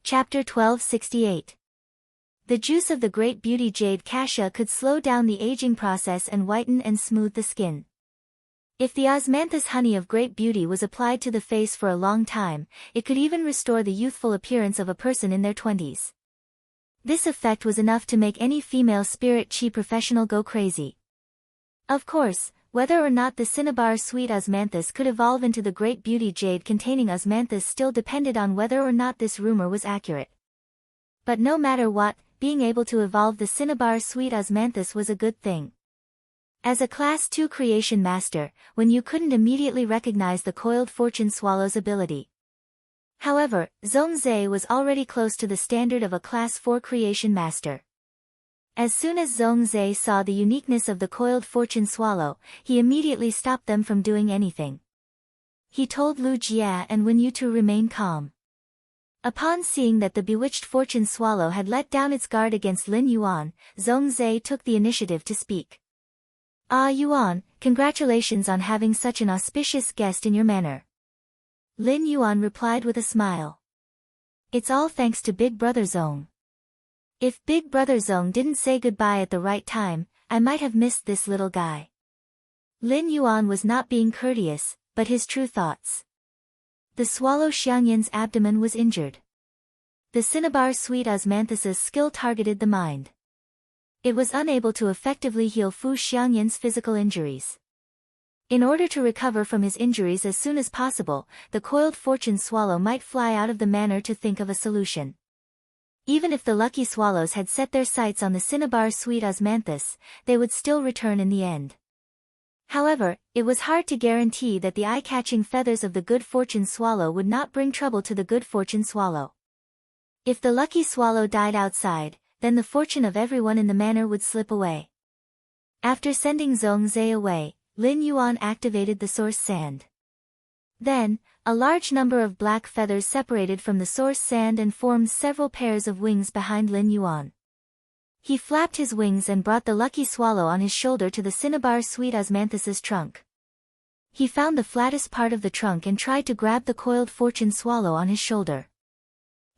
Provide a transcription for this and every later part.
Chapter 1268. The juice of the great beauty jade cassia could slow down the aging process and whiten and smooth the skin. If the osmanthus honey of great beauty was applied to the face for a long time, it could even restore the youthful appearance of a person in their 20s. This effect was enough to make any female spirit chi professional go crazy. Of course, whether or not the cinnabar sweet osmanthus could evolve into the great beauty jade containing osmanthus still depended on whether or not this rumor was accurate. But no matter what, being able to evolve the cinnabar sweet osmanthus was a good thing. As a Class 2 creation master, when you couldn't immediately recognize the coiled fortune swallow's ability. However, Zhongzhe was already close to the standard of a Class 4 creation master. As soon as Zhongzhe saw the uniqueness of the coiled fortune swallow, he immediately stopped them from doing anything. He told Lu Jia and Wenyu to remain calm. Upon seeing that the bewitched fortune swallow had let down its guard against Lin Yuan, Zhongzhe took the initiative to speak. "Ah Yuan, congratulations on having such an auspicious guest in your manor." Lin Yuan replied with a smile. "It's all thanks to Big Brother Zong. If Big Brother Zong didn't say goodbye at the right time, I might have missed this little guy." Lin Yuan was not being courteous, but his true thoughts. The swallow Xiangyan's abdomen was injured. The cinnabar sweet osmanthus's skill targeted the mind. It was unable to effectively heal Fu Xiangyan's physical injuries. In order to recover from his injuries as soon as possible, the coiled fortune swallow might fly out of the manor to think of a solution. Even if the lucky swallows had set their sights on the cinnabar sweet osmanthus, they would still return in the end. However, it was hard to guarantee that the eye-catching feathers of the good fortune swallow would not bring trouble to the good fortune swallow. If the lucky swallow died outside, then the fortune of everyone in the manor would slip away. After sending Zhongzhe away, Lin Yuan activated the source sand. Then, a large number of black feathers separated from the source sand and formed several pairs of wings behind Lin Yuan. He flapped his wings and brought the lucky swallow on his shoulder to the cinnabar sweet osmanthus's trunk. He found the flattest part of the trunk and tried to grab the coiled fortune swallow on his shoulder.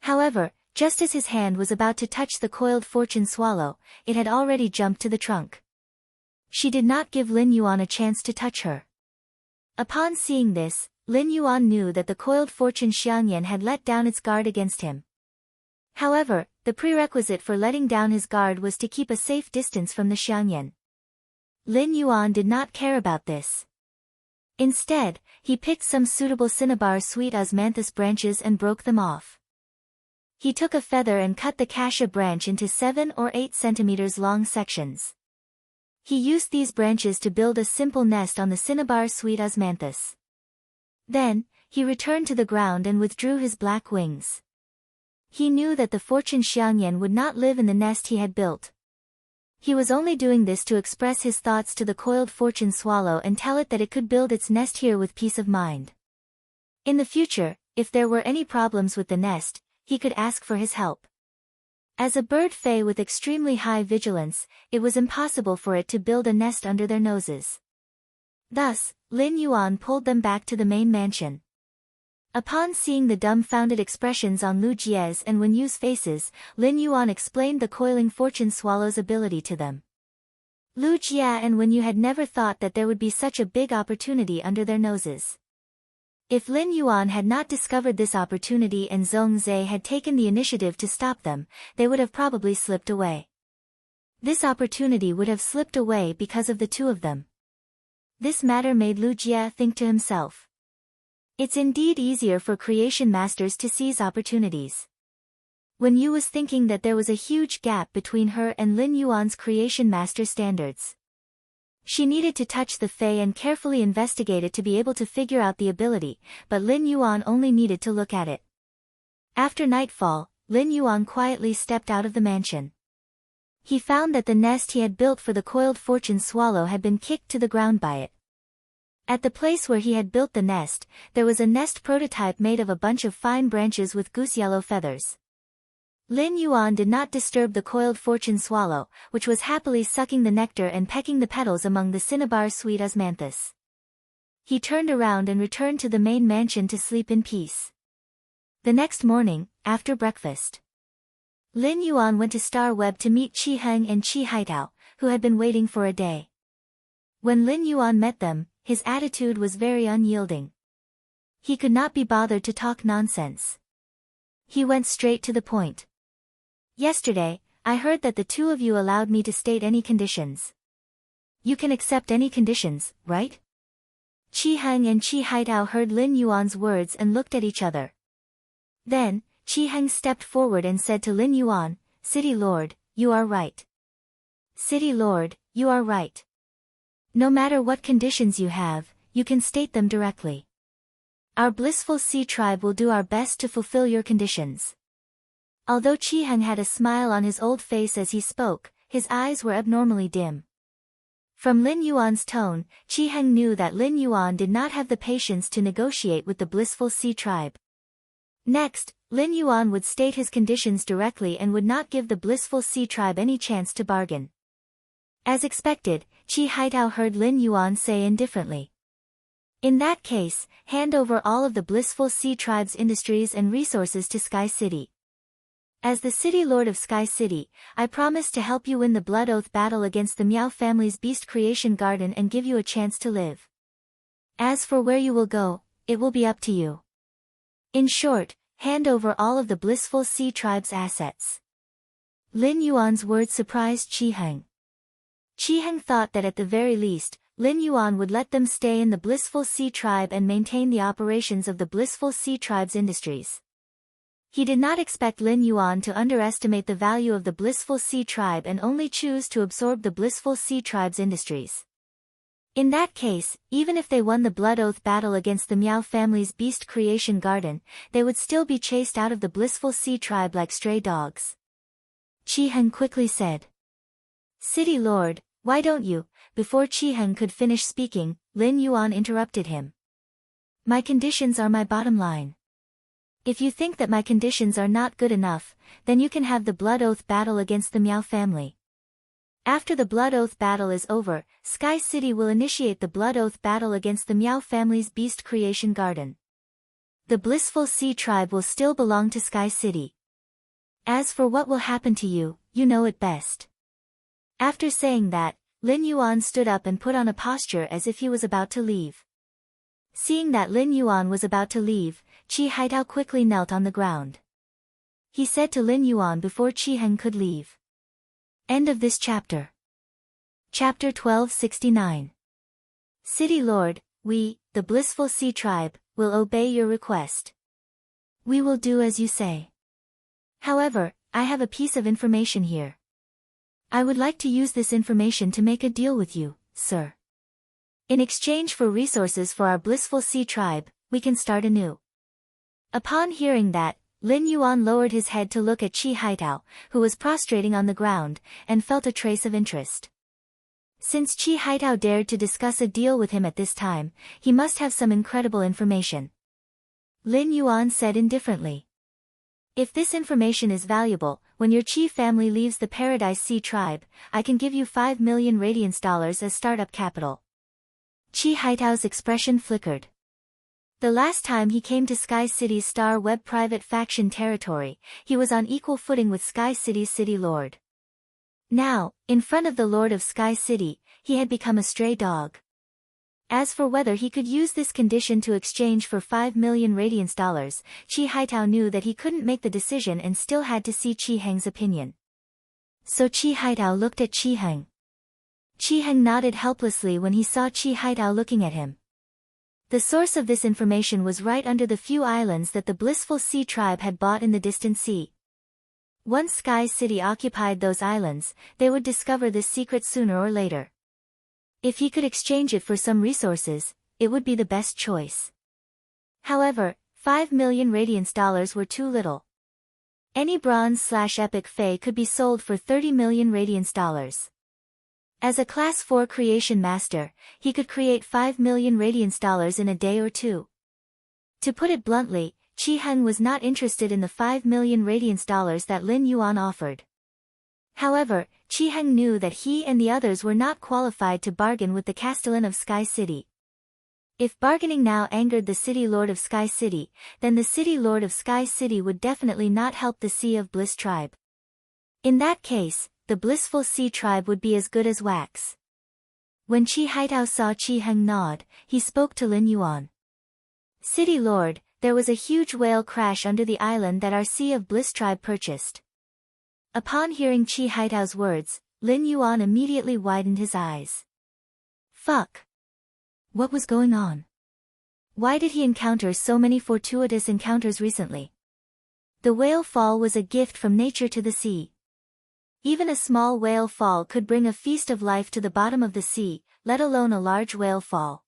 However, just as his hand was about to touch the coiled fortune swallow, it had already jumped to the trunk. She did not give Lin Yuan a chance to touch her. Upon seeing this, Lin Yuan knew that the coiled fortune Xiangyan had let down its guard against him. However, the prerequisite for letting down his guard was to keep a safe distance from the Xiangyan. Lin Yuan did not care about this. Instead, he picked some suitable cinnabar sweet osmanthus branches and broke them off. He took a feather and cut the cassia branch into 7 or 8 centimeters long sections. He used these branches to build a simple nest on the cinnabar sweet osmanthus. Then, he returned to the ground and withdrew his black wings. He knew that the fortune Xiangyan would not live in the nest he had built. He was only doing this to express his thoughts to the coiled fortune swallow and tell it that it could build its nest here with peace of mind. In the future, if there were any problems with the nest, he could ask for his help. As a bird fey with extremely high vigilance, it was impossible for it to build a nest under their noses. Thus, Lin Yuan pulled them back to the main mansion. Upon seeing the dumbfounded expressions on Lu Jie's and Wenyu's faces, Lin Yuan explained the coiling fortune swallow's ability to them. Lu Jie and Wenyu had never thought that there would be such a big opportunity under their noses. If Lin Yuan had not discovered this opportunity and Zhongzhe had taken the initiative to stop them, they would have probably slipped away. This opportunity would have slipped away because of the two of them. This matter made Lu Jie think to himself. It's indeed easier for creation masters to seize opportunities. Wenyu was thinking that there was a huge gap between her and Lin Yuan's creation master standards. She needed to touch the Fae and carefully investigate it to be able to figure out the ability, but Lin Yuan only needed to look at it. After nightfall, Lin Yuan quietly stepped out of the mansion. He found that the nest he had built for the coiled fortune swallow had been kicked to the ground by it. At the place where he had built the nest, there was a nest prototype made of a bunch of fine branches with goose-yellow feathers. Lin Yuan did not disturb the coiled fortune swallow, which was happily sucking the nectar and pecking the petals among the cinnabar sweet osmanthus. He turned around and returned to the main mansion to sleep in peace. The next morning, after breakfast, Lin Yuan went to Star Web to meet Qi Heng and Qi Haitao, who had been waiting for a day. When Lin Yuan met them, his attitude was very unyielding. He could not be bothered to talk nonsense. He went straight to the point. Yesterday, I heard that the two of you allowed me to state any conditions. You can accept any conditions, right? Qi Heng and Qi Haitao heard Lin Yuan's words and looked at each other. Then, Qi Heng stepped forward and said to Lin Yuan, "City Lord, you are right. City Lord, you are right. No matter what conditions you have, you can state them directly. Our Blissful Sea Tribe will do our best to fulfill your conditions." Although Qi Heng had a smile on his old face as he spoke, his eyes were abnormally dim. From Lin Yuan's tone, Qi Heng knew that Lin Yuan did not have the patience to negotiate with the Blissful Sea Tribe. Next, Lin Yuan would state his conditions directly and would not give the Blissful Sea Tribe any chance to bargain. As expected, Qi Haitao heard Lin Yuan say indifferently, "In that case, hand over all of the Blissful Sea Tribe's industries and resources to Sky City. As the City Lord of Sky City, I promise to help you win the Blood Oath battle against the Miao family's Beast Creation Garden and give you a chance to live. As for where you will go, it will be up to you. In short, hand over all of the Blissful Sea Tribe's assets." Lin Yuan's words surprised Qi Heng. Qi Heng thought that at the very least, Lin Yuan would let them stay in the Blissful Sea Tribe and maintain the operations of the Blissful Sea Tribe's industries. He did not expect Lin Yuan to underestimate the value of the Blissful Sea Tribe and only choose to absorb the Blissful Sea Tribe's industries. In that case, even if they won the Blood Oath battle against the Miao family's Beast Creation Garden, they would still be chased out of the Blissful Sea Tribe like stray dogs. Qi Heng quickly said, "City Lord, why don't you?" Before Qi Heng could finish speaking, Lin Yuan interrupted him. "My conditions are my bottom line. If you think that my conditions are not good enough, then you can have the Blood Oath battle against the Miao family. After the Blood Oath battle is over, Sky City will initiate the Blood Oath battle against the Miao family's Beast Creation Garden. The Blissful Sea Tribe will still belong to Sky City. As for what will happen to you, you know it best." After saying that, Lin Yuan stood up and put on a posture as if he was about to leave. Seeing that Lin Yuan was about to leave, Qi Haitao quickly knelt on the ground. He said to Lin Yuan before Qi Heng could leave. End of this chapter. Chapter 1269. City Lord, we, the Blissful Sea Tribe, will obey your request. We will do as you say. However, I have a piece of information here. I would like to use this information to make a deal with you, sir. In exchange for resources for our Blissful Sea Tribe, we can start anew." Upon hearing that, Lin Yuan lowered his head to look at Qi Haitao, who was prostrating on the ground, and felt a trace of interest. Since Qi Haitao dared to discuss a deal with him at this time, he must have some incredible information. Lin Yuan said indifferently, "If this information is valuable, when your Qi family leaves the Paradise Sea Tribe, I can give you 5 million radiance dollars as startup capital." Qi Haitao's expression flickered. The last time he came to Sky City's Star Web private faction territory, he was on equal footing with Sky City's City Lord. Now, in front of the Lord of Sky City, he had become a stray dog. As for whether he could use this condition to exchange for 5 million radiance dollars, Qi Haitao knew that he couldn't make the decision and still had to see Qi Heng's opinion. So Qi Haitao looked at Qi Heng. Qi Heng nodded helplessly when he saw Qi Haitao looking at him. The source of this information was right under the few islands that the Blissful Sea Tribe had bought in the distant sea. Once Sky City occupied those islands, they would discover this secret sooner or later. If he could exchange it for some resources, it would be the best choice. However, 5 million radiance dollars were too little. Any bronze/epic Fae could be sold for 30 million radiance dollars. As a Class 4 creation master, he could create 5 million radiance dollars in a day or two. To put it bluntly, Qi Heng was not interested in the 5 million radiance dollars that Lin Yuan offered. However, Qi Heng knew that he and the others were not qualified to bargain with the Castellan of Sky City. If bargaining now angered the city lord of Sky City, then the city lord of Sky City would definitely not help the Sea of Bliss tribe. In that case, the Blissful Sea tribe would be as good as wax. When Chi Haitao saw Chi Heng nod, he spoke to Lin Yuan. City lord, there was a huge whale crash under the island that our Sea of Bliss tribe purchased. Upon hearing Chi Haitao's words, Lin Yuan immediately widened his eyes. Fuck. What was going on? Why did he encounter so many fortuitous encounters recently? The whale fall was a gift from nature to the sea. Even a small whale fall could bring a feast of life to the bottom of the sea, let alone a large whale fall.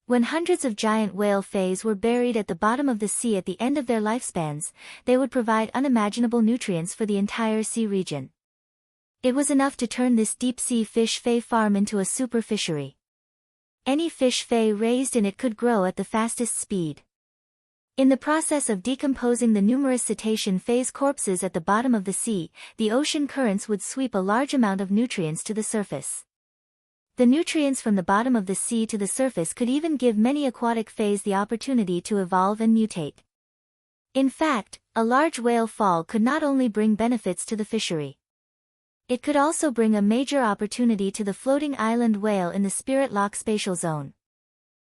When hundreds of giant whale fays were buried at the bottom of the sea at the end of their lifespans, they would provide unimaginable nutrients for the entire sea region. It was enough to turn this deep-sea fish fay farm into a super fishery. Any fish fay raised in it could grow at the fastest speed. In the process of decomposing the numerous cetacean phase corpses at the bottom of the sea, the ocean currents would sweep a large amount of nutrients to the surface. The nutrients from the bottom of the sea to the surface could even give many aquatic phase the opportunity to evolve and mutate. In fact, a large whale fall could not only bring benefits to the fishery. It could also bring a major opportunity to the floating island whale in the Spirit Lock spatial zone.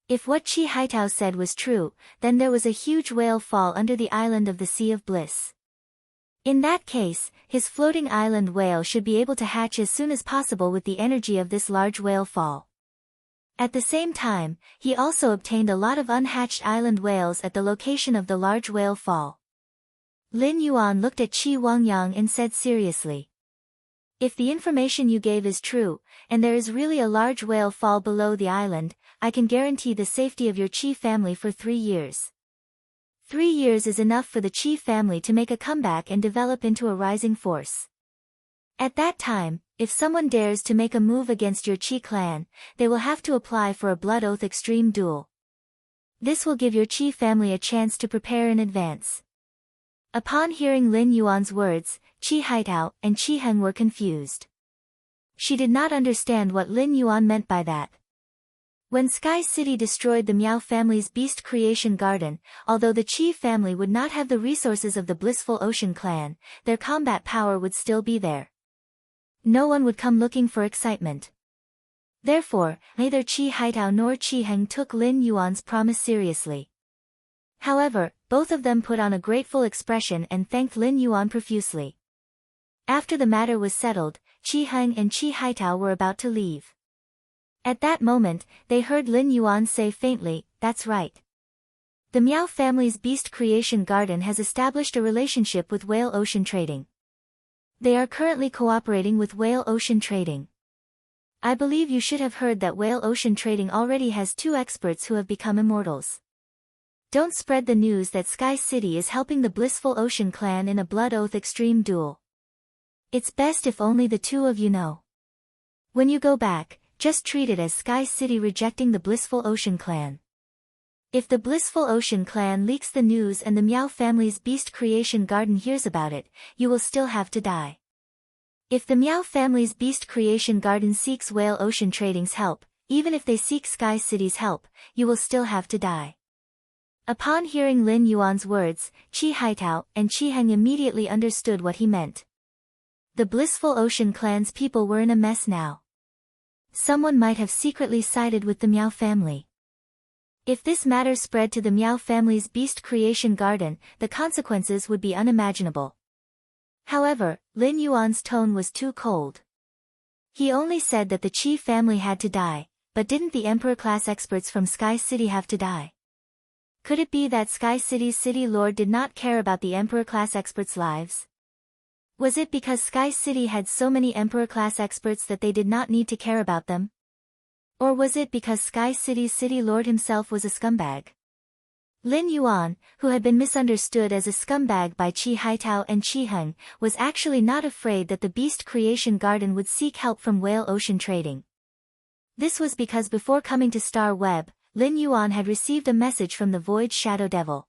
If what Chi Haitao said was true, then there was a huge whale fall under the island of the Sea of Bliss. In that case, his floating island whale should be able to hatch as soon as possible with the energy of this large whale fall. At the same time, he also obtained a lot of unhatched island whales at the location of the large whale fall. Lin Yuan looked at Qi Wangyang and said seriously. If the information you gave is true, and there is really a large whale fall below the island, I can guarantee the safety of your Qi family for 3 years. 3 years is enough for the Qi family to make a comeback and develop into a rising force. At that time, if someone dares to make a move against your Qi clan, they will have to apply for a Blood Oath Extreme Duel. This will give your Qi family a chance to prepare in advance. Upon hearing Lin Yuan's words, Chi Haitao and Chi Heng were confused. She did not understand what Lin Yuan meant by that. When Sky City destroyed the Miao family's beast creation garden, although the Qi family would not have the resources of the Blissful Ocean clan, their combat power would still be there. No one would come looking for excitement. Therefore, neither Chi Haitao nor Chi Heng took Lin Yuan's promise seriously. However, both of them put on a grateful expression and thanked Lin Yuan profusely. After the matter was settled, Chi Heng and Chi Haitao were about to leave. At that moment, they heard Lin Yuan say faintly, "That's right. The Miao family's beast creation garden has established a relationship with Whale Ocean Trading. They are currently cooperating with Whale Ocean Trading. I believe you should have heard that Whale Ocean Trading already has 2 experts who have become immortals. Don't spread the news that Sky City is helping the Blissful Ocean clan in a Blood Oath Extreme Duel. It's best if only the 2 of you know. When you go back, just treat it as Sky City rejecting the Blissful Ocean clan. If the Blissful Ocean clan leaks the news and the Miao family's beast creation garden hears about it, you will still have to die. If the Miao family's beast creation garden seeks Whale Ocean Trading's help, even if they seek Sky City's help, you will still have to die." Upon hearing Lin Yuan's words, Chi Haitao and Chi Heng immediately understood what he meant. The Blissful Ocean clan's people were in a mess now. Someone might have secretly sided with the Miao family. If this matter spread to the Miao family's beast creation garden, the consequences would be unimaginable. However, Lin Yuan's tone was too cold. He only said that the Qi family had to die, but didn't the Emperor-class experts from Sky City have to die? Could it be that Sky City's city lord did not care about the Emperor-class experts' lives? Was it because Sky City had so many Emperor-class experts that they did not need to care about them? Or was it because Sky City's city lord himself was a scumbag? Lin Yuan, who had been misunderstood as a scumbag by Chi Haitao and Chi Heng, was actually not afraid that the Beast Creation Garden would seek help from Whale Ocean Trading. This was because before coming to Star Web, Lin Yuan had received a message from the Void Shadow Devil.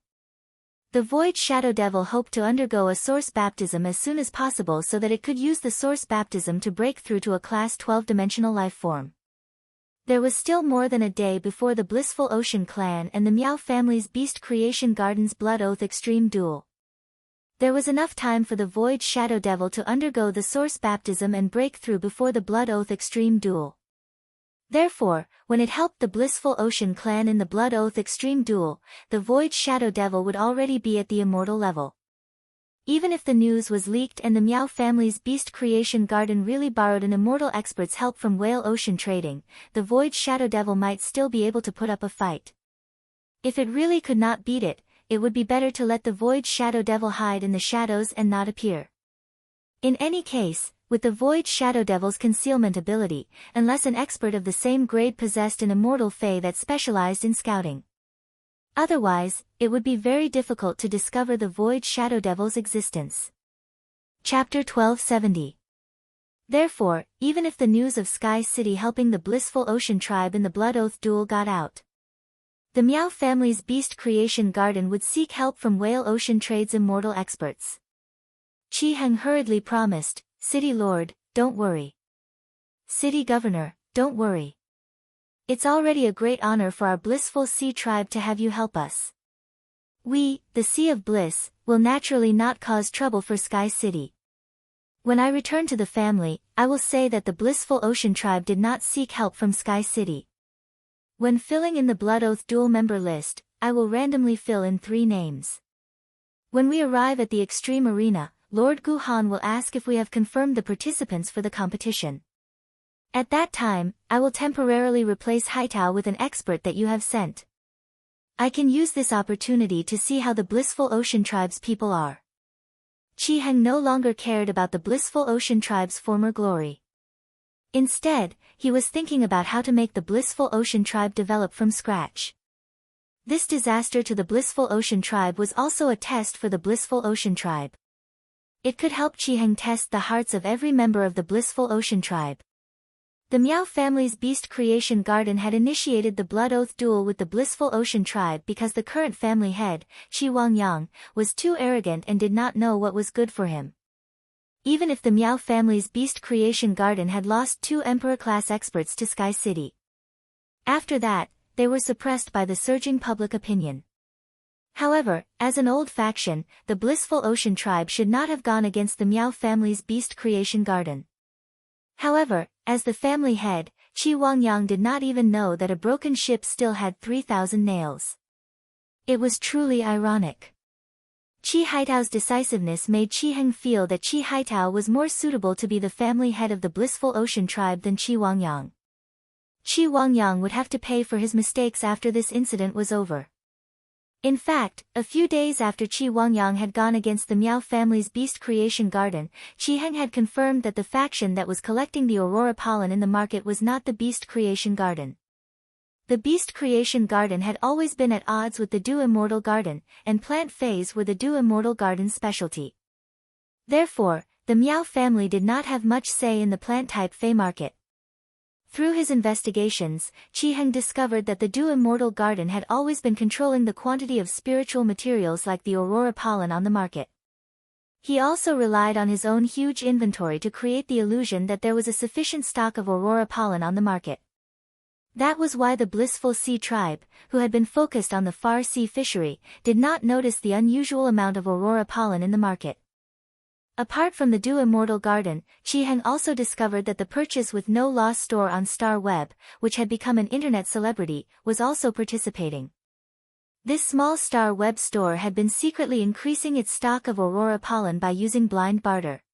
The Void Shadow Devil hoped to undergo a Source Baptism as soon as possible so that it could use the Source Baptism to break through to a Class 12 dimensional life form. There was still more than a day before the Blissful Ocean clan and the Meow family's Beast Creation Garden's Blood Oath Extreme Duel. There was enough time for the Void Shadow Devil to undergo the Source Baptism and break through before the Blood Oath Extreme Duel. Therefore, when it helped the Blissful Ocean clan in the Blood Oath Extreme Duel, the Void Shadow Devil would already be at the immortal level. Even if the news was leaked and the Meow family's Beast Creation Garden really borrowed an immortal expert's help from Whale Ocean Trading, the Void Shadow Devil might still be able to put up a fight. If it really could not beat it, it would be better to let the Void Shadow Devil hide in the shadows and not appear. In any case, with the Void Shadow Devil's concealment ability, unless an expert of the same grade possessed an immortal fae that specialized in scouting. Otherwise, it would be very difficult to discover the Void Shadow Devil's existence. Chapter 1270. Therefore, even if the news of Sky City helping the Blissful Ocean tribe in the Blood Oath duel got out, the Meow family's Beast Creation Garden would seek help from Whale Ocean Trade's immortal experts. Chi Heng hurriedly promised, "City Lord, don't worry. City Governor, don't worry. It's already a great honor for our Blissful Sea tribe to have you help us. We, the Sea of Bliss, will naturally not cause trouble for Sky City. When I return to the family, I will say that the Blissful Ocean tribe did not seek help from Sky City. When filling in the Blood Oath duel member list, I will randomly fill in 3 names. When we arrive at the Extreme Arena, Lord Guhan will ask if we have confirmed the participants for the competition. At that time, I will temporarily replace Haitao with an expert that you have sent. I can use this opportunity to see how the Blissful Ocean tribe's people are." Chi Heng no longer cared about the Blissful Ocean tribe's former glory. Instead, he was thinking about how to make the Blissful Ocean tribe develop from scratch. This disaster to the Blissful Ocean tribe was also a test for the Blissful Ocean tribe. It could help Chi Heng test the hearts of every member of the Blissful Ocean tribe. The Meow family's Beast Creation Garden had initiated the Blood Oath duel with the Blissful Ocean tribe because the current family head, Shi Wangyang, was too arrogant and did not know what was good for him. Even if the Meow family's Beast Creation Garden had lost 2 Emperor-class experts to Sky City. After that, they were suppressed by the surging public opinion. However, as an old faction, the Blissful Ocean tribe should not have gone against the Meow family's Beast Creation Garden. However, as the family head, Chi Wangyang did not even know that a broken ship still had 3,000 nails. It was truly ironic. Chi Haitao's decisiveness made Chi Heng feel that Chi Haitao was more suitable to be the family head of the Blissful Ocean tribe than Chi Wangyang. Chi Wangyang would have to pay for his mistakes after this incident was over. In fact, a few days after Chi Wangyang had gone against the Meow family's Beast Creation Garden, Chi Heng had confirmed that the faction that was collecting the Aurora pollen in the market was not the Beast Creation Garden. The Beast Creation Garden had always been at odds with the Dew Immortal Garden, and plant phase were the Dew Immortal Garden's specialty. Therefore, the Meow family did not have much say in the plant-type Fey market. Through his investigations, Chi Heng discovered that the Dew Immortal Garden had always been controlling the quantity of spiritual materials like the Aurora pollen on the market. He also relied on his own huge inventory to create the illusion that there was a sufficient stock of Aurora pollen on the market. That was why the Blissful Sea tribe, who had been focused on the far sea fishery, did not notice the unusual amount of Aurora pollen in the market. Apart from the Dew Immortal Garden, Chi Heng also discovered that the purchase with no loss store on Star Web, which had become an internet celebrity, was also participating. This small Star Web store had been secretly increasing its stock of Aurora pollen by using blind barter.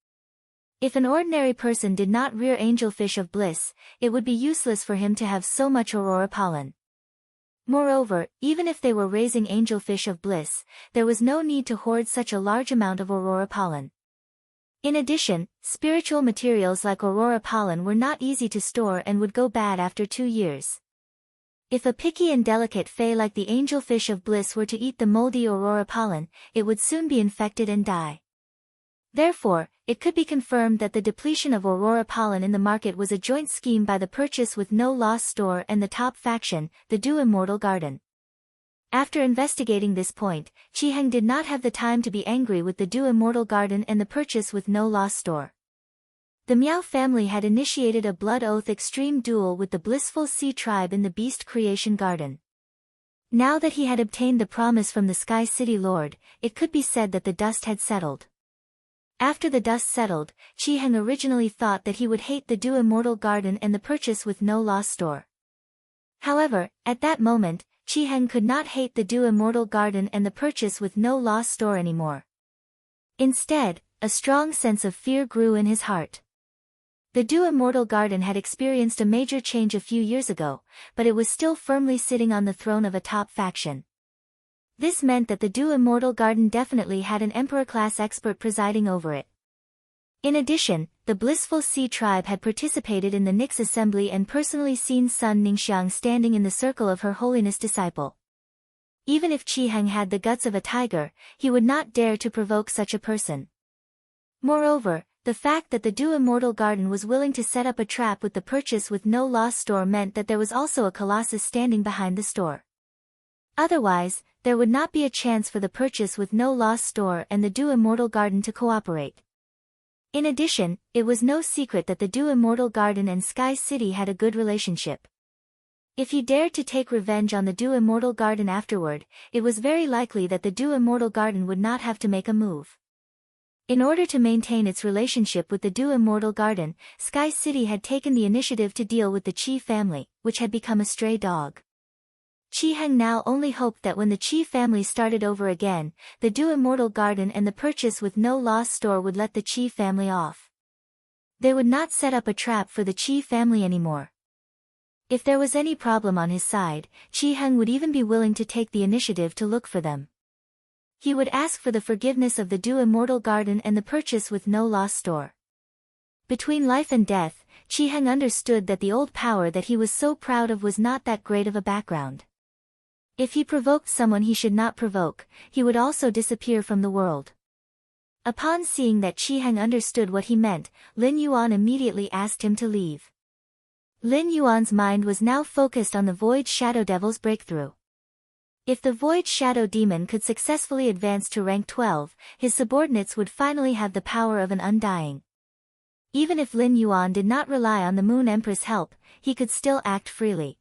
If an ordinary person did not rear angelfish of bliss, it would be useless for him to have so much Aurora pollen. Moreover, even if they were raising angelfish of bliss, there was no need to hoard such a large amount of Aurora pollen. In addition, spiritual materials like Aurora pollen were not easy to store and would go bad after 2 years. If a picky and delicate Fae like the angelfish of bliss were to eat the moldy Aurora pollen, it would soon be infected and die. Therefore, it could be confirmed that the depletion of Aurora pollen in the market was a joint scheme by the purchase with no loss store and the top faction, the Dew Immortal Garden. After investigating this point, Chi Heng did not have the time to be angry with the Dew Immortal Garden and the purchase with no loss store. The Miao family had initiated a blood oath extreme duel with the Blissful Sea tribe in the Beast Creation Garden. Now that he had obtained the promise from the Sky City Lord, it could be said that the dust had settled. After the dust settled, Qi Heng originally thought that he would hate the Du Immortal Garden and the purchase with no loss store. However, at that moment, Qi Heng could not hate the Du Immortal Garden and the purchase with no loss store anymore. Instead, a strong sense of fear grew in his heart. The Du Immortal Garden had experienced a major change a few years ago, but it was still firmly sitting on the throne of a top faction. This meant that the Du Immortal Garden definitely had an Emperor-class expert presiding over it. In addition, the Blissful Sea tribe had participated in the Nix assembly and personally seen Sun Ningxiang standing in the circle of Her Holiness disciple. Even if Qi Heng had the guts of a tiger, he would not dare to provoke such a person. Moreover, the fact that the Du Immortal Garden was willing to set up a trap with the purchase with no loss store meant that there was also a colossus standing behind the store. Otherwise, there would not be a chance for the purchase with no loss store and the Du Immortal Garden to cooperate. In addition, it was no secret that the Du Immortal Garden and Sky City had a good relationship. If he dared to take revenge on the Du Immortal Garden afterward, it was very likely that the Du Immortal Garden would not have to make a move. In order to maintain its relationship with the Du Immortal Garden, Sky City had taken the initiative to deal with the Qi family, which had become a stray dog. Qi Heng now only hoped that when the Qi family started over again, the Du Immortal Garden and the purchase with no loss store would let the Qi family off. They would not set up a trap for the Qi family anymore. If there was any problem on his side, Qi Heng would even be willing to take the initiative to look for them. He would ask for the forgiveness of the Du Immortal Garden and the purchase with no loss store. Between life and death, Qi Heng understood that the old power that he was so proud of was not that great of a background. If he provoked someone he should not provoke, he would also disappear from the world. Upon seeing that Qi Heng understood what he meant, Lin Yuan immediately asked him to leave. Lin Yuan's mind was now focused on the Void Shadow Devil's breakthrough. If the Void Shadow Demon could successfully advance to rank 12, his subordinates would finally have the power of an undying. Even if Lin Yuan did not rely on the Moon Empress' help, he could still act freely.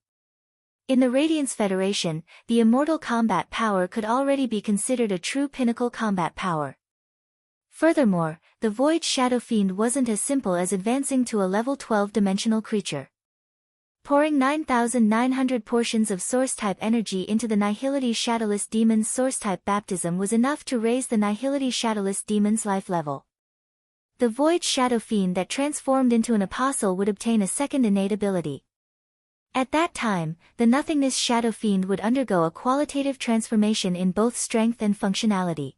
In the Radiance Federation, the immortal combat power could already be considered a true pinnacle combat power. Furthermore, the Void Shadow Fiend wasn't as simple as advancing to a level 12 dimensional creature. Pouring 9,900 portions of Source-type energy into the Nihility Shadowless Demon's Source-type baptism was enough to raise the Nihility Shadowless Demon's life level. The Void Shadow Fiend that transformed into an apostle would obtain a second innate ability. At that time, the Nothingness Shadow Fiend would undergo a qualitative transformation in both strength and functionality.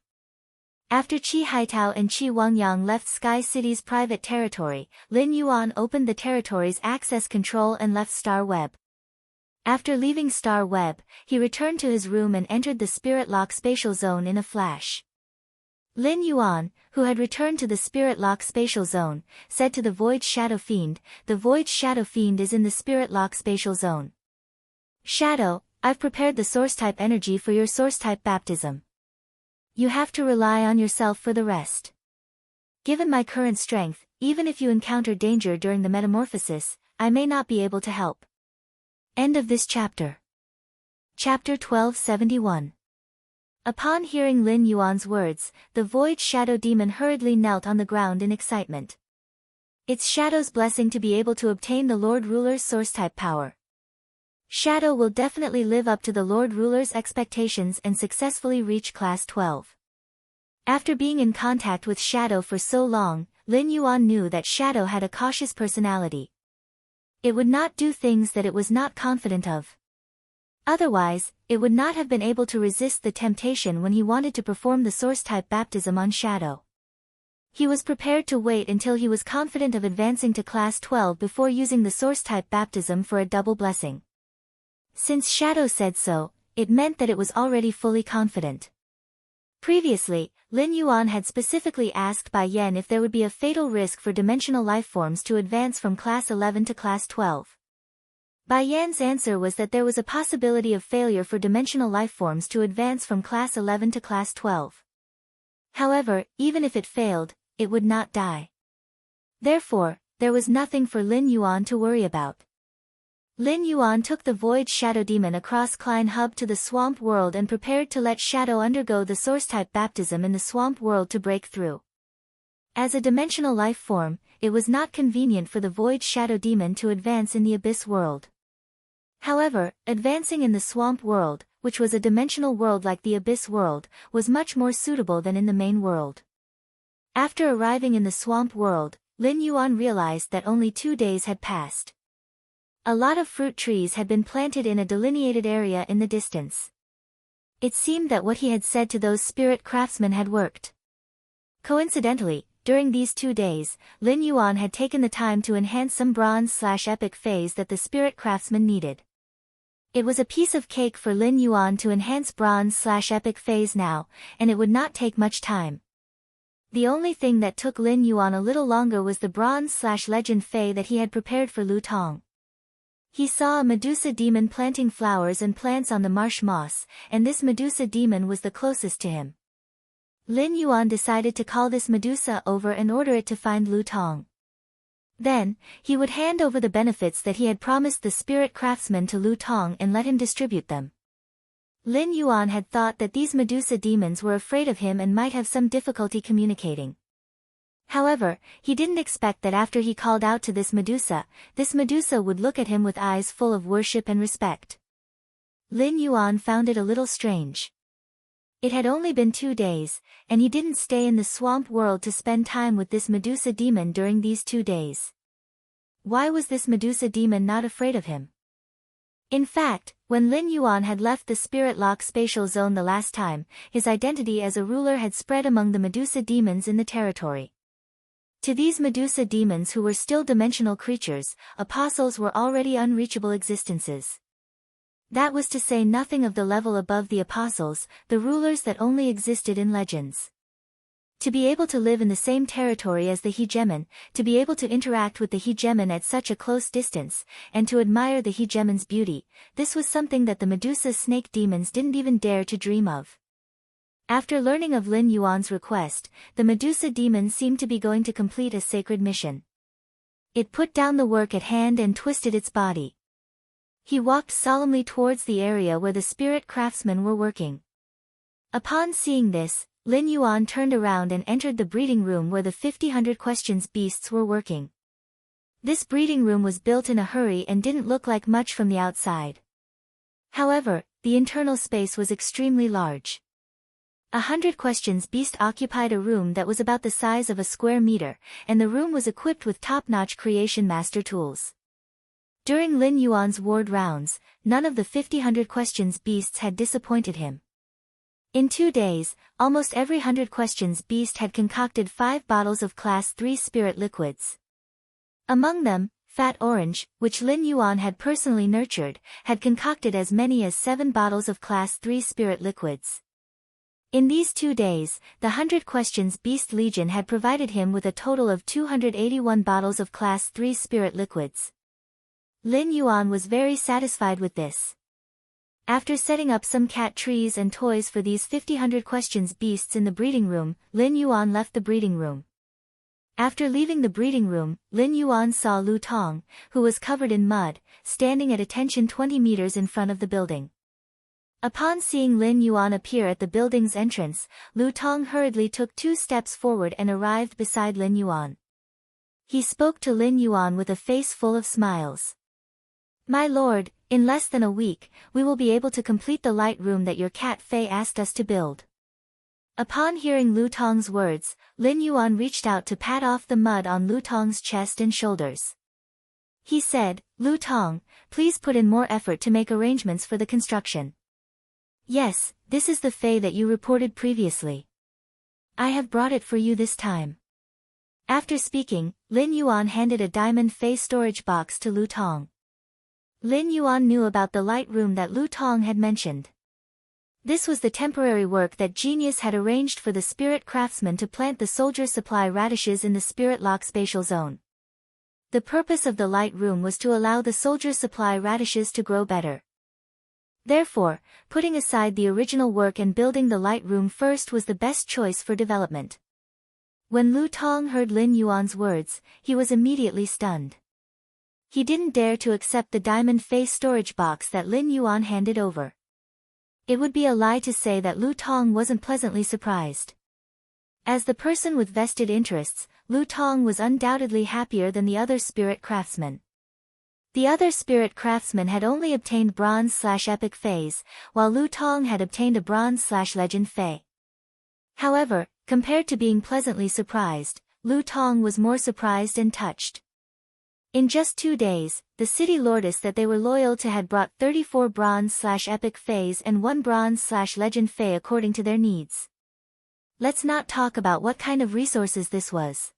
After Qi Haitao and Qi Wangyang left Sky City's private territory, Lin Yuan opened the territory's access control and left Star Web. After leaving Star Web, he returned to his room and entered the Spirit Lock spatial zone in a flash. Lin Yuan, who had returned to the Spirit Lock spatial zone, said to the Void Shadow Fiend, "The Void Shadow Fiend is in the Spirit Lock spatial zone. Shadow, I've prepared the Source-type energy for your Source-type baptism. You have to rely on yourself for the rest. Given my current strength, even if you encounter danger during the metamorphosis, I may not be able to help." End of this chapter. Chapter 1271. Upon hearing Lin Yuan's words, the Void Shadow Demon hurriedly knelt on the ground in excitement. It's Shadow's blessing to be able to obtain the Lord Ruler's Source-type power. Shadow will definitely live up to the Lord Ruler's expectations and successfully reach Class 12. After being in contact with Shadow for so long, Lin Yuan knew that Shadow had a cautious personality. It would not do things that it was not confident of. Otherwise, it would not have been able to resist the temptation when he wanted to perform the Source-type baptism on Shadow. He was prepared to wait until he was confident of advancing to Class 12 before using the Source-type baptism for a double blessing. Since Shadow said so, it meant that it was already fully confident. Previously, Lin Yuan had specifically asked Bai Yan if there would be a fatal risk for dimensional lifeforms to advance from Class 11 to Class 12. Bai Yan's answer was that there was a possibility of failure for dimensional lifeforms to advance from Class 11 to Class 12. However, even if it failed, it would not die. Therefore, there was nothing for Lin Yuan to worry about. Lin Yuan took the Void Shadow Demon across Klein Hub to the Swamp World and prepared to let Shadow undergo the Source-type baptism in the Swamp World to break through. As a dimensional life form, it was not convenient for the Void Shadow Demon to advance in the Abyss World. However, advancing in the Swamp World, which was a dimensional world like the Abyss World, was much more suitable than in the main world. After arriving in the Swamp World, Lin Yuan realized that only 2 days had passed. A lot of fruit trees had been planted in a delineated area in the distance. It seemed that what he had said to those spirit craftsmen had worked. Coincidentally, during these 2 days, Lin Yuan had taken the time to enhance some bronze/epic phase that the spirit craftsmen needed. It was a piece of cake for Lin Yuan to enhance bronze/epic phase now, and it would not take much time. The only thing that took Lin Yuan a little longer was the bronze/legend phase that he had prepared for Lu Tong. He saw a Medusa demon planting flowers and plants on the marsh moss, and this Medusa demon was the closest to him. Lin Yuan decided to call this Medusa over and order it to find Lu Tong. Then, he would hand over the benefits that he had promised the spirit craftsman to Lu Tong and let him distribute them. Lin Yuan had thought that these Medusa demons were afraid of him and might have some difficulty communicating. However, he didn't expect that after he called out to this Medusa would look at him with eyes full of worship and respect. Lin Yuan found it a little strange. It had only been 2 days, and he didn't stay in the Swamp World to spend time with this Medusa demon during these 2 days. Why was this Medusa demon not afraid of him? In fact, when Lin Yuan had left the Spirit Lock spatial zone the last time, his identity as a ruler had spread among the Medusa demons in the territory. To these Medusa demons who were still dimensional creatures, apostles were already unreachable existences. That was to say nothing of the level above the apostles, the rulers that only existed in legends. To be able to live in the same territory as the hegemon, to be able to interact with the hegemon at such a close distance, and to admire the hegemon's beauty, this was something that the Medusa snake demons didn't even dare to dream of. After learning of Lin Yuan's request, the Medusa demon seemed to be going to complete a sacred mission. It put down the work at hand and twisted its body. He walked solemnly towards the area where the spirit craftsmen were working. Upon seeing this, Lin Yuan turned around and entered the breeding room where the 50 questions beasts were working. This breeding room was built in a hurry and didn't look like much from the outside. However, the internal space was extremely large. 100 questions beast occupied a room that was about the size of a square meter, and the room was equipped with top-notch creation master tools. During Lin Yuan's ward rounds, none of the 50 questions beasts had disappointed him. In 2 days, almost every 100 questions beast had concocted 5 bottles of Class 3 spirit liquids. Among them, Fat Orange, which Lin Yuan had personally nurtured, had concocted as many as 7 bottles of Class 3 spirit liquids. In these 2 days, the 100 Questions Beast Legion had provided him with a total of 281 bottles of Class 3 spirit liquids. Lin Yuan was very satisfied with this. After setting up some cat trees and toys for these 50 Questions Beasts in the breeding room, Lin Yuan left the breeding room. After leaving the breeding room, Lin Yuan saw Lu Tong, who was covered in mud, standing at attention 20 meters in front of the building. Upon seeing Lin Yuan appear at the building's entrance, Lu Tong hurriedly took 2 steps forward and arrived beside Lin Yuan. He spoke to Lin Yuan with a face full of smiles. "My lord, in less than a week, we will be able to complete the light room that your cat Fei asked us to build." Upon hearing Lu Tong's words, Lin Yuan reached out to pat off the mud on Lu Tong's chest and shoulders. He said, "Lu Tong, please put in more effort to make arrangements for the construction." "Yes, this is the Fei that you reported previously. I have brought it for you this time." After speaking, Lin Yuan handed a diamond Fei storage box to Lu Tong. Lin Yuan knew about the light room that Lu Tong had mentioned. This was the temporary work that Genius had arranged for the spirit craftsman to plant the soldier supply radishes in the Spirit Lock spatial zone. The purpose of the light room was to allow the soldier supply radishes to grow better. Therefore, putting aside the original work and building the light room first was the best choice for development. When Lu Tong heard Lin Yuan's words, he was immediately stunned. He didn't dare to accept the diamond face storage box that Lin Yuan handed over. It would be a lie to say that Lu Tong wasn't pleasantly surprised. As the person with vested interests, Lu Tong was undoubtedly happier than the other spirit craftsmen. The other spirit craftsmen had only obtained bronze/epic phase, while Lu Tong had obtained a bronze/legend phase. However, compared to being pleasantly surprised, Lu Tong was more surprised and touched. In just 2 days, the city lordess that they were loyal to had brought 34 bronze/epic phase and 1 bronze/legend phase according to their needs. Let's not talk about what kind of resources this was.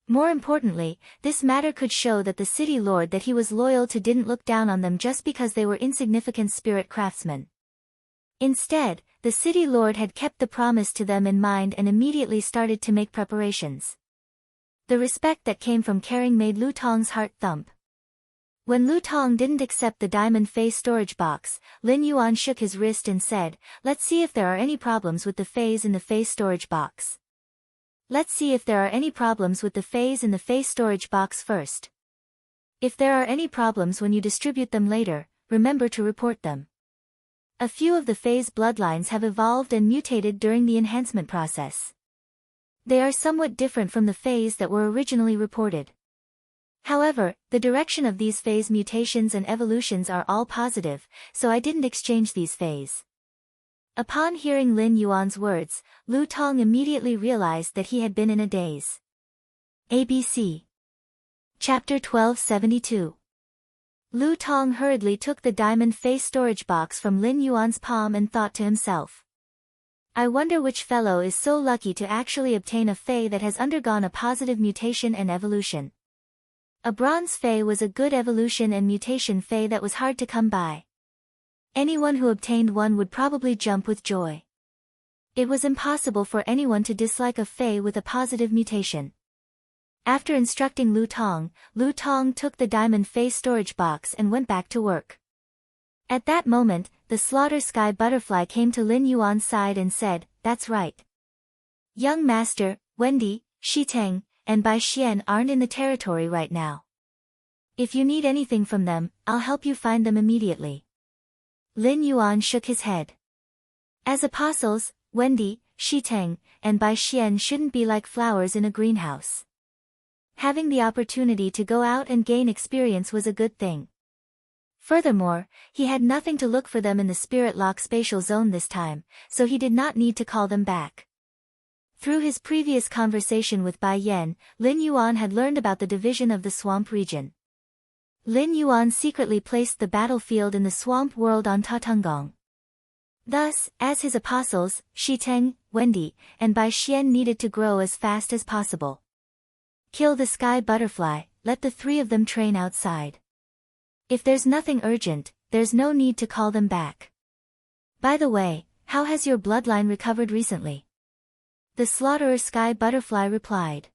More importantly, this matter could show that the city lord that he was loyal to didn't look down on them just because they were insignificant spirit craftsmen. Instead, the city lord had kept the promise to them in mind and immediately started to make preparations. The respect that came from caring made Lu Tong's heart thump. When Lu Tong didn't accept the diamond phase storage box, Lin Yuan shook his wrist and said, "Let's see if there are any problems with the phase in the phase storage box. Let's see if there are any problems with the phase in the phase storage box first. If there are any problems when you distribute them later, remember to report them." A few of the phase bloodlines have evolved and mutated during the enhancement process. They are somewhat different from the phase that were originally reported. However, the direction of these phase mutations and evolutions are all positive, so I didn't exchange these phase. Upon hearing Lin Yuan's words, Lu Tong immediately realized that he had been in a daze. ABC. Chapter 1272. Lu Tong hurriedly took the diamond phase storage box from Lin Yuan's palm and thought to himself, "I wonder which fellow is so lucky to actually obtain a phase that has undergone a positive mutation and evolution." A bronze phase was a good evolution and mutation phase that was hard to come by. Anyone who obtained one would probably jump with joy. It was impossible for anyone to dislike a phase with a positive mutation. After instructing Lu Tong took the diamond phase storage box and went back to work. At that moment, the slaughter sky butterfly came to Lin Yuan's side and said, "That's right. Young master, Wendy, Shiteng, and Bai Xian aren't in the territory right now. If you need anything from them, I'll help you find them immediately." Lin Yuan shook his head. As apostles, Wendy, Shiteng, and Bai Xian shouldn't be like flowers in a greenhouse. Having the opportunity to go out and gain experience was a good thing. Furthermore, he had nothing to look for them in the spirit lock spatial zone this time, so he did not need to call them back. Through his previous conversation with Bai Yan, Lin Yuan had learned about the division of the swamp region. Lin Yuan secretly placed the battlefield in the swamp world on Tatungong. Thus, as his apostles, Shiteng, Wendy, and Bai Xian needed to grow as fast as possible. Kill the sky butterfly, let the 3 of them train outside. If there's nothing urgent, there's no need to call them back. By the way, how has your bloodline recovered recently? The slaughterer sky butterfly replied.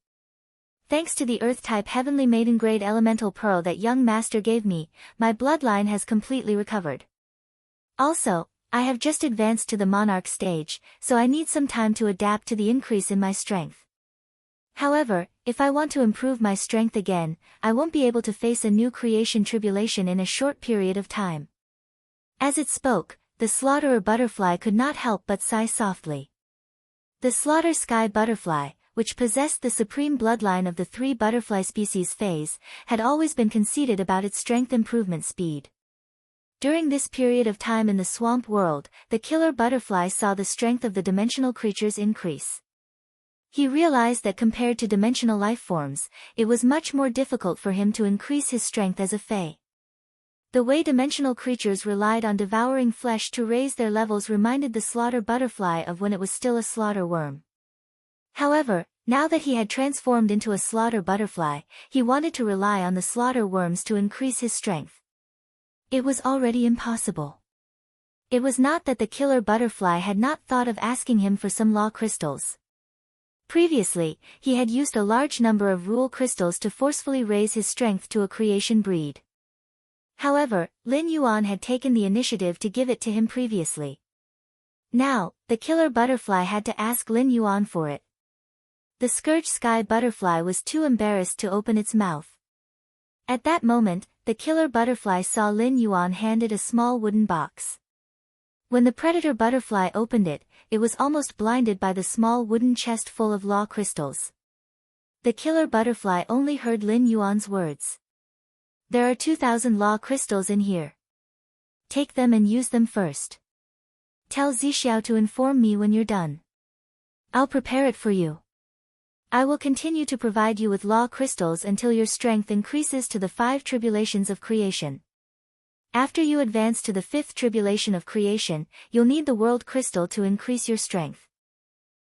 Thanks to the Earth-type heavenly maiden grade elemental pearl that young master gave me, my bloodline has completely recovered. Also, I have just advanced to the monarch stage, so I need some time to adapt to the increase in my strength. However, if I want to improve my strength again, I won't be able to face a new creation tribulation in a short period of time. As it spoke, the slaughterer butterfly could not help but sigh softly. The slaughter sky butterfly, which possessed the supreme bloodline of the 3 butterfly species phase, had always been conceited about its strength improvement speed. During this period of time in the swamp world, the killer butterfly saw the strength of the dimensional creatures increase. He realized that compared to dimensional life forms, it was much more difficult for him to increase his strength as a fae. The way dimensional creatures relied on devouring flesh to raise their levels reminded the slaughter butterfly of when it was still a slaughter worm. However, now that he had transformed into a slaughter butterfly, he wanted to rely on the slaughter worms to increase his strength. It was already impossible. It was not that the killer butterfly had not thought of asking him for some law crystals. Previously, he had used a large number of rule crystals to forcefully raise his strength to a creation breed. However, Lin Yuan had taken the initiative to give it to him previously. Now, the killer butterfly had to ask Lin Yuan for it. The scourge sky butterfly was too embarrassed to open its mouth. At that moment, the killer butterfly saw Lin Yuan handed a small wooden box. When the predator butterfly opened it, it was almost blinded by the small wooden chest full of law crystals. The killer butterfly only heard Lin Yuan's words. There are 2,000 law crystals in here. Take them and use them first. Tell Zixiao to inform me when you're done. I'll prepare it for you. I will continue to provide you with law crystals until your strength increases to the 5 tribulations of creation. After you advance to the 5th tribulation of creation, you'll need the world crystal to increase your strength.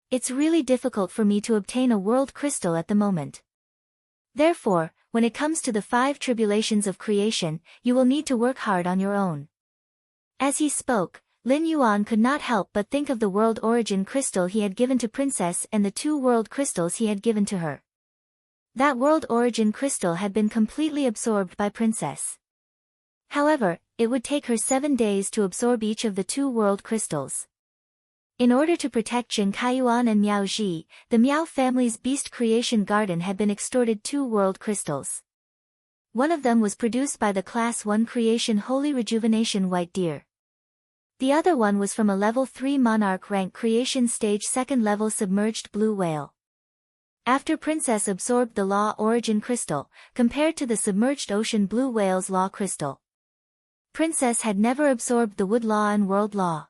It's really difficult for me to obtain a world crystal at the moment. Therefore, when it comes to the 5 tribulations of creation, you will need to work hard on your own. As he spoke, Lin Yuan could not help but think of the world origin crystal he had given to Princess and the 2 world crystals he had given to her. That world origin crystal had been completely absorbed by Princess. However, it would take her 7 days to absorb each of the 2 world crystals. In order to protect Jin Kaiyuan and Miao Ji, the Miao family's beast creation garden had been extorted 2 world crystals. One of them was produced by the Class 1 creation Holy Rejuvenation White Deer. The other one was from a level 3 monarch rank creation stage 2nd level submerged blue whale. After Princess absorbed the law origin crystal, compared to the submerged ocean blue whale's law crystal, Princess had never absorbed the wood law and world law.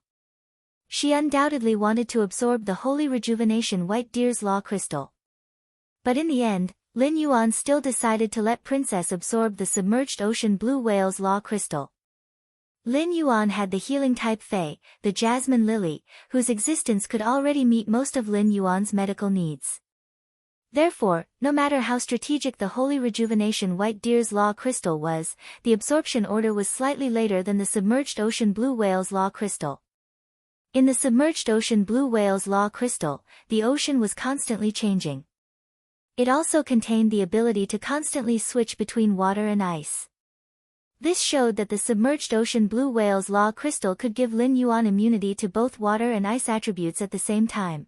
She undoubtedly wanted to absorb the Holy Rejuvenation White Deer's law crystal. But in the end, Lin Yuan still decided to let Princess absorb the submerged ocean blue whale's law crystal. Lin Yuan had the healing type Fei, the jasmine lily, whose existence could already meet most of Lin Yuan's medical needs. Therefore, no matter how strategic the Holy Rejuvenation White Deer's law crystal was, the absorption order was slightly later than the submerged ocean blue whale's law crystal. In the submerged ocean blue whale's law crystal, the ocean was constantly changing. It also contained the ability to constantly switch between water and ice. This showed that the submerged ocean blue whale's law crystal could give Lin Yuan immunity to both water and ice attributes at the same time.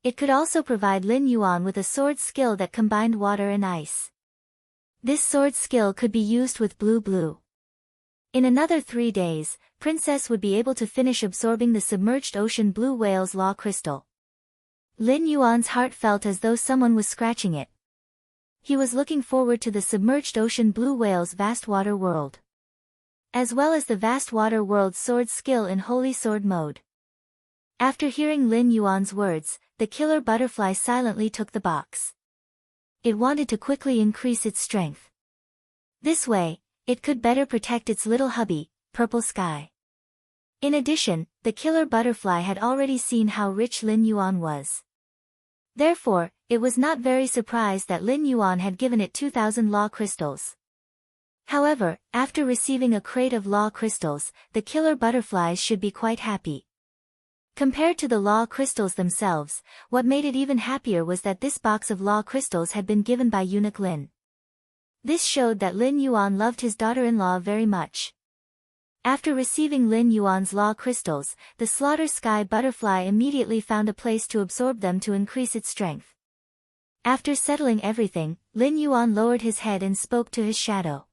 It could also provide Lin Yuan with a sword skill that combined water and ice. This sword skill could be used with blue. In another 3 days, Princess would be able to finish absorbing the submerged ocean blue whale's law crystal. Lin Yuan's heart felt as though someone was scratching it. He was looking forward to the submerged ocean blue whale's vast water world, as well as the vast water world's sword skill in holy sword mode. After hearing Lin Yuan's words, the killer butterfly silently took the box. It wanted to quickly increase its strength. This way, it could better protect its little hubby, Purple Sky. In addition, the killer butterfly had already seen how rich Lin Yuan was. Therefore, it was not very surprised that Lin Yuan had given it 2,000 law crystals. However, after receiving a crate of law crystals, the killer butterflies should be quite happy. Compared to the law crystals themselves, what made it even happier was that this box of law crystals had been given by eunuch Lin. This showed that Lin Yuan loved his daughter-in-law very much. After receiving Lin Yuan's law crystals, the slaughter sky butterfly immediately found a place to absorb them to increase its strength. After settling everything, Lin Yuan lowered his head and spoke to his shadow.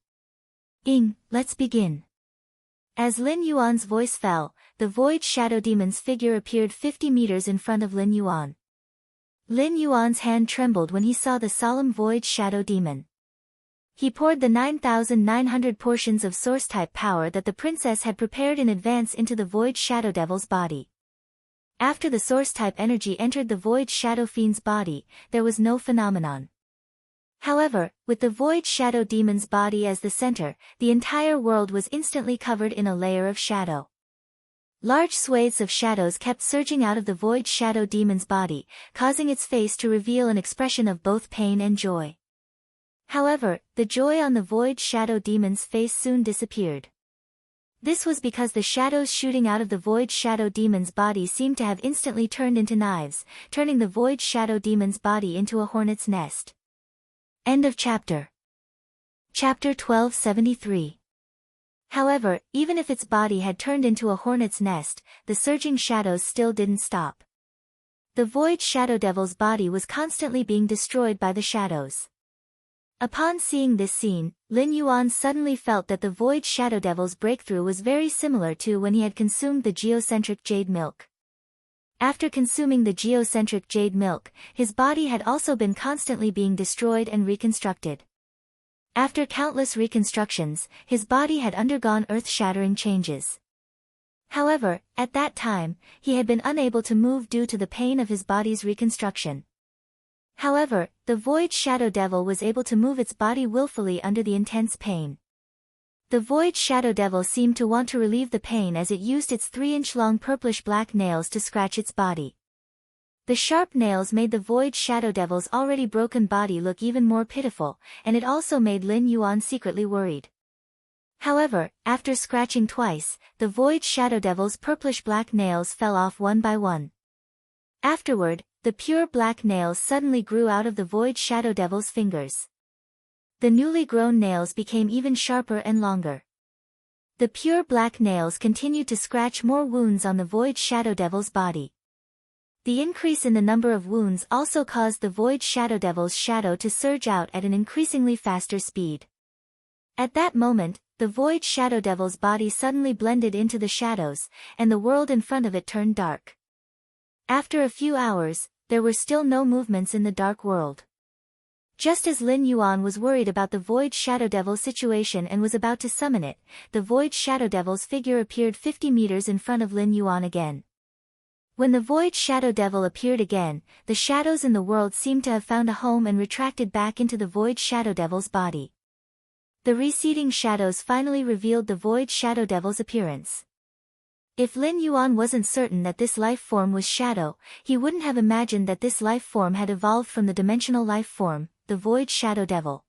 Let's begin. As Lin Yuan's voice fell, the void shadow demon's figure appeared 50 meters in front of Lin Yuan. Lin Yuan's hand trembled when he saw the solemn void shadow demon. He poured the 9,900 portions of source-type power that the princess had prepared in advance into the void shadow devil's body. After the source-type energy entered the void shadow fiend's body, there was no phenomenon. However, with the void shadow demon's body as the center, the entire world was instantly covered in a layer of shadow. Large swathes of shadows kept surging out of the void shadow demon's body, causing its face to reveal an expression of both pain and joy. However, the joy on the void shadow demon's face soon disappeared. This was because the shadows shooting out of the void shadow demon's body seemed to have instantly turned into knives, turning the void shadow demon's body into a hornet's nest. End of chapter. Chapter 1273. However, even if its body had turned into a hornet's nest, the surging shadows still didn't stop. The Void Shadow Devil's body was constantly being destroyed by the shadows. Upon seeing this scene, Lin Yuan suddenly felt that the Void Shadow Devil's breakthrough was very similar to when he had consumed the geocentric jade milk. After consuming the geocentric jade milk, his body had also been constantly being destroyed and reconstructed. After countless reconstructions, his body had undergone earth-shattering changes. However, at that time, he had been unable to move due to the pain of his body's reconstruction. However, the Void Shadow Devil was able to move its body willfully under the intense pain. The Void Shadow Devil seemed to want to relieve the pain as it used its 3-inch-long purplish-black nails to scratch its body. The sharp nails made the Void Shadow Devil's already broken body look even more pitiful, and it also made Lin Yuan secretly worried. However, after scratching twice, the Void Shadow Devil's purplish-black nails fell off one by one. Afterward, the pure black nails suddenly grew out of the Void Shadow Devil's fingers. The newly grown nails became even sharper and longer. The pure black nails continued to scratch more wounds on the Void Shadow Devil's body. The increase in the number of wounds also caused the Void Shadow Devil's shadow to surge out at an increasingly faster speed. At that moment, the Void Shadow Devil's body suddenly blended into the shadows, and the world in front of it turned dark. After a few hours, there were still no movements in the dark world. Just as Lin Yuan was worried about the Void Shadow Devil's situation and was about to summon it, the Void Shadow Devil's figure appeared 50 meters in front of Lin Yuan again. When the Void Shadow Devil appeared again, the shadows in the world seemed to have found a home and retracted back into the Void Shadow Devil's body. The receding shadows finally revealed the Void Shadow Devil's appearance. If Lin Yuan wasn't certain that this life form was Shadow, he wouldn't have imagined that this life form had evolved from the dimensional life form, the Void Shadow Devil.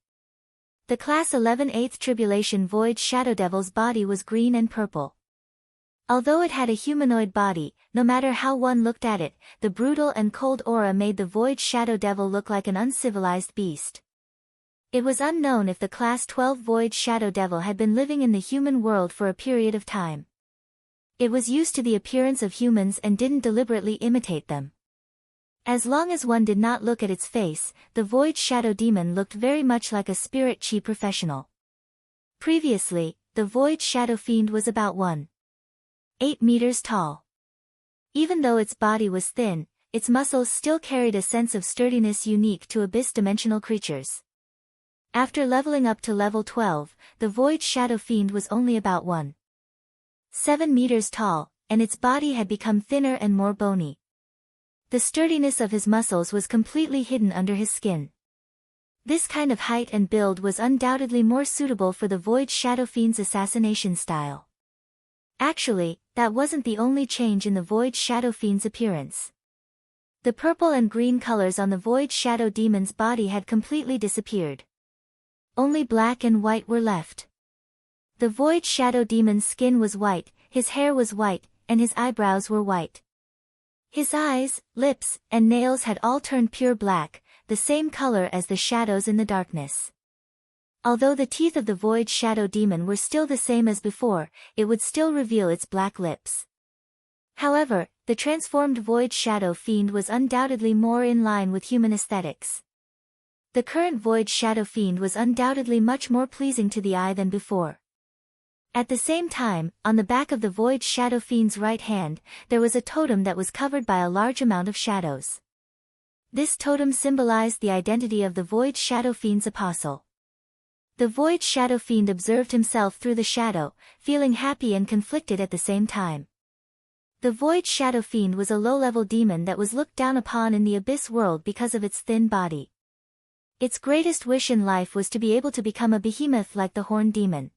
The Class 11 8th Tribulation Void Shadow Devil's body was green and purple. Although it had a humanoid body, no matter how one looked at it, the brutal and cold aura made the Void Shadow Devil look like an uncivilized beast. It was unknown if the Class 12 Void Shadow Devil had been living in the human world for a period of time. It was used to the appearance of humans and didn't deliberately imitate them. As long as one did not look at its face, the Void Shadow Demon looked very much like a spirit chi professional. Previously, the Void Shadow Fiend was about 1.8 meters tall. Even though its body was thin, its muscles still carried a sense of sturdiness unique to abyss-dimensional creatures. After leveling up to level 12, the Void Shadow Fiend was only about 1.7 meters tall, and its body had become thinner and more bony. The sturdiness of his muscles was completely hidden under his skin. This kind of height and build was undoubtedly more suitable for the Void Shadow Fiend's assassination style. Actually, that wasn't the only change in the Void Shadow Fiend's appearance. The purple and green colors on the Void Shadow Demon's body had completely disappeared. Only black and white were left. The Void Shadow Demon's skin was white, his hair was white, and his eyebrows were white. His eyes, lips, and nails had all turned pure black, the same color as the shadows in the darkness. Although the teeth of the Void Shadow Demon were still the same as before, it would still reveal its black lips. However, the transformed Void Shadow Fiend was undoubtedly more in line with human aesthetics. The current Void Shadow Fiend was undoubtedly much more pleasing to the eye than before. At the same time, on the back of the Void Shadow Fiend's right hand, there was a totem that was covered by a large amount of shadows. This totem symbolized the identity of the Void Shadow Fiend's apostle. The Void Shadow Fiend observed himself through the shadow, feeling happy and conflicted at the same time. The Void Shadow Fiend was a low-level demon that was looked down upon in the Abyss world because of its thin body. Its greatest wish in life was to be able to become a behemoth like the Horned Demon.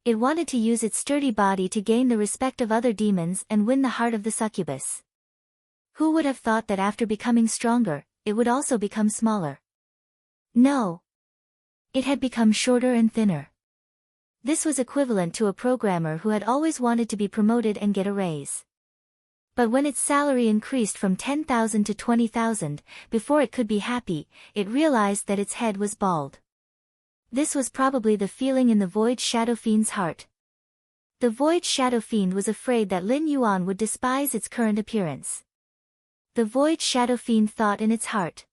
It wanted to use its sturdy body to gain the respect of other demons and win the heart of the succubus. Who would have thought that after becoming stronger, it would also become smaller? No. It had become shorter and thinner. This was equivalent to a programmer who had always wanted to be promoted and get a raise. But when its salary increased from 10,000 to 20,000, before it could be happy, it realized that its head was bald. This was probably the feeling in the Void Shadow Fiend's heart. The Void Shadow Fiend was afraid that Lin Yuan would despise its current appearance. The void shadow fiend thought in its heart.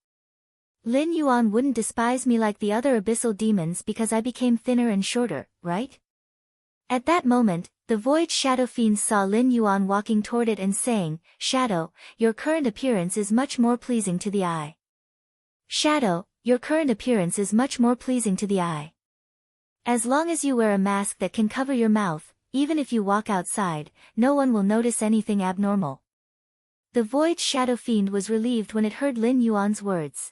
Lin Yuan wouldn't despise me like the other abyssal demons because I became thinner and shorter, right? At that moment, the void shadow fiend saw Lin Yuan walking toward it and saying, "Shadow, your current appearance is much more pleasing to the eye. Shadow, your current appearance is much more pleasing to the eye. As long as you wear a mask that can cover your mouth, even if you walk outside, no one will notice anything abnormal." The void shadow fiend was relieved when it heard Lin Yuan's words.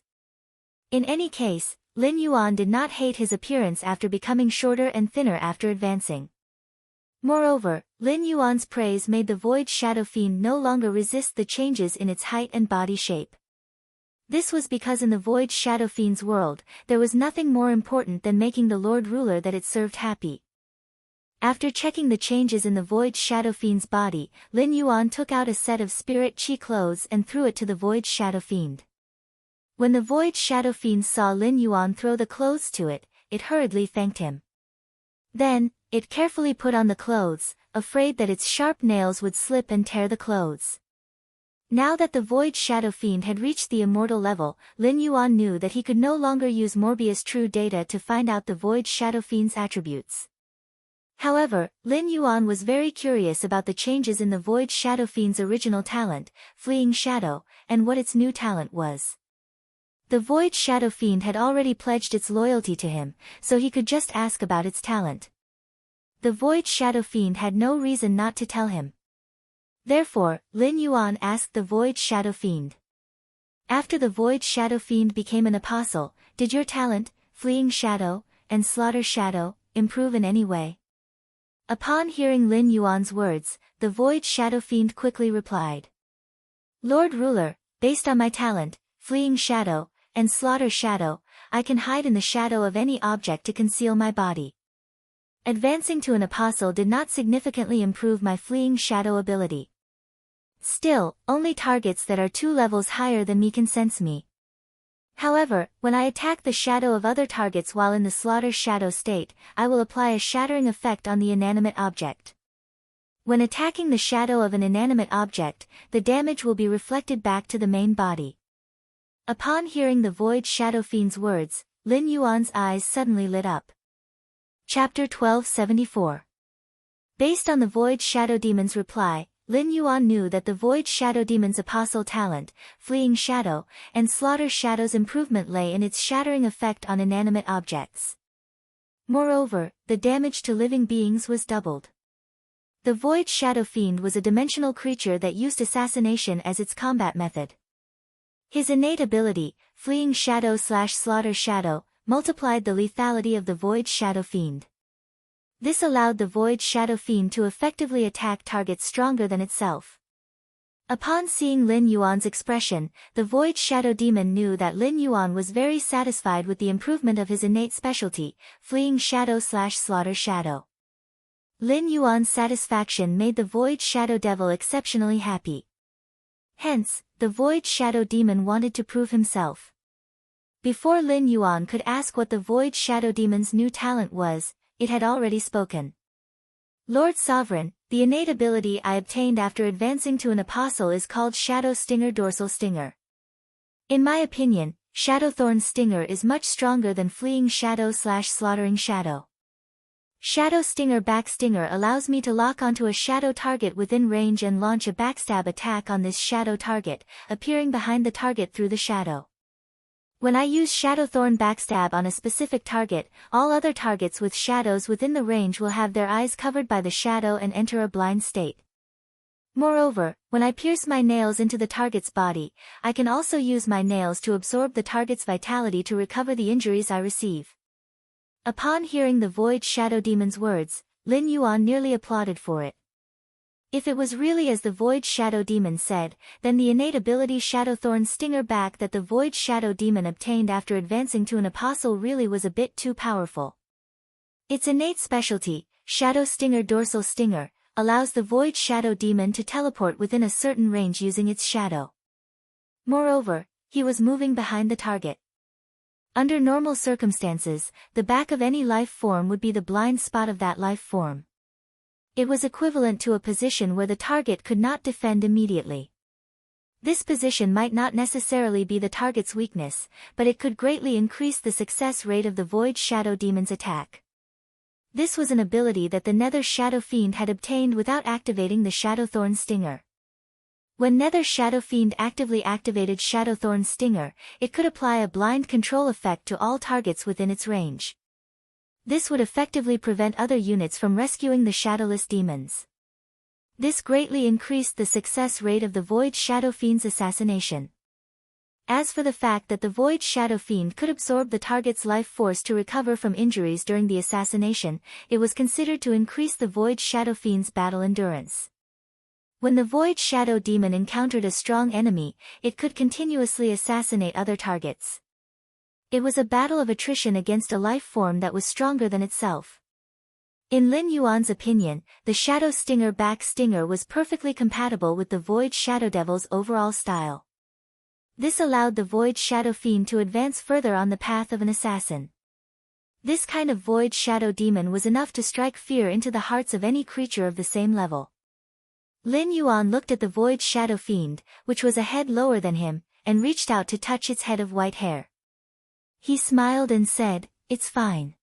In any case, Lin Yuan did not hate his appearance after becoming shorter and thinner after advancing. Moreover, Lin Yuan's praise made the void shadow fiend no longer resist the changes in its height and body shape. This was because in the void shadow fiend's world, there was nothing more important than making the Lord Ruler that it served happy. After checking the changes in the void shadow fiend's body, Lin Yuan took out a set of spirit chi clothes and threw it to the void shadow fiend. When the void shadow fiend saw Lin Yuan throw the clothes to it, it hurriedly thanked him. Then, it carefully put on the clothes, afraid that its sharp nails would slip and tear the clothes. Now that the void shadow fiend had reached the immortal level, Lin Yuan knew that he could no longer use Morbius true data to find out the void shadow fiend's attributes. However, Lin Yuan was very curious about the changes in the void shadow fiend's original talent, fleeing shadow, and what its new talent was. The void shadow fiend had already pledged its loyalty to him, so he could just ask about its talent. The void shadow fiend had no reason not to tell him. Therefore, Lin Yuan asked the void shadow fiend. After the void shadow fiend became an apostle, did your talent, fleeing shadow, and slaughter shadow, improve in any way? Upon hearing Lin Yuan's words, the void shadow fiend quickly replied. Lord Ruler, based on my talent, fleeing shadow, and slaughter shadow, I can hide in the shadow of any object to conceal my body. Advancing to an apostle did not significantly improve my fleeing shadow ability. Still, only targets that are 2 levels higher than me can sense me. However, when I attack the shadow of other targets while in the slaughter shadow state, I will apply a shattering effect on the inanimate object. When attacking the shadow of an inanimate object, the damage will be reflected back to the main body. Upon hearing the void shadow fiend's words, Lin Yuan's eyes suddenly lit up. Chapter 1274. Based on the void shadow demon's reply, Lin Yuan knew that the void shadow demon's apostle talent, fleeing shadow, and slaughter shadow's improvement lay in its shattering effect on inanimate objects. Moreover, the damage to living beings was doubled. The void shadow fiend was a dimensional creature that used assassination as its combat method. His innate ability, fleeing shadow/slaughter shadow, multiplied the lethality of the void shadow fiend. This allowed the void shadow fiend to effectively attack targets stronger than itself. Upon seeing Lin Yuan's expression, the void shadow demon knew that Lin Yuan was very satisfied with the improvement of his innate specialty, fleeing shadow/slaughter shadow. Lin Yuan's satisfaction made the void shadow devil exceptionally happy. Hence, the void shadow demon wanted to prove himself. Before Lin Yuan could ask what the void shadow demon's new talent was, it had already spoken. Lord Sovereign, the innate ability I obtained after advancing to an apostle is called Shadow Stinger Dorsal Stinger. In my opinion, Shadowthorn's Stinger is much stronger than fleeing shadow/slaughtering shadow. Shadow Stinger Back Stinger allows me to lock onto a shadow target within range and launch a backstab attack on this shadow target, appearing behind the target through the shadow. When I use Shadowthorn Backstab on a specific target, all other targets with shadows within the range will have their eyes covered by the shadow and enter a blind state. Moreover, when I pierce my nails into the target's body, I can also use my nails to absorb the target's vitality to recover the injuries I receive. Upon hearing the void shadow demon's words, Lin Yuan nearly applauded for it. If it was really as the void shadow demon said, then the innate ability Shadowthorn Stinger Back that the void shadow demon obtained after advancing to an apostle really was a bit too powerful. Its innate specialty, Shadow Stinger Dorsal Stinger, allows the void shadow demon to teleport within a certain range using its shadow. Moreover, he was moving behind the target. Under normal circumstances, the back of any life form would be the blind spot of that life form. It was equivalent to a position where the target could not defend immediately. This position might not necessarily be the target's weakness, but it could greatly increase the success rate of the Void Shadow Demon's attack. This was an ability that the Nether Shadow Fiend had obtained without activating the Shadowthorn Stinger. When Nether Shadow Fiend actively activated Shadowthorn Stinger, it could apply a blind control effect to all targets within its range. This would effectively prevent other units from rescuing the Shadowless demons. This greatly increased the success rate of the Void Shadow Fiend's assassination. As for the fact that the Void Shadow Fiend could absorb the target's life force to recover from injuries during the assassination, it was considered to increase the Void Shadow Fiend's battle endurance. When the Void Shadow Demon encountered a strong enemy, it could continuously assassinate other targets. It was a battle of attrition against a life form that was stronger than itself. In Lin Yuan's opinion, the Shadow Stinger Back Stinger was perfectly compatible with the Void Shadow Devil's overall style. This allowed the Void Shadow Fiend to advance further on the path of an assassin. This kind of Void Shadow Demon was enough to strike fear into the hearts of any creature of the same level. Lin Yuan looked at the Void Shadow Fiend, which was a head lower than him, and reached out to touch its head of white hair. He smiled and said, "It's fine.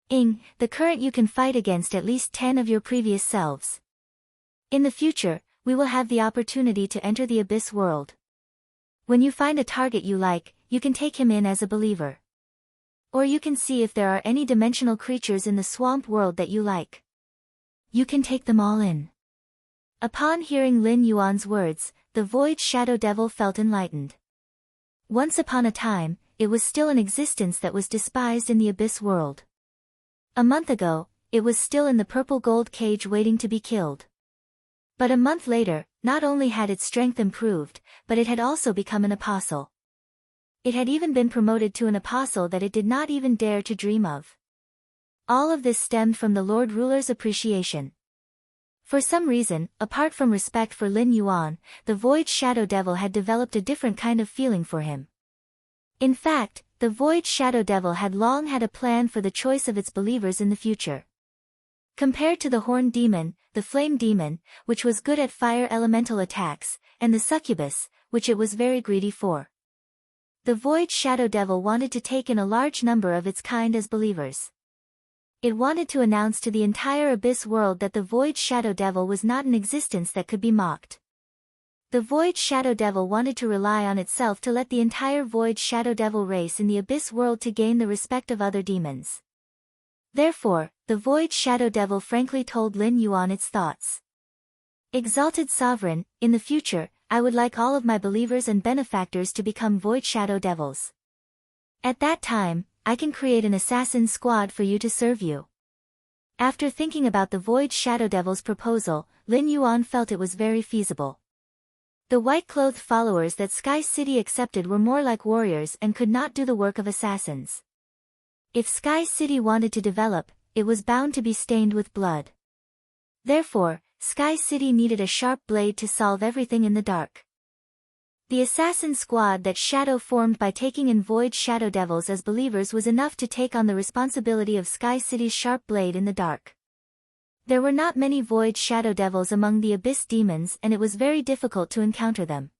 The current you can fight against at least 10 of your previous selves. In the future, we will have the opportunity to enter the Abyss world. When you find a target you like, you can take him in as a believer. Or you can see if there are any dimensional creatures in the swamp world that you like. You can take them all in." Upon hearing Lin Yuan's words, the Void Shadow Devil felt enlightened. Once upon a time, it was still an existence that was despised in the Abyss world. A month ago, it was still in the purple gold cage waiting to be killed. But a month later, not only had its strength improved, but it had also become an apostle. It had even been promoted to an apostle that it did not even dare to dream of. All of this stemmed from the Lord Ruler's appreciation. For some reason, apart from respect for Lin Yuan, the Void Shadow Devil had developed a different kind of feeling for him. In fact, the Void Shadow Devil had long had a plan for the choice of its believers in the future. Compared to the Horned Demon, the Flame Demon, which was good at fire elemental attacks, and the Succubus, which it was very greedy for. The Void Shadow Devil wanted to take in a large number of its kind as believers. It wanted to announce to the entire Abyss world that the Void Shadow Devil was not an existence that could be mocked. The Void Shadow Devil wanted to rely on itself to let the entire Void Shadow Devil race in the Abyss world to gain the respect of other demons. Therefore, the Void Shadow Devil frankly told Lin Yuan its thoughts. "Exalted Sovereign, in the future, I would like all of my believers and benefactors to become Void Shadow Devils. At that time, I can create an assassin squad for you to serve you." After thinking about the Void Shadow Devil's proposal, Lin Yuan felt it was very feasible. The white-clothed followers that Sky City accepted were more like warriors and could not do the work of assassins. If Sky City wanted to develop, it was bound to be stained with blood. Therefore, Sky City needed a sharp blade to solve everything in the dark. The assassin squad that Shadow formed by taking in Void Shadow Devils as believers was enough to take on the responsibility of Sky City's sharp blade in the dark. There were not many Void Shadow Devils among the Abyss demons and it was very difficult to encounter them.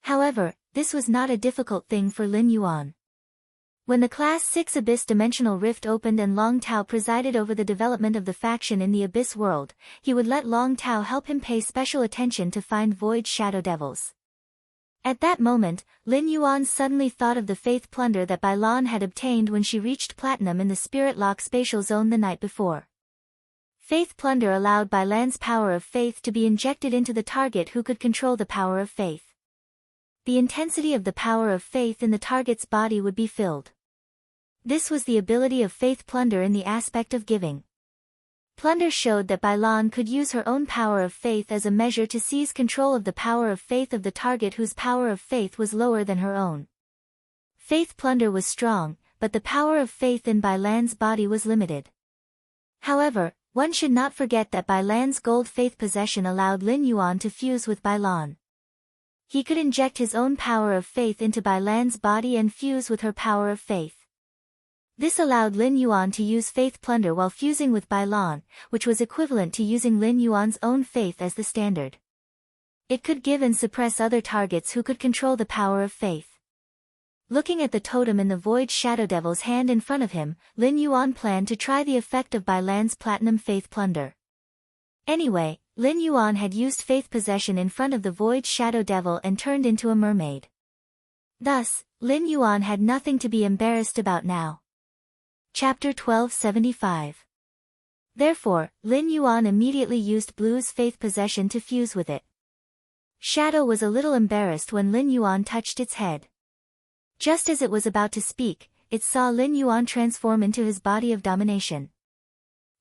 However, this was not a difficult thing for Lin Yuan. When the Class 6 Abyss Dimensional Rift opened and Long Tao presided over the development of the faction in the Abyss world, he would let Long Tao help him pay special attention to find Void Shadow Devils. At that moment, Lin Yuan suddenly thought of the Faith Plunder that Bai Lan had obtained when she reached Platinum in the Spirit Lock Spatial Zone the night before. Faith Plunder allowed Bai Lan's power of faith to be injected into the target who could control the power of faith. The intensity of the power of faith in the target's body would be filled. This was the ability of Faith Plunder in the aspect of giving. Plunder showed that Bai Lan could use her own power of faith as a measure to seize control of the power of faith of the target whose power of faith was lower than her own. Faith Plunder was strong, but the power of faith in Bai Lan's body was limited. However, one should not forget that Bai Lan's gold faith possession allowed Lin Yuan to fuse with Bai Lan. He could inject his own power of faith into Bai Lan's body and fuse with her power of faith. This allowed Lin Yuan to use Faith Plunder while fusing with Bai Lan, which was equivalent to using Lin Yuan's own faith as the standard. It could give and suppress other targets who could control the power of faith. Looking at the totem in the Void Shadow Devil's hand in front of him, Lin Yuan planned to try the effect of Bai Lan's Platinum Faith Plunder. Anyway, Lin Yuan had used faith possession in front of the Void Shadow Devil and turned into a mermaid. Thus, Lin Yuan had nothing to be embarrassed about now. Chapter 1275. Therefore, Lin Yuan immediately used Blue's faith possession to fuse with it. Shadow was a little embarrassed when Lin Yuan touched its head. Just as it was about to speak, it saw Lin Yuan transform into his body of domination.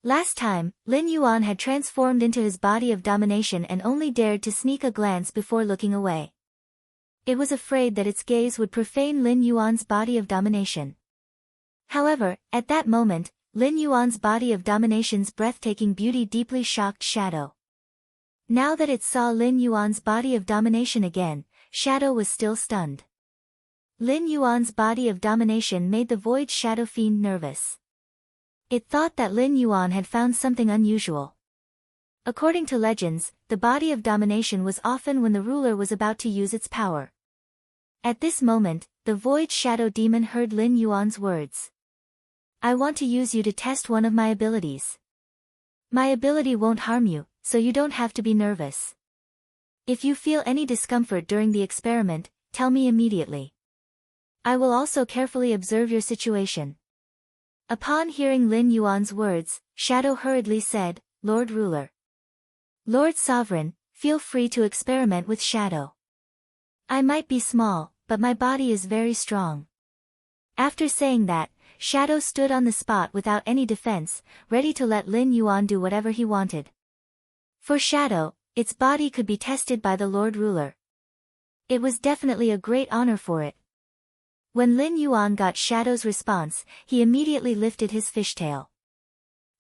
Last time, Lin Yuan had transformed into his body of domination and only dared to sneak a glance before looking away. It was afraid that its gaze would profane Lin Yuan's body of domination. However, at that moment, Lin Yuan's body of domination's breathtaking beauty deeply shocked Shadow. Now that it saw Lin Yuan's body of domination again, Shadow was still stunned. Lin Yuan's body of domination made the Void Shadow Fiend nervous. It thought that Lin Yuan had found something unusual. According to legends, the body of domination was often when the ruler was about to use its power. At this moment, the Void Shadow Demon heard Lin Yuan's words. I want to use you to test one of my abilities. My ability won't harm you, so you don't have to be nervous. If you feel any discomfort during the experiment, tell me immediately. I will also carefully observe your situation. Upon hearing Lin Yuan's words, Shadow hurriedly said, Lord Ruler. Lord Sovereign, feel free to experiment with Shadow. I might be small, but my body is very strong. After saying that, Shadow stood on the spot without any defense, ready to let Lin Yuan do whatever he wanted. For Shadow, its body could be tested by the Lord Ruler. It was definitely a great honor for it. When Lin Yuan got Shadow's response, he immediately lifted his fishtail.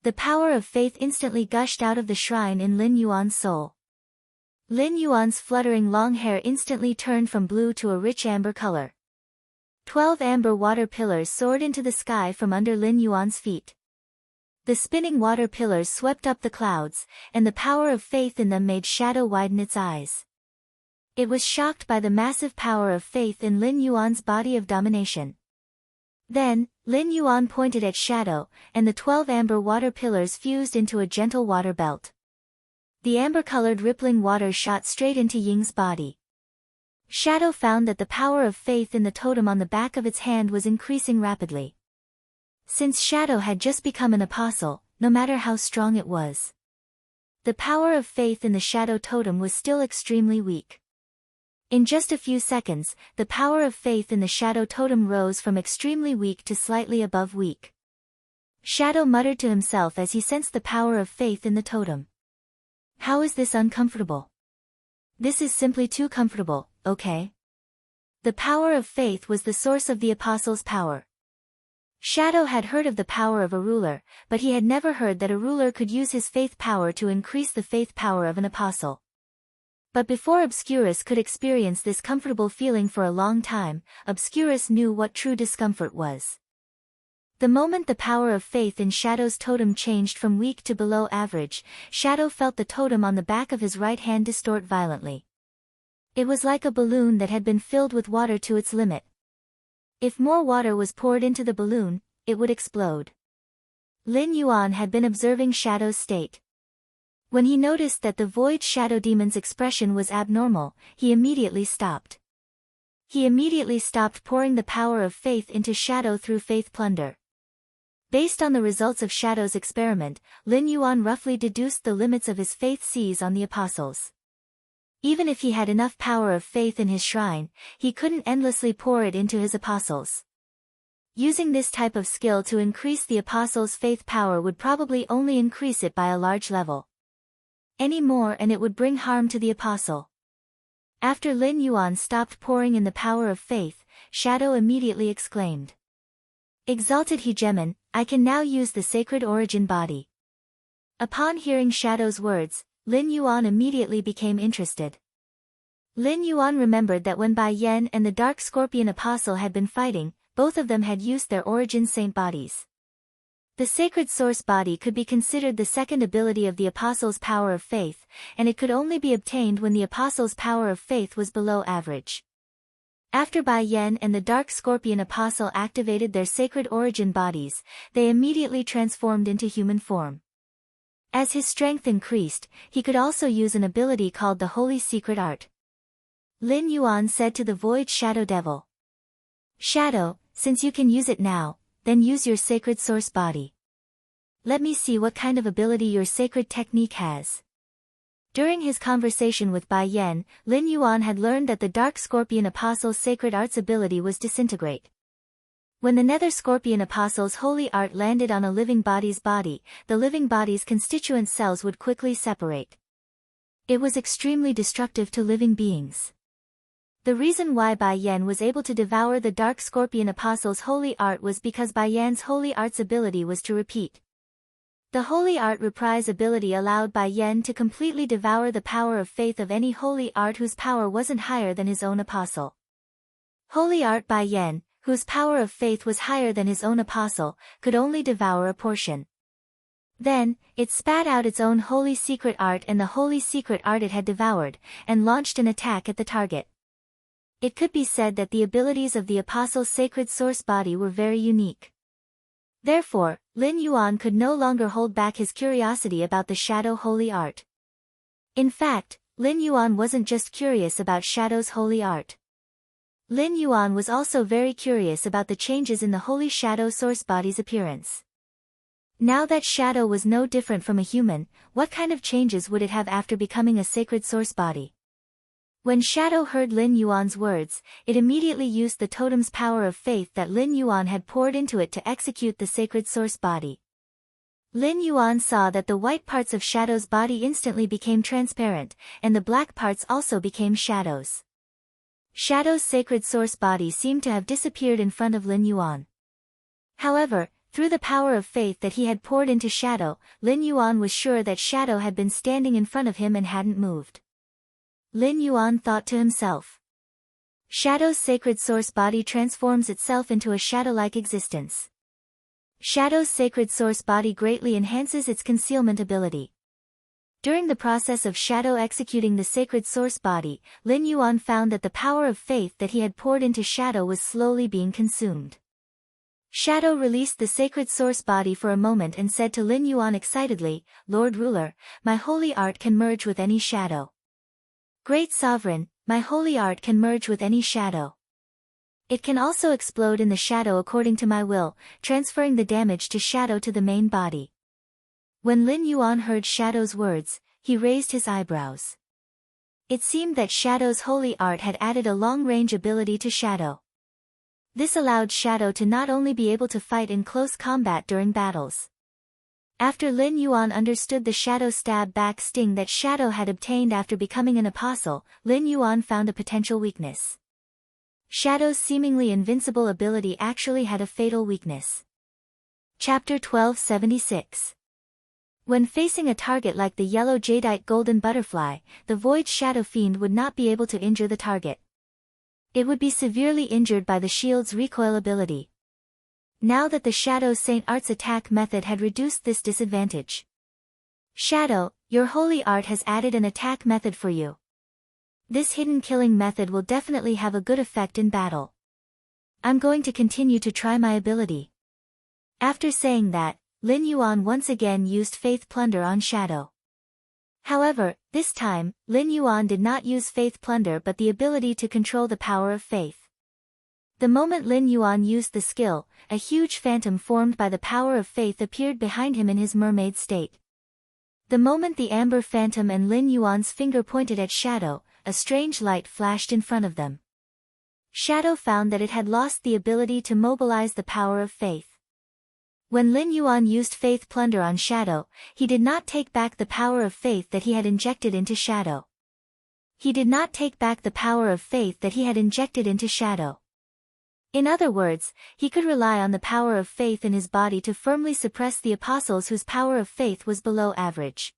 The power of faith instantly gushed out of the shrine in Lin Yuan's soul. Lin Yuan's fluttering long hair instantly turned from blue to a rich amber color. 12 amber water pillars soared into the sky from under Lin Yuan's feet. The spinning water pillars swept up the clouds, and the power of faith in them made Shadow widen its eyes. It was shocked by the massive power of faith in Lin Yuan's body of domination. Then, Lin Yuan pointed at Shadow, and the 12 amber water pillars fused into a gentle water belt. The amber-colored rippling water shot straight into Ying's body. Shadow found that the power of faith in the totem on the back of its hand was increasing rapidly. Since Shadow had just become an apostle, no matter how strong it was, the power of faith in the Shadow totem was still extremely weak. In just a few seconds, the power of faith in the Shadow totem rose from extremely weak to slightly above weak. Shadow muttered to himself as he sensed the power of faith in the totem. How is this uncomfortable? This is simply too comfortable, okay? The power of faith was the source of the apostle's power. Shadow had heard of the power of a ruler, but he had never heard that a ruler could use his faith power to increase the faith power of an apostle. But before Obscurus could experience this comfortable feeling for a long time, Obscurus knew what true discomfort was. The moment the power of faith in Shadow's totem changed from weak to below average, Shadow felt the totem on the back of his right hand distort violently. It was like a balloon that had been filled with water to its limit. If more water was poured into the balloon, it would explode. Lin Yuan had been observing Shadow's state. When he noticed that the Void Shadow Demon's expression was abnormal, he immediately stopped. He immediately stopped pouring the power of faith into Shadow through faith plunder. Based on the results of Shadow's experiment, Lin Yuan roughly deduced the limits of his faith seize on the apostles. Even if he had enough power of faith in his shrine, he couldn't endlessly pour it into his apostles. Using this type of skill to increase the apostles' faith power would probably only increase it by a large level. Any more and it would bring harm to the apostle. After Lin Yuan stopped pouring in the power of faith, Shadow immediately exclaimed. Exalted Hegemon, I can now use the sacred origin body. Upon hearing Shadow's words, Lin Yuan immediately became interested. Lin Yuan remembered that when Bai Yan and the Dark Scorpion Apostle had been fighting, both of them had used their origin saint bodies. The sacred source body could be considered the second ability of the apostle's power of faith, and it could only be obtained when the apostle's power of faith was below average. After Bai Yen and the Dark Scorpion Apostle activated their sacred origin bodies, they immediately transformed into human form. As his strength increased, he could also use an ability called the Holy Secret Art. Lin Yuan said to the Void Shadow Devil, "Shadow, since you can use it now, then use your sacred source body. Let me see what kind of ability your sacred technique has." During his conversation with Bai Yen, Lin Yuan had learned that the Dark Scorpion Apostle's sacred art's ability was disintegrate. When the Nether Scorpion Apostle's holy art landed on a living body's body, the living body's constituent cells would quickly separate. It was extremely destructive to living beings. The reason why Bai Yen was able to devour the Dark Scorpion Apostle's holy art was because Bai Yen's holy art's ability was to repeat. The Holy Art Reprise ability allowed Bai Yen to completely devour the power of faith of any holy art whose power wasn't higher than his own apostle. Holy Art Bai Yen, whose power of faith was higher than his own apostle, could only devour a portion. Then, it spat out its own holy secret art and the holy secret art it had devoured, and launched an attack at the target. It could be said that the abilities of the apostle's sacred source body were very unique. Therefore, Lin Yuan could no longer hold back his curiosity about the Shadow Holy Art. In fact, Lin Yuan wasn't just curious about Shadow's holy art. Lin Yuan was also very curious about the changes in the Holy Shadow source body's appearance. Now that Shadow was no different from a human, what kind of changes would it have after becoming a sacred source body? When Shadow heard Lin Yuan's words, it immediately used the totem's power of faith that Lin Yuan had poured into it to execute the sacred source body. Lin Yuan saw that the white parts of Shadow's body instantly became transparent, and the black parts also became shadows. Shadow's sacred source body seemed to have disappeared in front of Lin Yuan. However, through the power of faith that he had poured into Shadow, Lin Yuan was sure that Shadow had been standing in front of him and hadn't moved. Lin Yuan thought to himself. Shadow's sacred source body transforms itself into a shadow-like existence. Shadow's sacred source body greatly enhances its concealment ability. During the process of Shadow executing the sacred source body, Lin Yuan found that the power of faith that he had poured into Shadow was slowly being consumed. Shadow released the sacred source body for a moment and said to Lin Yuan excitedly, "Lord Ruler, my holy art can merge with any shadow. Great Sovereign, my holy art can merge with any shadow. It can also explode in the shadow according to my will, transferring the damage to Shadow to the main body." When Lin Yuan heard Shadow's words, he raised his eyebrows. It seemed that Shadow's holy art had added a long-range ability to Shadow. This allowed Shadow to not only be able to fight in close combat during battles. After Lin Yuan understood the Shadow stab back sting that Shadow had obtained after becoming an apostle, Lin Yuan found a potential weakness. Shadow's seemingly invincible ability actually had a fatal weakness. Chapter 1276. When facing a target like the yellow jadeite golden butterfly, the Void Shadow Fiend would not be able to injure the target. It would be severely injured by the shield's recoil ability. Now that the Shadow Saint Art's attack method had reduced this disadvantage. Shadow, your holy art has added an attack method for you. This hidden killing method will definitely have a good effect in battle. I'm going to continue to try my ability. After saying that, Lin Yuan once again used Faith Plunder on Shadow. However, this time, Lin Yuan did not use Faith Plunder but the ability to control the power of faith. The moment Lin Yuan used the skill, a huge phantom formed by the power of faith appeared behind him in his mermaid state. The moment the amber phantom and Lin Yuan's finger pointed at Shadow, a strange light flashed in front of them. Shadow found that it had lost the ability to mobilize the power of faith. When Lin Yuan used Faith Plunder on Shadow, he did not take back the power of faith that he had injected into Shadow. He did not take back the power of faith that he had injected into Shadow. In other words, he could rely on the power of faith in his body to firmly suppress the apostles whose power of faith was below average.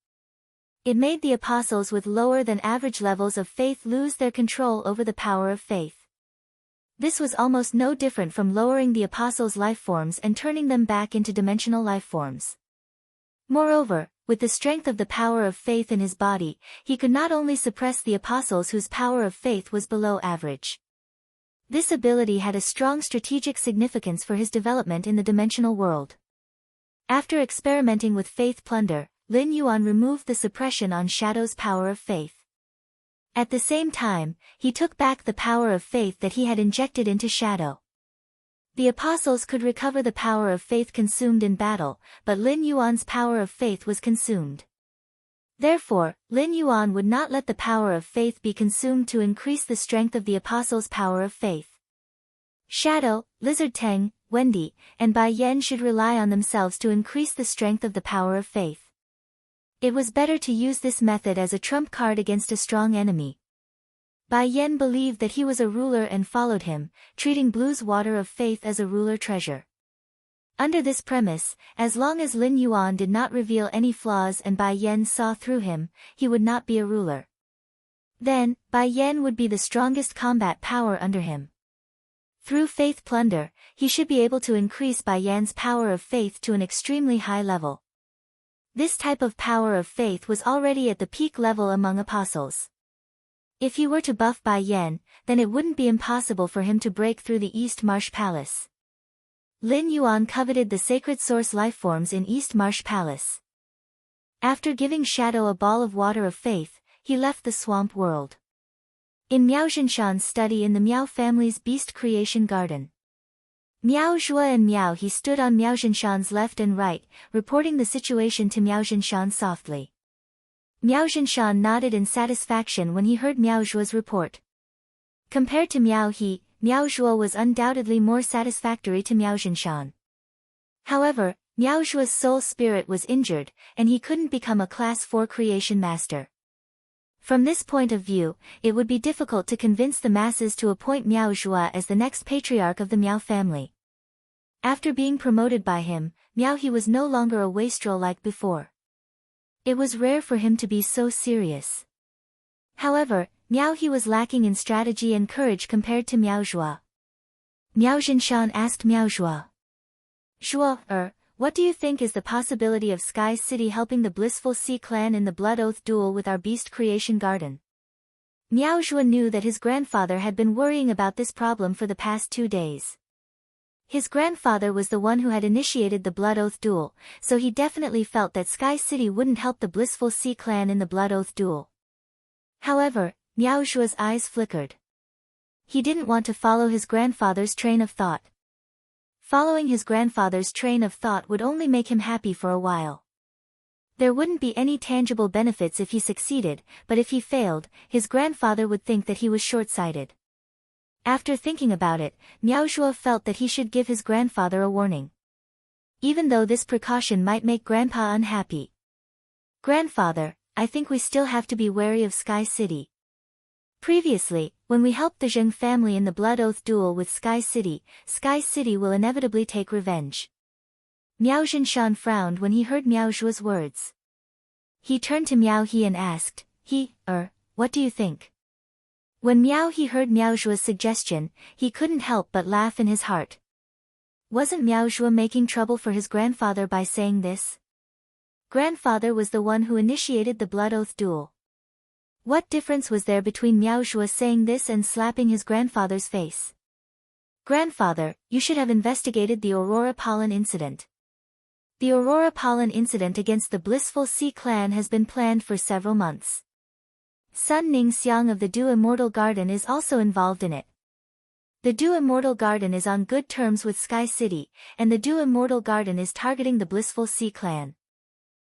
It made the apostles with lower than average levels of faith lose their control over the power of faith. This was almost no different from lowering the apostles' life forms and turning them back into dimensional life forms. Moreover, with the strength of the power of faith in his body, he could not only suppress the apostles whose power of faith was below average. This ability had a strong strategic significance for his development in the dimensional world. After experimenting with faith plunder, Lin Yuan removed the suppression on Shadow's power of faith. At the same time, he took back the power of faith that he had injected into Shadow. The apostles could recover the power of faith consumed in battle, but Lin Yuan's power of faith was consumed. Therefore, Lin Yuan would not let the power of faith be consumed to increase the strength of the apostles' power of faith. Shadow, Lizard Teng, Wendy, and Bai Yan should rely on themselves to increase the strength of the power of faith. It was better to use this method as a trump card against a strong enemy. Bai Yan believed that he was a ruler and followed him, treating Blue's water of faith as a ruler treasure. Under this premise, as long as Lin Yuan did not reveal any flaws and Bai Yan saw through him, he would not be a ruler. Then, Bai Yan would be the strongest combat power under him. Through faith plunder, he should be able to increase Bai Yan's power of faith to an extremely high level. This type of power of faith was already at the peak level among apostles. If he were to buff Bai Yan, then it wouldn't be impossible for him to break through the East Marsh Palace. Lin Yuan coveted the sacred source lifeforms in East Marsh Palace. After giving Shadow a ball of water of faith, he left the swamp world. In Miao Zhinshan's study in the Miao family's beast creation garden. Miao Zhuo and Miao He stood on Miao Zhinshan's left and right, reporting the situation to Miao Zhinshan softly. Miao Zhinshan nodded in satisfaction when he heard Miao Zhuo's report. Compared to Miao He, Miao Zhuo was undoubtedly more satisfactory to Miao Zhinshan. However, Miao Zhuo's soul spirit was injured, and he couldn't become a Class 4 creation master. From this point of view, it would be difficult to convince the masses to appoint Miao Zhuo as the next patriarch of the Miao family. After being promoted by him, Miao He was no longer a wastrel like before. It was rare for him to be so serious. However, Miao He was lacking in strategy and courage compared to Miao Zhuo. Miao Zhinshan asked Miao Zhuo. Zhuo, what do you think is the possibility of Sky City helping the Blissful Sea clan in the Blood Oath duel with our beast creation garden? Miao Zhuo knew that his grandfather had been worrying about this problem for the past 2 days. His grandfather was the one who had initiated the Blood Oath duel, so he definitely felt that Sky City wouldn't help the Blissful Sea clan in the Blood Oath duel. However, Miao Zhuo's eyes flickered. He didn't want to follow his grandfather's train of thought. Following his grandfather's train of thought would only make him happy for a while. There wouldn't be any tangible benefits if he succeeded, but if he failed, his grandfather would think that he was short-sighted. After thinking about it, Miao Zhuo felt that he should give his grandfather a warning. Even though this precaution might make Grandpa unhappy. Grandfather, I think we still have to be wary of Sky City. Previously, when we helped the Zheng family in the Blood Oath duel with Sky City will inevitably take revenge. Miao Zhinshan frowned when he heard Miao Zhuo's words. He turned to Miao He and asked, what do you think? When Miao He heard Miao Zhuo's suggestion, he couldn't help but laugh in his heart. Wasn't Miao Zhuo making trouble for his grandfather by saying this? Grandfather was the one who initiated the Blood Oath duel. What difference was there between Miao Zhuo saying this and slapping his grandfather's face? Grandfather, you should have investigated the Aurora Pollen incident. The Aurora Pollen incident against the Blissful Sea clan has been planned for several months. Sun Ning Xiang of the Du Immortal Garden is also involved in it. The Du Immortal Garden is on good terms with Sky City, and the Du Immortal Garden is targeting the Blissful Sea clan.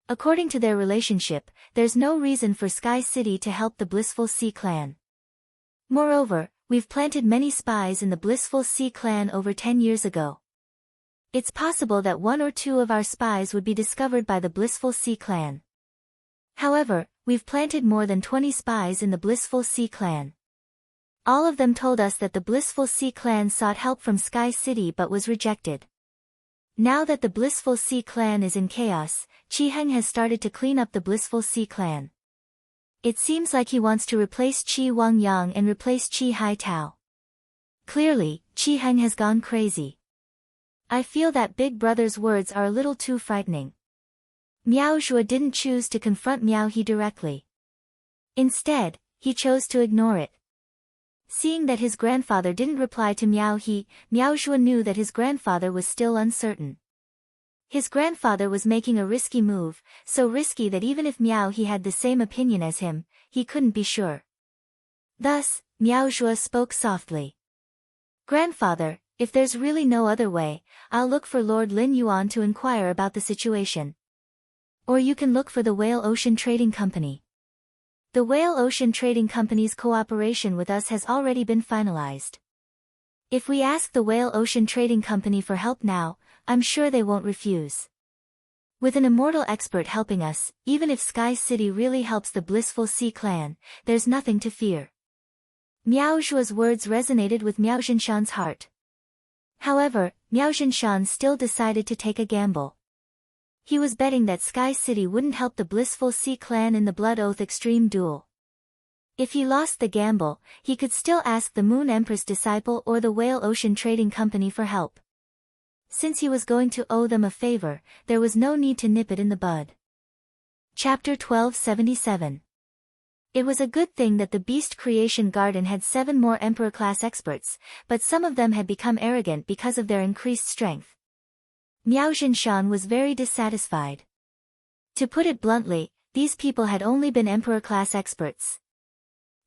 According to their relationship, there's no reason for Sky City to help the Blissful Sea clan. Moreover, we've planted many spies in the Blissful Sea clan over 10 years ago. It's possible that 1 or 2 of our spies would be discovered by the Blissful Sea clan. However, we've planted more than 20 spies in the Blissful Sea clan. All of them told us that the Blissful Sea clan sought help from Sky City but was rejected. Now that the Blissful Sea clan is in chaos, Qi Heng has started to clean up the Blissful Sea clan. It seems like he wants to replace Qi Wangyang and replace Qi Haitao. Clearly, Chi Heng has gone crazy. I feel that Big Brother's words are a little too frightening. Miao Zhuo didn't choose to confront Miao He directly. Instead, he chose to ignore it. Seeing that his grandfather didn't reply to Miao He, Miao Zhuo knew that his grandfather was still uncertain. His grandfather was making a risky move, so risky that even if Miao He had the same opinion as him, he couldn't be sure. Thus, Miao Zhuo spoke softly. Grandfather, if there's really no other way, I'll look for Lord Lin Yuan to inquire about the situation. Or you can look for the Whale Ocean Trading Company. The Whale Ocean Trading Company's cooperation with us has already been finalized. If we ask the Whale Ocean Trading Company for help now, I'm sure they won't refuse. With an immortal expert helping us, even if Sky City really helps the Blissful Sea clan, there's nothing to fear. Miao Zhuo's words resonated with Miao Zhinshan's heart. However, Miao Zhinshan still decided to take a gamble. He was betting that Sky City wouldn't help the Blissful Sea clan in the Blood Oath Extreme Duel. If he lost the gamble, he could still ask the Moon Empress disciple or the Whale Ocean Trading Company for help. Since he was going to owe them a favor, there was no need to nip it in the bud. Chapter 1277. It was a good thing that the Beast Creation Garden had 7 more Emperor-class experts, but some of them had become arrogant because of their increased strength. Miao Zhinshan was very dissatisfied. To put it bluntly, these people had only been Emperor-class experts.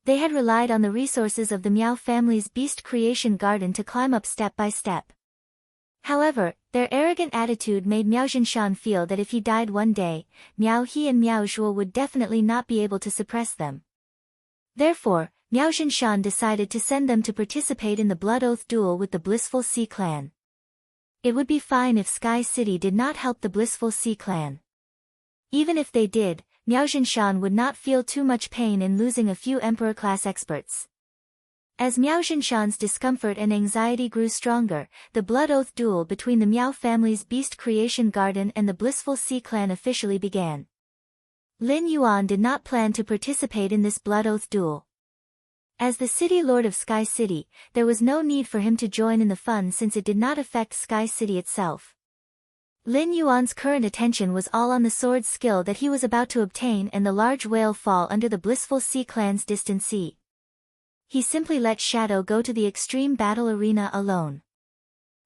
They had relied on the resources of the Miao family's Beast Creation Garden to climb up step by step. However, their arrogant attitude made Miao Zhinshan feel that if he died one day, Miao He and Miao Zhuo would definitely not be able to suppress them. Therefore, Miao Zhinshan decided to send them to participate in the Blood Oath duel with the Blissful Sea clan. It would be fine if Sky City did not help the Blissful Sea clan. Even if they did, Miao Zhinshan would not feel too much pain in losing a few Emperor-class experts. As Miao Zhinshan's discomfort and anxiety grew stronger, the Blood Oath duel between the Miao family's Beast Creation Garden and the Blissful Sea clan officially began. Lin Yuan did not plan to participate in this Blood Oath duel. As the City Lord of Sky City, there was no need for him to join in the fun since it did not affect Sky City itself. Lin Yuan's current attention was all on the sword skill that he was about to obtain and the large whale fall under the Blissful Sea clan's distant sea. He simply let Shadow go to the extreme battle arena alone.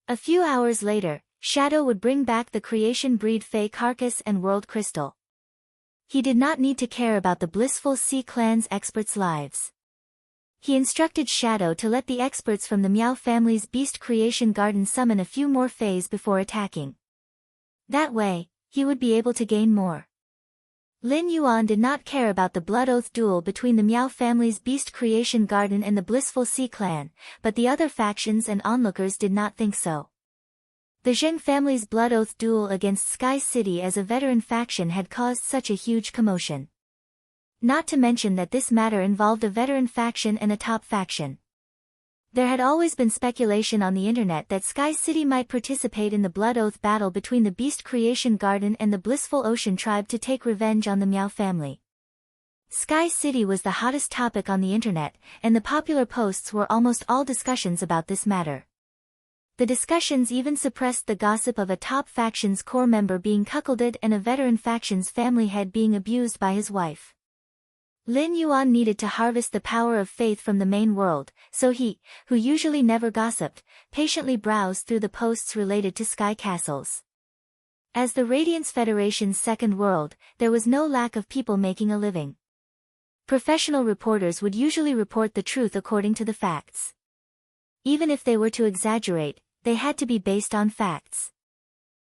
A few hours later, Shadow would bring back the creation breed Fey carcass and world crystal. He did not need to care about the Blissful Sea clan's experts' lives. He instructed Shadow to let the experts from the Miao family's Beast Creation Garden summon a few more Feys before attacking. That way, he would be able to gain more. Lin Yuan did not care about the Blood Oath duel between the Miao family's Beast Creation Garden and the Blissful Sea clan, but the other factions and onlookers did not think so. The Zheng family's Blood Oath duel against Sky City as a veteran faction had caused such a huge commotion. Not to mention that this matter involved a veteran faction and a top faction. There had always been speculation on the internet that Sky City might participate in the Blood Oath battle between the Beast Creation Garden and the Blissful Ocean tribe to take revenge on the Miao family. Sky City was the hottest topic on the internet, and the popular posts were almost all discussions about this matter. The discussions even suppressed the gossip of a top faction's core member being cuckolded and a veteran faction's family head being abused by his wife. Lin Yuan needed to harvest the power of faith from the main world, so he, who usually never gossiped, patiently browsed through the posts related to Sky Castles. As the Radiance Federation's second world, there was no lack of people making a living. Professional reporters would usually report the truth according to the facts. Even if they were to exaggerate, they had to be based on facts.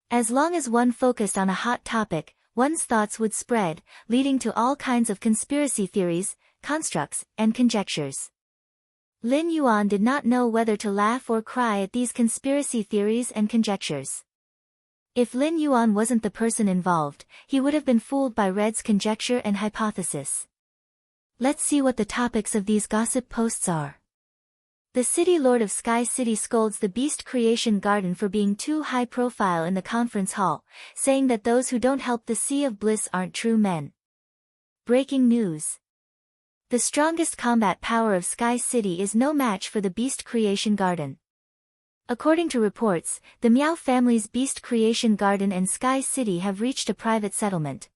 As long as one focused on a hot topic, one's thoughts would spread, leading to all kinds of conspiracy theories, constructs, and conjectures. Lin Yuan did not know whether to laugh or cry at these conspiracy theories and conjectures. If Lin Yuan wasn't the person involved, he would have been fooled by Red's conjecture and hypothesis. Let's see what the topics of these gossip posts are. The City Lord of Sky City scolds the Beast Creation Garden for being too high profile in the conference hall, saying that those who don't help the Sea of Bliss aren't true men. Breaking news. The strongest combat power of Sky City is no match for the Beast Creation Garden. According to reports, the Miao family's Beast Creation Garden and Sky City have reached a private settlement.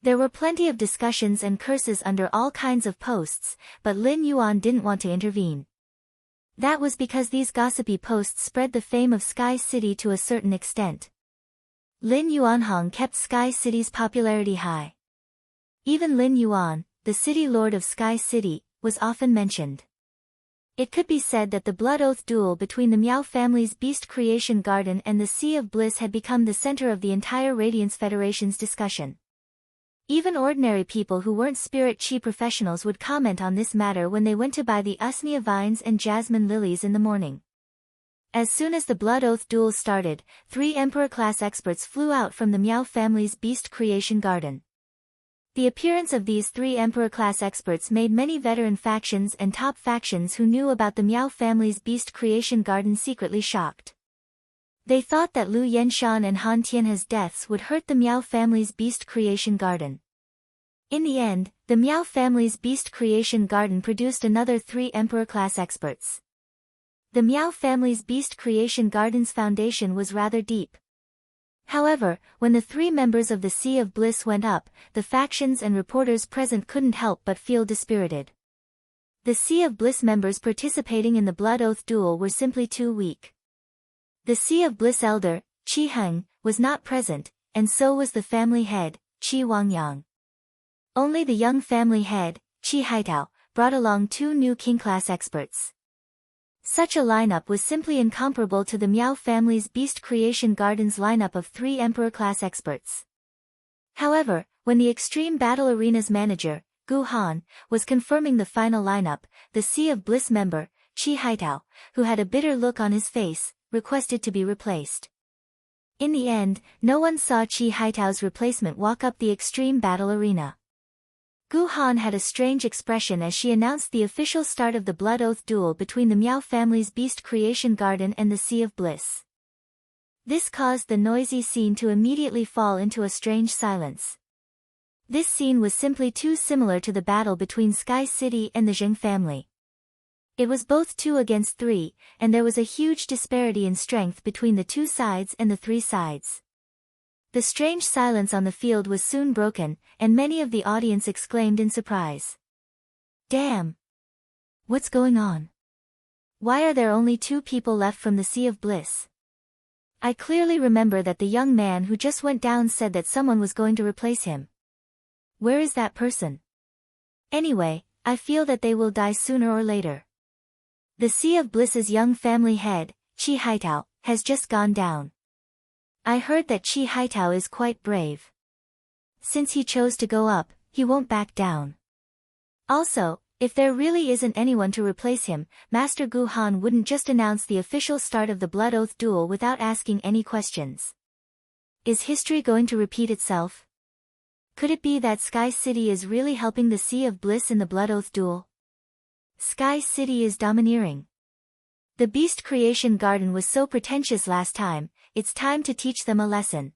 There were plenty of discussions and curses under all kinds of posts, but Lin Yuan didn't want to intervene. That was because these gossipy posts spread the fame of Sky City to a certain extent. Lin Yuanhong kept Sky City's popularity high. Even Lin Yuan, the city lord of Sky City, was often mentioned. It could be said that the blood oath duel between the Miao family's Beast Creation Garden and the Sea of Bliss had become the center of the entire Radiance Federation's discussion. Even ordinary people who weren't spirit chi professionals would comment on this matter when they went to buy the usnea vines and jasmine lilies in the morning. As soon as the blood oath duel started, 3 Emperor-class experts flew out from the Miao family's Beast Creation Garden. The appearance of these 3 Emperor-class experts made many veteran factions and top factions who knew about the Miao family's Beast Creation Garden secretly shocked. They thought that Lu Yenshan and Han Tianhe's deaths would hurt the Miao family's Beast Creation Garden. In the end, the Miao family's Beast Creation Garden produced another 3 Emperor-class experts. The Miao family's Beast Creation Garden's foundation was rather deep. However, when the 3 members of the Sea of Bliss went up, the factions and reporters present couldn't help but feel dispirited. The Sea of Bliss members participating in the blood oath duel were simply too weak. The Sea of Bliss elder, Qi Heng, was not present, and so was the family head, Qi Wangyang. Only the young family head, Qi Haitao, brought along 2 new king-class experts. Such a lineup was simply incomparable to the Miao family's Beast Creation Garden's lineup of 3 Emperor-class experts. However, when the Extreme Battle Arena's manager, Gu Han, was confirming the final lineup, the Sea of Bliss member, Qi Haitao, who had a bitter look on his face, requested to be replaced. In the end, no one saw Qi Haitao's replacement walk up the Extreme Battle Arena. Gu Han had a strange expression as she announced the official start of the blood oath duel between the Miao family's Beast Creation Garden and the Sea of Bliss. This caused the noisy scene to immediately fall into a strange silence. This scene was simply too similar to the battle between Sky City and the Zheng family. It was both 2 against 3, and there was a huge disparity in strength between the 2 sides and the 3 sides. The strange silence on the field was soon broken, and many of the audience exclaimed in surprise. Damn! What's going on? Why are there only 2 people left from the Sea of Bliss? I clearly remember that the young man who just went down said that someone was going to replace him. Where is that person? Anyway, I feel that they will die sooner or later. The Sea of Bliss's young family head, Qi Haitao, has just gone down. I heard that Qi Haitao is quite brave. Since he chose to go up, he won't back down. Also, if there really isn't anyone to replace him, Master Gu Han wouldn't just announce the official start of the blood oath duel without asking any questions. Is history going to repeat itself? Could it be that Sky City is really helping the Sea of Bliss in the blood oath duel? Sky City is domineering. The Beast Creation Garden was so pretentious last time, it's time to teach them a lesson.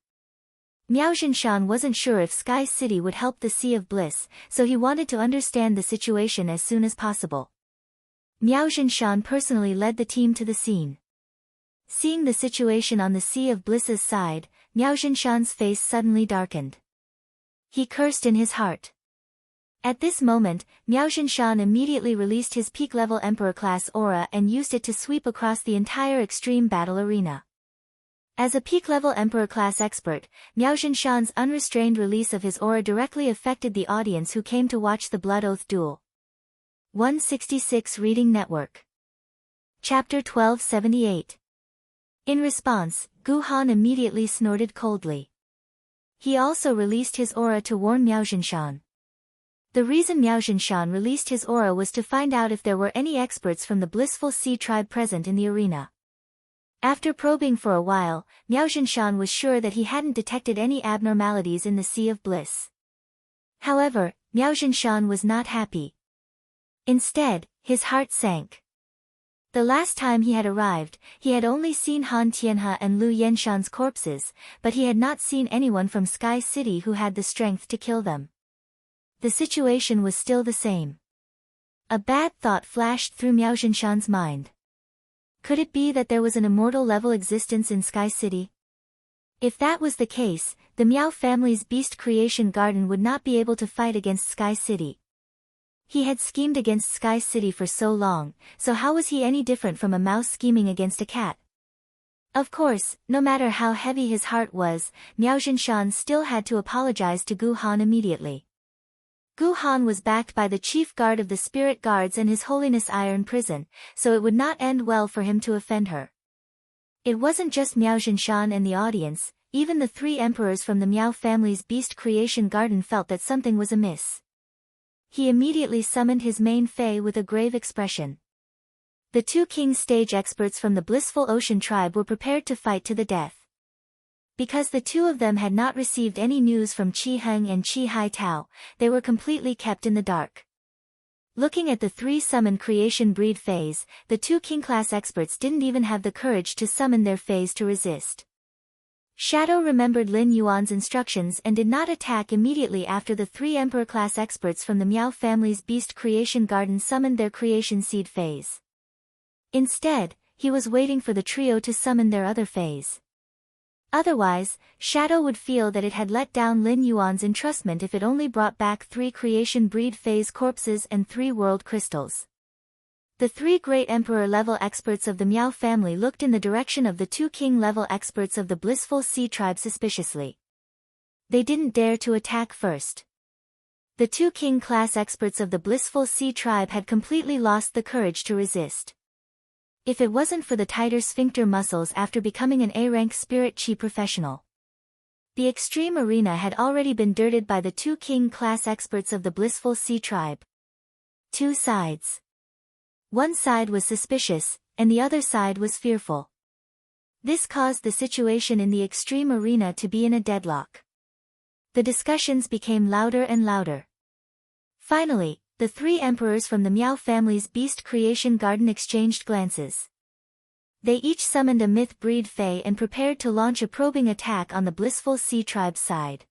Miao Zhinshan wasn't sure if Sky City would help the Sea of Bliss, so he wanted to understand the situation as soon as possible. Miao Zhinshan personally led the team to the scene. Seeing the situation on the Sea of Bliss's side, Miao Zhinshan's face suddenly darkened. He cursed in his heart. At this moment, Miao Zhinshan immediately released his peak-level Emperor-class aura and used it to sweep across the entire Extreme Battle Arena. As a peak-level Emperor-class expert, Miao Zhinshan's unrestrained release of his aura directly affected the audience who came to watch the Blood Oath duel. 166 Reading Network. Chapter 1278. In response, Gu Han immediately snorted coldly. He also released his aura to warn Miao Zhinshan. The reason Miao Zhinshan released his aura was to find out if there were any experts from the Blissful Sea tribe present in the arena. After probing for a while, Miao Zhinshan was sure that he hadn't detected any abnormalities in the Sea of Bliss. However, Miao Zhinshan was not happy. Instead, his heart sank. The last time he had arrived, he had only seen Han Tianhe and Lu Yenshan's corpses, but he had not seen anyone from Sky City who had the strength to kill them. The situation was still the same. A bad thought flashed through Miao Zhinshan's mind. Could it be that there was an immortal level existence in Sky City? If that was the case, the Miao family's beast creation garden would not be able to fight against Sky City. He had schemed against Sky City for so long, so how was he any different from a mouse scheming against a cat? Of course, no matter how heavy his heart was, Miao Zhinshan still had to apologize to Gu Han immediately. Gu Han was backed by the chief guard of the spirit guards and His Holiness Iron Prison, so it would not end well for him to offend her. It wasn't just Miao Zhinshan and the audience, even the three emperors from the Miao family's beast creation garden felt that something was amiss. He immediately summoned his main Fei with a grave expression. The two king stage experts from the Blissful Ocean tribe were prepared to fight to the death. Because the two of them had not received any news from Qi Heng and Qi Haitao, they were completely kept in the dark. Looking at the three summoned creation breed Feis, the two king-class experts didn't even have the courage to summon their Feis to resist. Shadow remembered Lin Yuan's instructions and did not attack immediately after the three Emperor-class experts from the Miao family's beast creation garden summoned their creation seed Feis. Instead, he was waiting for the trio to summon their other Feis. Otherwise, Shadow would feel that it had let down Lin Yuan's entrustment if it only brought back 3 creation breed Feis corpses and 3 world crystals. The 3 great Emperor-level experts of the Miao family looked in the direction of the 2 king-level experts of the Blissful Sea tribe suspiciously. They didn't dare to attack first. The 2 king-class experts of the Blissful Sea tribe had completely lost the courage to resist. If it wasn't for the tighter sphincter muscles after becoming an A-rank spirit chi professional. The extreme arena had already been dirted by the 2 king-class experts of the Blissful Sea tribe. 2 sides. One side was suspicious, and the other side was fearful. This caused the situation in the extreme arena to be in a deadlock. The discussions became louder and louder. Finally, the 3 emperors from the Miao family's beast creation garden exchanged glances. They each summoned a myth breed Fei and prepared to launch a probing attack on the Blissful Sea tribe's side.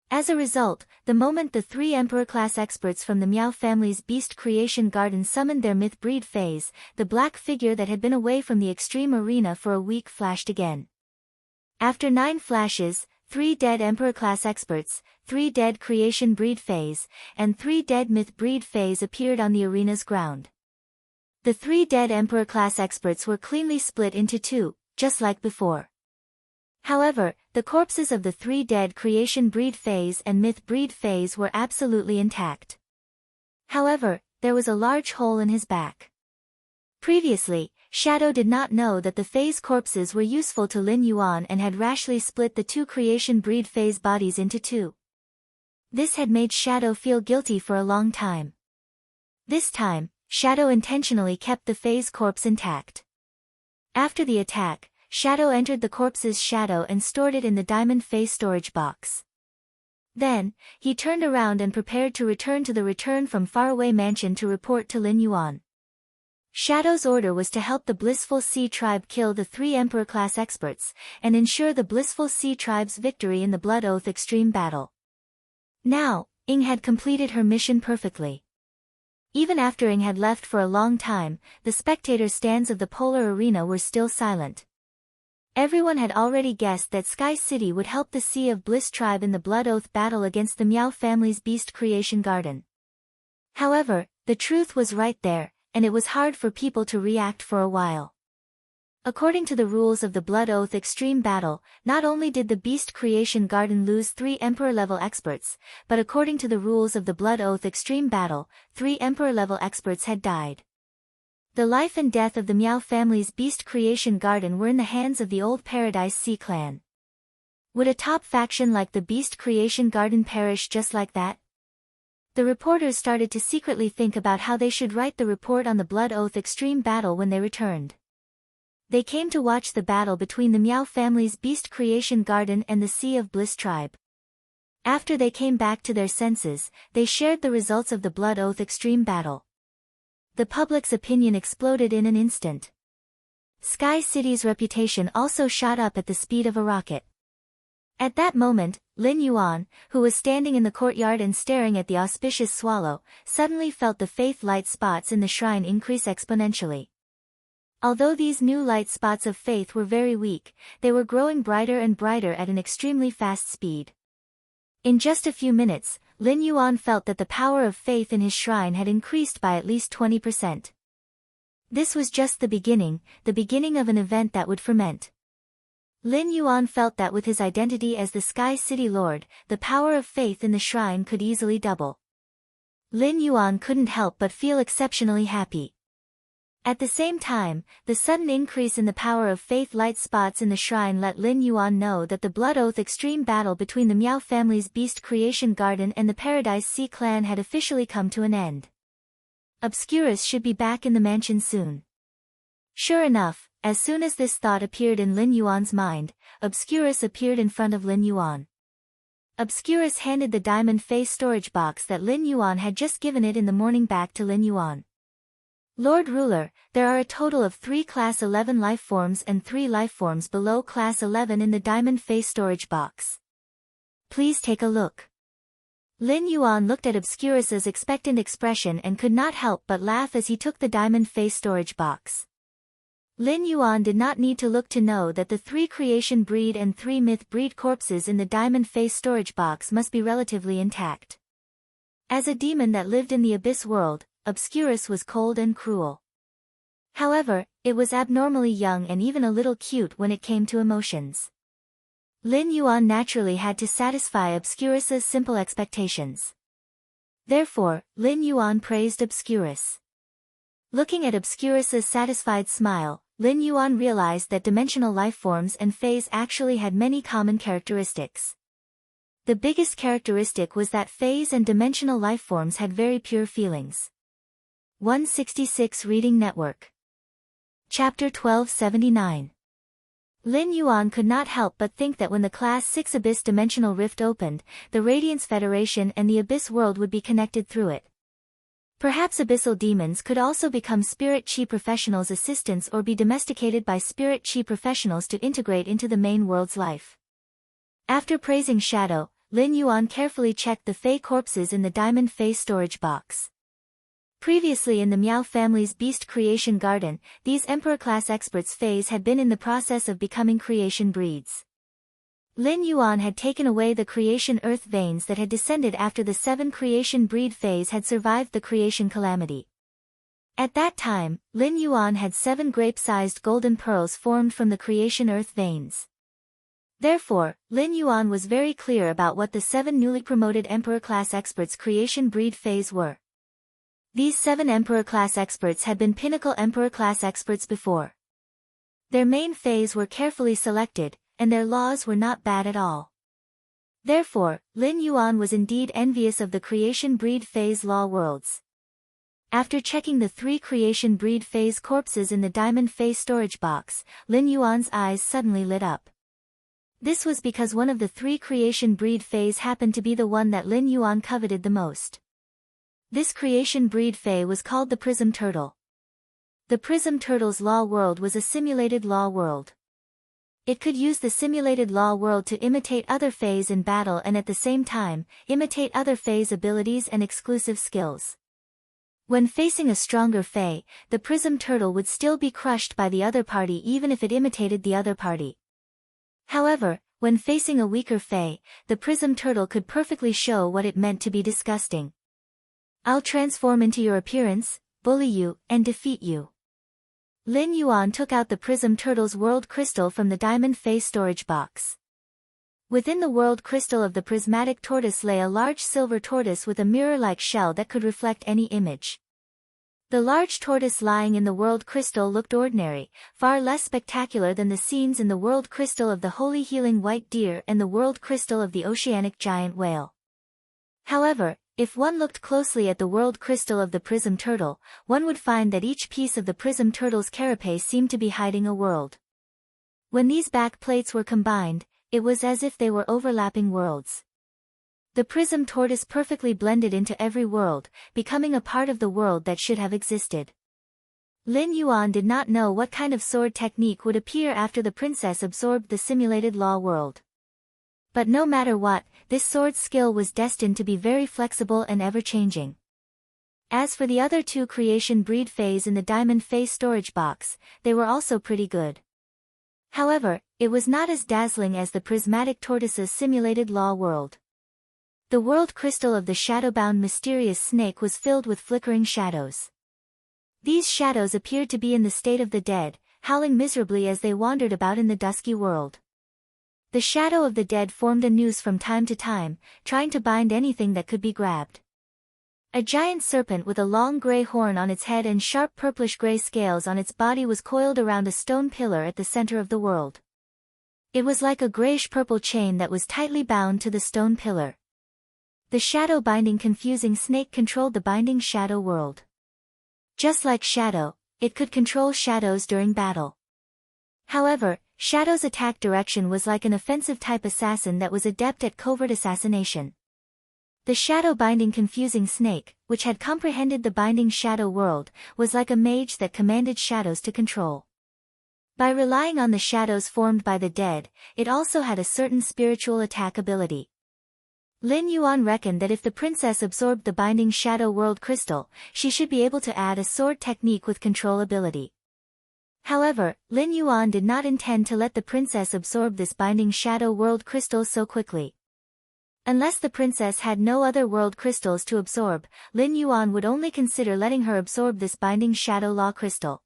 As a result, the moment the 3 Emperor-class experts from the Miao family's beast creation garden summoned their myth breed Feis, the black figure that had been away from the extreme arena for a week flashed again. After 9 flashes, 3 dead Emperor-class experts, 3 dead creation breed Feis, and 3 dead myth breed Feis appeared on the arena's ground. The 3 dead Emperor-class experts were cleanly split into 2, just like before. However, the corpses of the 3 dead creation breed Feis and myth breed Feis were absolutely intact. However, there was a large hole in his back. Previously, Shadow did not know that the Feis corpses were useful to Lin Yuan and had rashly split the 2 creation breed Feis bodies into 2. This had made Shadow feel guilty for a long time. This time, Shadow intentionally kept the Feis corpse intact. After the attack, Shadow entered the corpse's shadow and stored it in the diamond Fei storage box. Then, he turned around and prepared to return to the return from faraway mansion to report to Lin Yuan. Shadow's order was to help the Blissful Sea tribe kill the 3 Emperor-class experts, and ensure the Blissful Sea tribe's victory in the Blood Oath Extreme battle. Now, Ying had completed her mission perfectly. Even after Ying had left for a long time, the spectator stands of the Polar Arena were still silent. Everyone had already guessed that Sky City would help the Sea of Bliss tribe in the Blood Oath battle against the Miao family's Beast Creation Garden. However, the truth was right there, and it was hard for people to react for a while. According to the rules of the Blood Oath Extreme battle, not only did the Beast Creation Garden lose 3 Emperor-level experts, but according to the rules of the Blood Oath Extreme battle, 3 Emperor-level experts had died. The life and death of the Miao family's Beast Creation Garden were in the hands of the old Paradise Sea clan. Would a top faction like the Beast Creation Garden perish just like that? The reporters started to secretly think about how they should write the report on the Blood Oath Extreme battle when they returned. They came to watch the battle between the Miao family's Beast Creation Garden and the Sea of Bliss tribe. After they came back to their senses, they shared the results of the Blood Oath Extreme battle. The public's opinion exploded in an instant. Sky City's reputation also shot up at the speed of a rocket. At that moment, Lin Yuan, who was standing in the courtyard and staring at the auspicious swallow, suddenly felt the faith light spots in the shrine increase exponentially. Although these new light spots of faith were very weak, they were growing brighter and brighter at an extremely fast speed. In just a few minutes, Lin Yuan felt that the power of faith in his shrine had increased by at least 20%. This was just the beginning of an event that would ferment. Lin Yuan felt that with his identity as the Sky City Lord, the power of faith in the shrine could easily double. Lin Yuan couldn't help but feel exceptionally happy. At the same time, the sudden increase in the power of faith light spots in the shrine let Lin Yuan know that the Blood Oath extreme battle between the Miao family's Beast Creation Garden and the Paradise Sea clan had officially come to an end. Obscurus should be back in the mansion soon. Sure enough, as soon as this thought appeared in Lin Yuan's mind, Obscurus appeared in front of Lin Yuan. Obscurus handed the diamond face storage box that Lin Yuan had just given it in the morning back to Lin Yuan. Lord Ruler, there are a total of 3 Class 11 life forms and 3 life forms below Class 11 in the diamond face storage box. Please take a look. Lin Yuan looked at Obscurus's expectant expression and could not help but laugh as he took the diamond face storage box. Lin Yuan did not need to look to know that the 3 creation breed and 3 myth breed corpses in the diamond face storage box must be relatively intact. As a demon that lived in the abyss world, Obscurus was cold and cruel. However, it was abnormally young and even a little cute when it came to emotions. Lin Yuan naturally had to satisfy Obscurus's simple expectations. Therefore, Lin Yuan praised Obscurus. Looking at Obscurus's satisfied smile, Lin Yuan realized that dimensional life forms and phase actually had many common characteristics. The biggest characteristic was that phase and dimensional life forms had very pure feelings. 166 Reading Network. Chapter 1279. Lin Yuan could not help but think that when the Class 6 Abyss Dimensional Rift opened, the Radiance Federation and the Abyss world would be connected through it. Perhaps abyssal demons could also become Spirit Chi professionals' assistants or be domesticated by Spirit Chi professionals to integrate into the main world's life. After praising Shadow, Lin Yuan carefully checked the Fey corpses in the diamond face storage box. Previously in the Miao family's Beast Creation Garden, these Emperor-class experts' Fays had been in the process of becoming creation breeds. Lin Yuan had taken away the creation earth veins that had descended after the 7 creation breed Fays had survived the creation calamity. At that time, Lin Yuan had 7 grape-sized golden pearls formed from the creation earth veins. Therefore, Lin Yuan was very clear about what the 7 newly promoted Emperor-class experts' creation breed Fays were. These 7 Emperor-class experts had been pinnacle Emperor-class experts before. Their main Fays were carefully selected, and their laws were not bad at all. Therefore, Lin Yuan was indeed envious of the creation breed Fays law worlds. After checking the 3 creation breed Fays corpses in the diamond Fays storage box, Lin Yuan's eyes suddenly lit up. This was because one of the 3 creation breed Fays happened to be the one that Lin Yuan coveted the most. This creation breed Fey was called the Prism Turtle. The Prism Turtle's law world was a simulated law world. It could use the simulated law world to imitate other Fays in battle and at the same time, imitate other Fays' abilities and exclusive skills. When facing a stronger Fey, the Prism Turtle would still be crushed by the other party even if it imitated the other party. However, when facing a weaker Fey, the Prism Turtle could perfectly show what it meant to be disgusting. I'll transform into your appearance, bully you, and defeat you. Lin Yuan took out the Prism Turtle's world crystal from the diamond face storage box. Within the world crystal of the prismatic tortoise lay a large silver tortoise with a mirror-like shell that could reflect any image. The large tortoise lying in the world crystal looked ordinary, far less spectacular than the scenes in the world crystal of the holy healing white deer and the world crystal of the oceanic giant whale. However, if one looked closely at the world crystal of the Prism Turtle, one would find that each piece of the Prism Turtle's carapace seemed to be hiding a world. When these back plates were combined, it was as if they were overlapping worlds. The Prism Tortoise perfectly blended into every world, becoming a part of the world that should have existed. Lin Yuan did not know what kind of sword technique would appear after the princess absorbed the simulated law world. But no matter what, this sword's skill was destined to be very flexible and ever-changing. As for the other two creation breed fays in the diamond fay storage box, they were also pretty good. However, it was not as dazzling as the prismatic tortoise's simulated law world. The world crystal of the shadowbound mysterious snake was filled with flickering shadows. These shadows appeared to be in the state of the dead, howling miserably as they wandered about in the dusky world. The shadow of the dead formed a noose from time to time, trying to bind anything that could be grabbed. A giant serpent with a long gray horn on its head and sharp purplish-gray scales on its body was coiled around a stone pillar at the center of the world. It was like a grayish-purple chain that was tightly bound to the stone pillar. The shadow-binding confusing snake controlled the binding shadow world. Just like Shadow, it could control shadows during battle. However, Shadow's attack direction was like an offensive-type assassin that was adept at covert assassination. The shadow-binding confusing snake, which had comprehended the binding shadow world, was like a mage that commanded shadows to control. By relying on the shadows formed by the dead, it also had a certain spiritual attack ability. Lin Yuan reckoned that if the princess absorbed the binding shadow world crystal, she should be able to add a sword technique with control ability. However, Lin Yuan did not intend to let the princess absorb this binding shadow world crystal so quickly. Unless the princess had no other world crystals to absorb, Lin Yuan would only consider letting her absorb this binding shadow law crystal.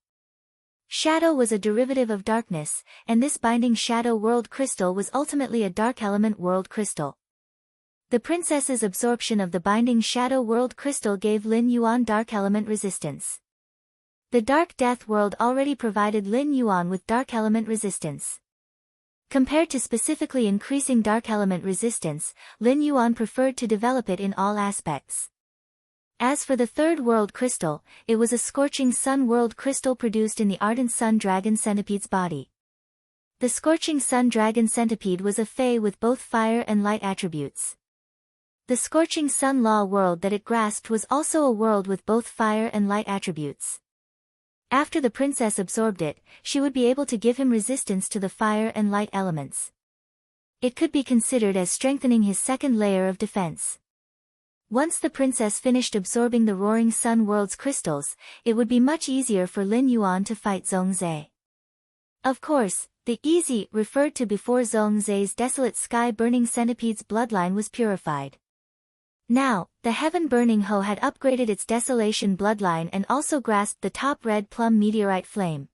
Shadow was a derivative of darkness, and this binding shadow world crystal was ultimately a dark element world crystal. The princess's absorption of the binding shadow world crystal gave Lin Yuan dark element resistance. The Dark Death world already provided Lin Yuan with dark element resistance. Compared to specifically increasing dark element resistance, Lin Yuan preferred to develop it in all aspects. As for the third world crystal, it was a scorching sun world crystal produced in the ardent sun dragon centipede's body. The scorching sun dragon centipede was a fae with both fire and light attributes. The scorching sun law world that it grasped was also a world with both fire and light attributes. After the princess absorbed it, she would be able to give him resistance to the fire and light elements. It could be considered as strengthening his second layer of defense. Once the princess finished absorbing the Roaring Sun world's crystals, it would be much easier for Lin Yuan to fight Zhongzhe. Of course, the easy referred to before Zhongzhe's desolate sky-burning centipede's bloodline was purified. Now, the heaven-burning Ho had upgraded its desolation bloodline and also grasped the top red plum meteorite flame.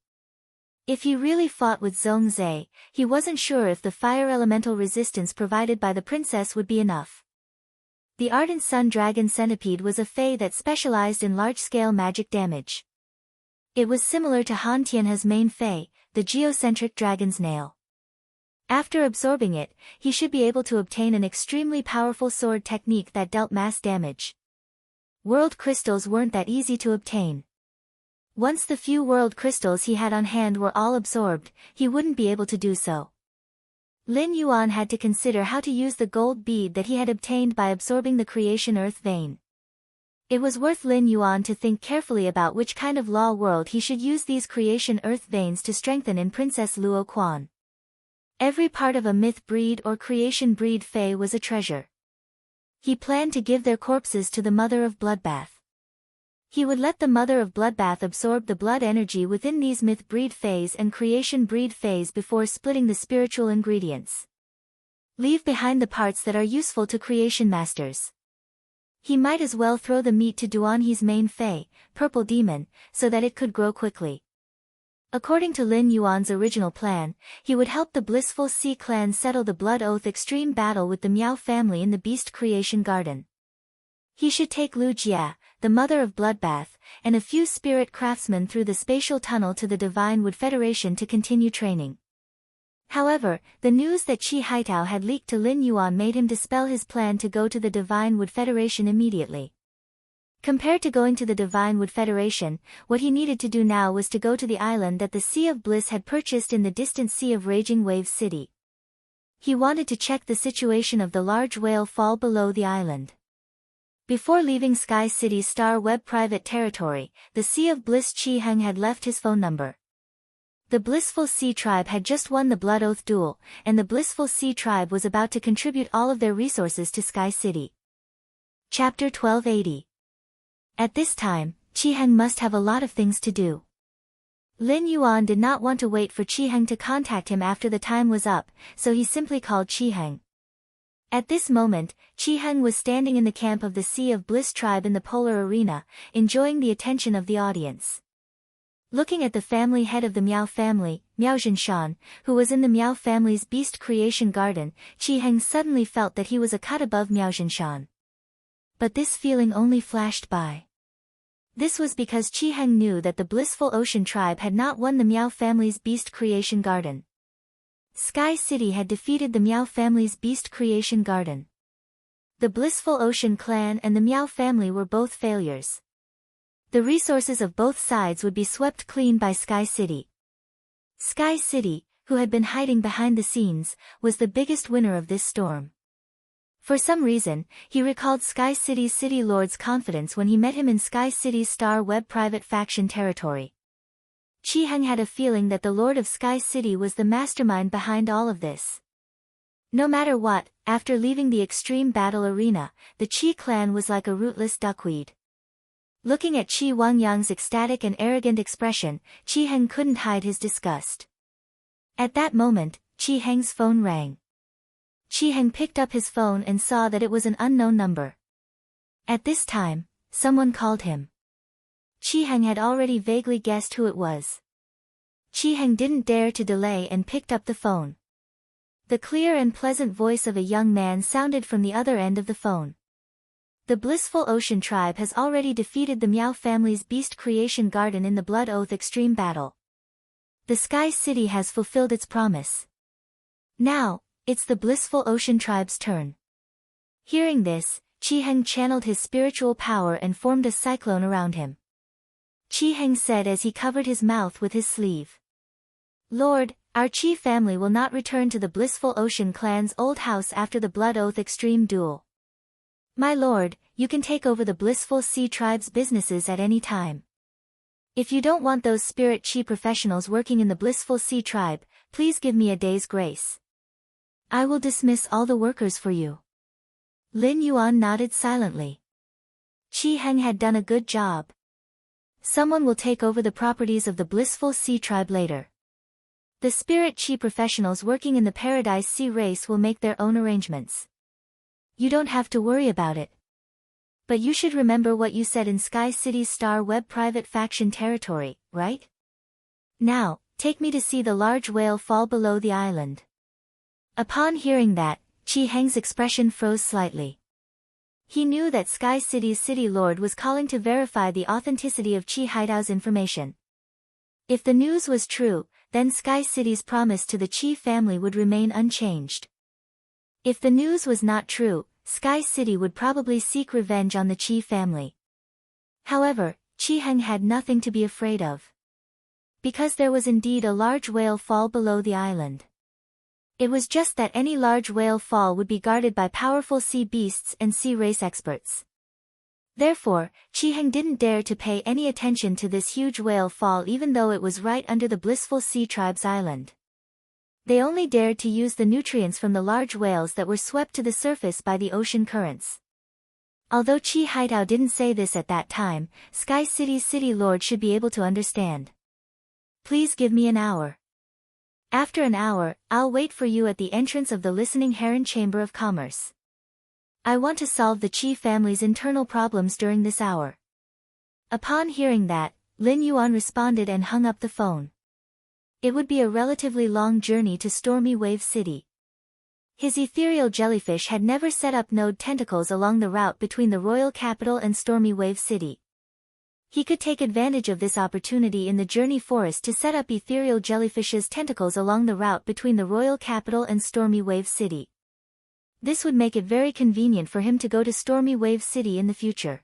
If he really fought with Zhongzhe, he wasn't sure if the fire elemental resistance provided by the princess would be enough. The ardent sun dragon centipede was a fae that specialized in large-scale magic damage. It was similar to Han Tianhe's main fae, the geocentric dragon's nail. After absorbing it, he should be able to obtain an extremely powerful sword technique that dealt mass damage. World crystals weren't that easy to obtain. Once the few world crystals he had on hand were all absorbed, he wouldn't be able to do so. Lin Yuan had to consider how to use the gold bead that he had obtained by absorbing the creation earth vein. It was worth Lin Yuan to think carefully about which kind of law world he should use these creation earth veins to strengthen in Princess Luo Quan. Every part of a myth breed or creation breed fae was a treasure. He planned to give their corpses to the Mother of Bloodbath. He would let the Mother of Bloodbath absorb the blood energy within these myth breed faes and creation breed faes before splitting the spiritual ingredients. Leave behind the parts that are useful to creation masters. He might as well throw the meat to Duanhe's main fae, Purple Demon, so that it could grow quickly. According to Lin Yuan's original plan, he would help the Blissful Sea clan settle the Blood Oath extreme battle with the Miao family in the Beast Creation Garden. He should take Lu Jia, the Mother of Bloodbath, and a few spirit craftsmen through the spatial tunnel to the Divine Wood Federation to continue training. However, the news that Qi Haitao had leaked to Lin Yuan made him dispel his plan to go to the Divine Wood Federation immediately. Compared to going to the Divine Wood Federation, what he needed to do now was to go to the island that the Sea of Bliss had purchased in the distant Sea of Raging Waves City. He wanted to check the situation of the large whale fall below the island. Before leaving Sky City's Star Web private territory, the Sea of Bliss Chi Heng had left his phone number. The Blissful Sea Tribe had just won the Blood Oath duel, and the Blissful Sea Tribe was about to contribute all of their resources to Sky City. Chapter 1280. At this time, Chi-Heng must have a lot of things to do. Lin Yuan did not want to wait for Chi-Heng to contact him after the time was up, so he simply called Chi-Heng. At this moment, Chi-Heng was standing in the camp of the Sea of Bliss tribe in the Polar Arena, enjoying the attention of the audience. Looking at the family head of the Miao family, Miao Zhinshan, who was in the Miao family's beast creation garden, Chi-Heng suddenly felt that he was a cut above Miao Zhinshan. But this feeling only flashed by. This was because Chi-Heng knew that the Blissful Ocean tribe had not won the Miao family's beast creation garden. Sky City had defeated the Miao family's beast creation garden. The Blissful Ocean clan and the Miao family were both failures. The resources of both sides would be swept clean by Sky City. Sky City, who had been hiding behind the scenes, was the biggest winner of this storm. For some reason, he recalled Sky City's city lord's confidence when he met him in Sky City's Star Web private faction territory. Chi-Heng had a feeling that the Lord of Sky City was the mastermind behind all of this. No matter what, after leaving the extreme battle arena, the Chi clan was like a rootless duckweed. Looking at Chi Wangyang's ecstatic and arrogant expression, Chi-Heng couldn't hide his disgust. At that moment, Chi-Heng's phone rang. Chi-Heng picked up his phone and saw that it was an unknown number. At this time, someone called him. Chi-Heng had already vaguely guessed who it was. Chi-Heng didn't dare to delay and picked up the phone. The clear and pleasant voice of a young man sounded from the other end of the phone. The Blissful Ocean tribe has already defeated the Miao family's beast creation garden in the Blood Oath extreme battle. The Sky City has fulfilled its promise. Now, it's the Blissful Ocean tribe's turn. Hearing this, Chi-Heng channeled his spiritual power and formed a cyclone around him. Chi-Heng said as he covered his mouth with his sleeve. Lord, our Chi family will not return to the Blissful Ocean clan's old house after the Blood Oath extreme duel. My lord, you can take over the Blissful Sea tribe's businesses at any time. If you don't want those spirit Chi professionals working in the Blissful Sea tribe, please give me a day's grace. I will dismiss all the workers for you. Lin Yuan nodded silently. Chi-Heng had done a good job. Someone will take over the properties of the Blissful Sea tribe later. The spirit Chi professionals working in the Paradise Sea race will make their own arrangements. You don't have to worry about it. But you should remember what you said in Sky City's Star Web private faction territory, right? Now, take me to see the large whale fall below the island. Upon hearing that, Chi-Heng's expression froze slightly. He knew that Sky City's city lord was calling to verify the authenticity of Chi Haidao's information. If the news was true, then Sky City's promise to the Chi family would remain unchanged. If the news was not true, Sky City would probably seek revenge on the Chi family. However, Chi-Heng had nothing to be afraid of. Because there was indeed a large whale fall below the island. It was just that any large whale fall would be guarded by powerful sea beasts and sea race experts. Therefore, Chi-Heng didn't dare to pay any attention to this huge whale fall even though it was right under the Blissful Sea tribe's island. They only dared to use the nutrients from the large whales that were swept to the surface by the ocean currents. Although Chi Haidao didn't say this at that time, Sky City's city lord should be able to understand. Please give me an hour. After an hour, I'll wait for you at the entrance of the Listening Heron Chamber of Commerce. I want to solve the Chi family's internal problems during this hour. Upon hearing that, Lin Yuan responded and hung up the phone. It would be a relatively long journey to Stormy Wave City. His ethereal jellyfish had never set up node tentacles along the route between the royal capital and Stormy Wave City. He could take advantage of this opportunity in the Journey Forest to set up ethereal jellyfish's tentacles along the route between the royal capital and Stormy Wave City. This would make it very convenient for him to go to Stormy Wave City in the future.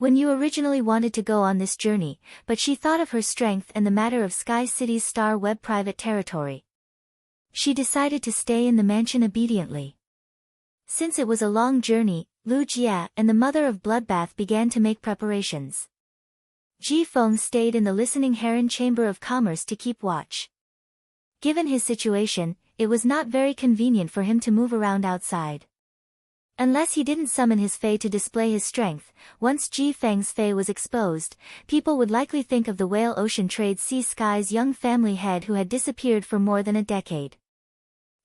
When you originally wanted to go on this journey, but she thought of her strength and the matter of Sky City's Star Web private territory. She decided to stay in the mansion obediently. Since it was a long journey, Lu Jia and the mother of Bloodbath began to make preparations. Ji Feng stayed in the listening Heron Chamber of Commerce to keep watch. Given his situation, it was not very convenient for him to move around outside. Unless he didn't summon his Fae to display his strength, once Ji Feng's Fae was exposed, people would likely think of the Whale Ocean Trade Sea Sky's young family head who had disappeared for more than a decade.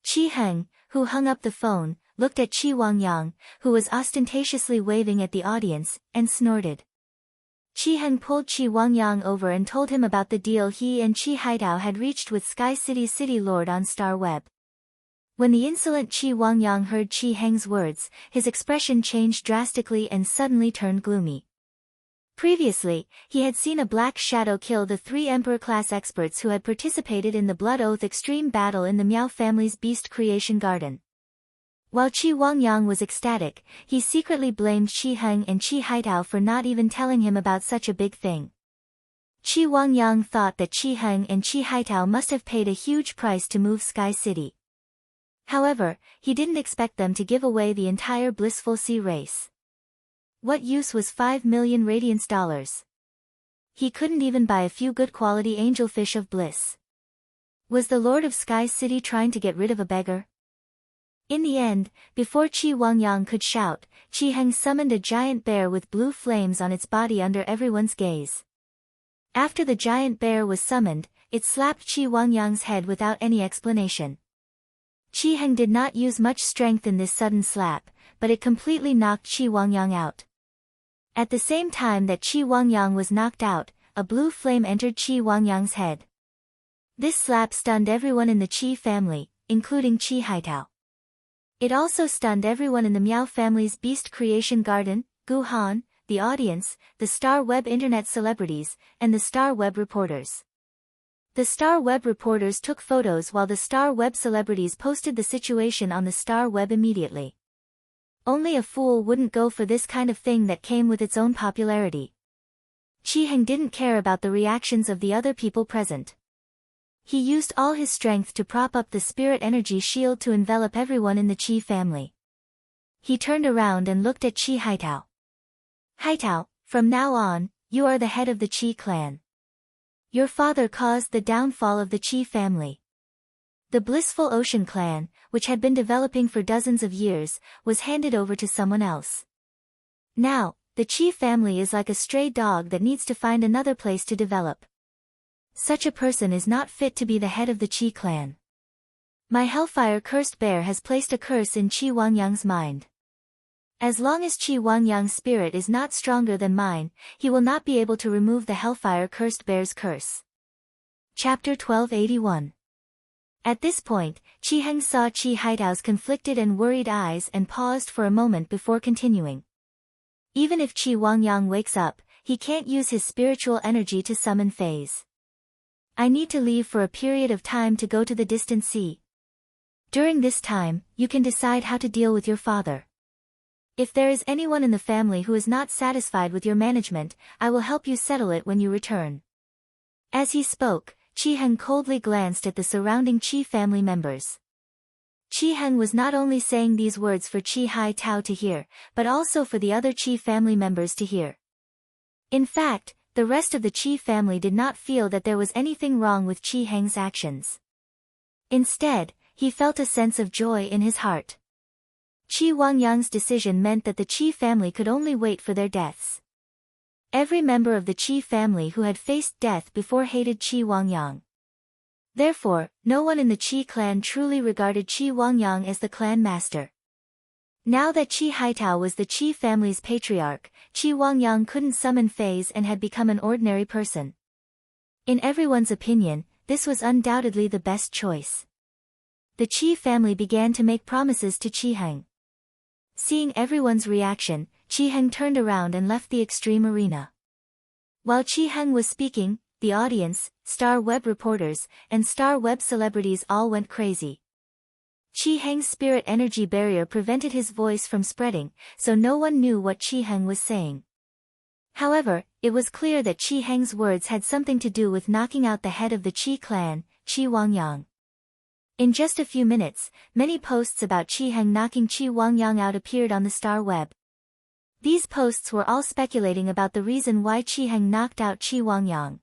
Qi Heng, who hung up the phone, looked at Qi Wangyang, who was ostentatiously waving at the audience, and snorted. Qi Heng pulled Qi Wangyang over and told him about the deal he and Qi Haitao had reached with Sky City's City Lord on Star Web. When the insolent Qi Wangyang heard Qi Heng's words, his expression changed drastically and suddenly turned gloomy. Previously, he had seen a black shadow kill the 3 Emperor-class experts who had participated in the Blood Oath extreme battle in the Miao family's beast creation garden. While Qi Wangyang was ecstatic, he secretly blamed Qi Heng and Qi Haitao for not even telling him about such a big thing. Qi Wangyang thought that Qi Heng and Qi Haitao must have paid a huge price to move Sky City. However, he didn't expect them to give away the entire Blissful Sea race. What use was 5 million radiance dollars? He couldn't even buy a few good quality angelfish of bliss. Was the Lord of Sky City trying to get rid of a beggar? In the end, before Qi Wangyang could shout, Qi Heng summoned a giant bear with blue flames on its body under everyone's gaze. After the giant bear was summoned, it slapped Qi Wangyang's head without any explanation. Qi Heng did not use much strength in this sudden slap, but it completely knocked Qi Wangyang out. At the same time that Qi Wangyang was knocked out, a blue flame entered Qi Wangyang's head. This slap stunned everyone in the Qi family, including Qi Haitao. It also stunned everyone in the Miao family's beast creation garden, Gu Han, the audience, the Star Web internet celebrities, and the Star Web reporters. The Star Web reporters took photos while the Star Web celebrities posted the situation on the Star Web immediately. Only a fool wouldn't go for this kind of thing that came with its own popularity. Qi Heng didn't care about the reactions of the other people present. He used all his strength to prop up the spirit energy shield to envelop everyone in the Qi family. He turned around and looked at Qi Haitao. Haitao, from now on, you are the head of the Qi clan. Your father caused the downfall of the Qi family. The Blissful Ocean clan, which had been developing for dozens of years, was handed over to someone else. Now, the Qi family is like a stray dog that needs to find another place to develop. Such a person is not fit to be the head of the Qi clan. My Hellfire-cursed bear has placed a curse in Qi Wangyang's mind. As long as Qi Wangyang's spirit is not stronger than mine, he will not be able to remove the Hellfire-cursed bear's curse. Chapter 1281. At this point, Qi Heng saw Qi Haitao's conflicted and worried eyes and paused for a moment before continuing. Even if Qi Wangyang wakes up, he can't use his spiritual energy to summon Fays. I need to leave for a period of time to go to the distant sea. During this time, you can decide how to deal with your father. If there is anyone in the family who is not satisfied with your management, I will help you settle it when you return. As he spoke, Qi Heng coldly glanced at the surrounding Qi family members. Qi Heng was not only saying these words for Qi Haitao to hear, but also for the other Qi family members to hear. In fact, the rest of the Qi family did not feel that there was anything wrong with Qi Heng's actions. Instead, he felt a sense of joy in his heart. Qi Wangyang's decision meant that the Qi family could only wait for their deaths. Every member of the Qi family who had faced death before hated Qi Wangyang. Therefore, no one in the Qi clan truly regarded Qi Wangyang as the clan master. Now that Qi Haitao was the Qi family's patriarch, Qi Wangyang couldn't summon Fays and had become an ordinary person. In everyone's opinion, this was undoubtedly the best choice. The Qi family began to make promises to Qi Heng. Seeing everyone's reaction, Qi Heng turned around and left the extreme arena. While Qi Heng was speaking, the audience, Star Web reporters, and Star Web celebrities all went crazy. Qi Heng's spirit energy barrier prevented his voice from spreading, so no one knew what Qi Heng was saying. However, it was clear that Qi Heng's words had something to do with knocking out the head of the Qi clan, Qi Wangyang. In just a few minutes, many posts about Qi Heng knocking Qi Wangyang out appeared on the Star Web. These posts were all speculating about the reason why Qi Heng knocked out Qi Wangyang.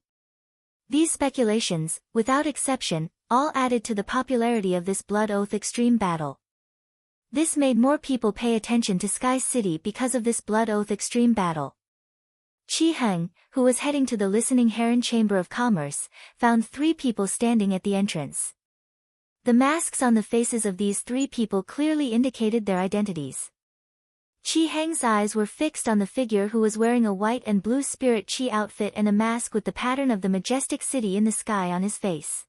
These speculations, without exception, all added to the popularity of this blood oath extreme battle. This made more people pay attention to Sky City because of this blood oath extreme battle. Qi Heng, who was heading to the Listening Heron Chamber of Commerce, found 3 people standing at the entrance. The masks on the faces of these 3 people clearly indicated their identities. Qi Heng's eyes were fixed on the figure who was wearing a white and blue spirit Qi outfit and a mask with the pattern of the majestic city in the sky on his face.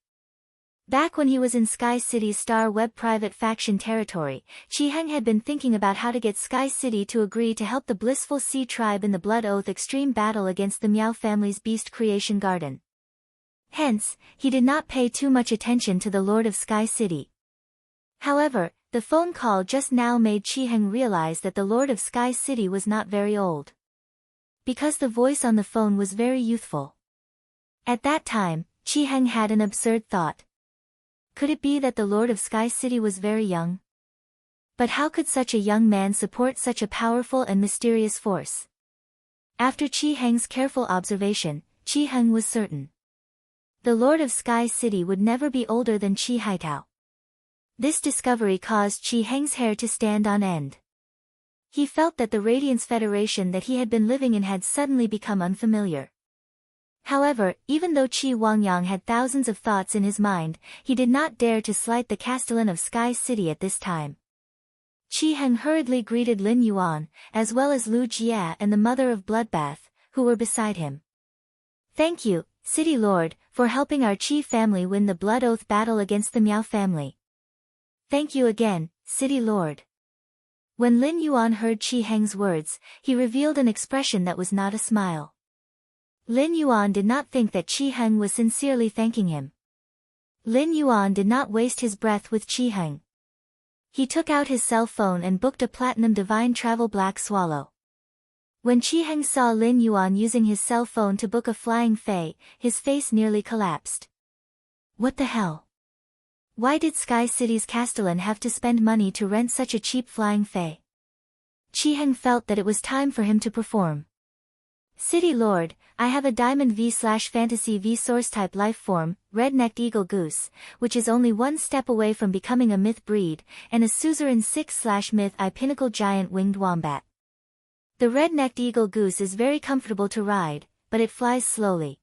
Back when he was in Sky City's Star Web private faction territory, Qi Heng had been thinking about how to get Sky City to agree to help the Blissful Sea tribe in the Blood Oath extreme battle against the Miao family's Beast Creation Garden. Hence, he did not pay too much attention to the Lord of Sky City. However, the phone call just now made Qi Heng realize that the Lord of Sky City was not very old. Because the voice on the phone was very youthful. At that time, Qi Heng had an absurd thought. Could it be that the Lord of Sky City was very young? But how could such a young man support such a powerful and mysterious force? After Qi Heng's careful observation, Qi Heng was certain. The Lord of Sky City would never be older than Qi Haitao. This discovery caused Qi Heng's hair to stand on end. He felt that the Radiance Federation that he had been living in had suddenly become unfamiliar. However, even though Qi Wangyang had thousands of thoughts in his mind, he did not dare to slight the Castellan of Sky City at this time. Qi Heng hurriedly greeted Lin Yuan, as well as Lu Jia and the Mother of Bloodbath, who were beside him. Thank you, City Lord, for helping our Qi family win the Blood Oath battle against the Miao family. Thank you again, City Lord. When Lin Yuan heard Qi Heng's words, he revealed an expression that was not a smile. Lin Yuan did not think that Qi Heng was sincerely thanking him. Lin Yuan did not waste his breath with Qi Heng. He took out his cell phone and booked a Platinum Divine Travel Black Swallow. When Qi Heng saw Lin Yuan using his cell phone to book a flying Fei, his face nearly collapsed. What the hell? Why did Sky City's Castellan have to spend money to rent such a cheap flying Fei? Qi Heng felt that it was time for him to perform. City Lord, I have a Diamond V/Fantasy V Source-type life form, Red-Necked Eagle Goose, which is only one step away from becoming a myth breed, and a Suzerain 6/Myth I Pinnacle Giant Winged Wombat. The Red-Necked Eagle Goose is very comfortable to ride, but it flies slowly.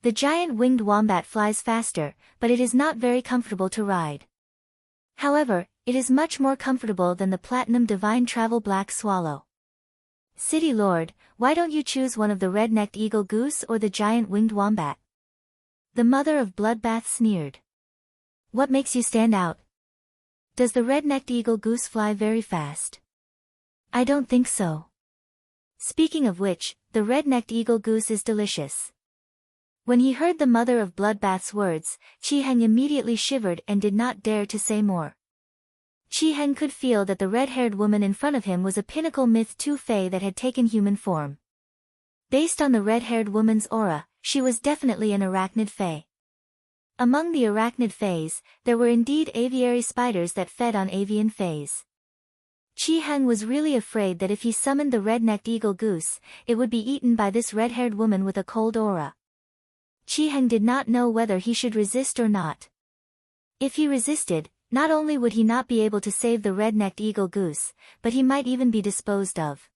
The Giant Winged Wombat flies faster, but it is not very comfortable to ride. However, it is much more comfortable than the Platinum Divine Travel Black Swallow. City Lord, why don't you choose one of the Red-Necked Eagle Goose or the Giant Winged Wombat? The Mother of Bloodbath sneered. What makes you stand out? Does the Red-Necked Eagle Goose fly very fast? I don't think so. Speaking of which, the Red-Necked Eagle Goose is delicious. When he heard the Mother of Bloodbath's words, Qi Heng immediately shivered and did not dare to say more. Qi Heng could feel that the red-haired woman in front of him was a pinnacle Myth 2 Fei that had taken human form. Based on the red-haired woman's aura, she was definitely an arachnid Fei. Among the arachnid Feis, there were indeed aviary spiders that fed on avian Feis. Qi Heng was really afraid that if he summoned the red-necked eagle goose, it would be eaten by this red-haired woman with a cold aura. Qi Heng did not know whether he should resist or not. If he resisted, not only would he not be able to save the red-necked eagle goose, but he might even be disposed of.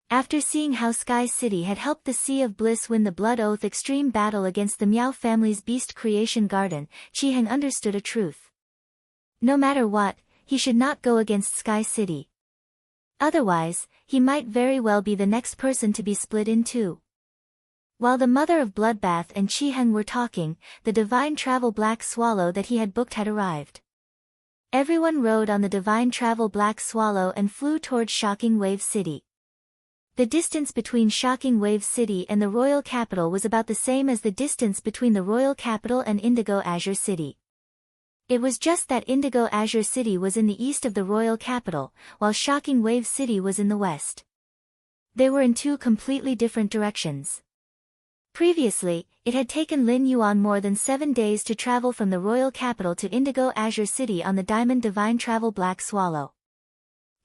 After seeing how Sky City had helped the Sea of Bliss win the Blood Oath extreme battle against the Miao family's Beast Creation Garden, Qi Heng understood a truth. No matter what, he should not go against Sky City. Otherwise, he might very well be the next person to be split in two. While the Mother of Bloodbath and Qi Heng were talking, the Divine Travel Black Swallow that he had booked had arrived. Everyone rode on the Divine Travel Black Swallow and flew towards Shocking Wave City. The distance between Shocking Wave City and the Royal Capital was about the same as the distance between the Royal Capital and Indigo Azure City. It was just that Indigo Azure City was in the east of the Royal Capital, while Shocking Wave City was in the west. They were in two completely different directions. Previously, it had taken Lin Yuan more than 7 days to travel from the Royal Capital to Indigo Azure City on the Diamond Divine Travel Black Swallow.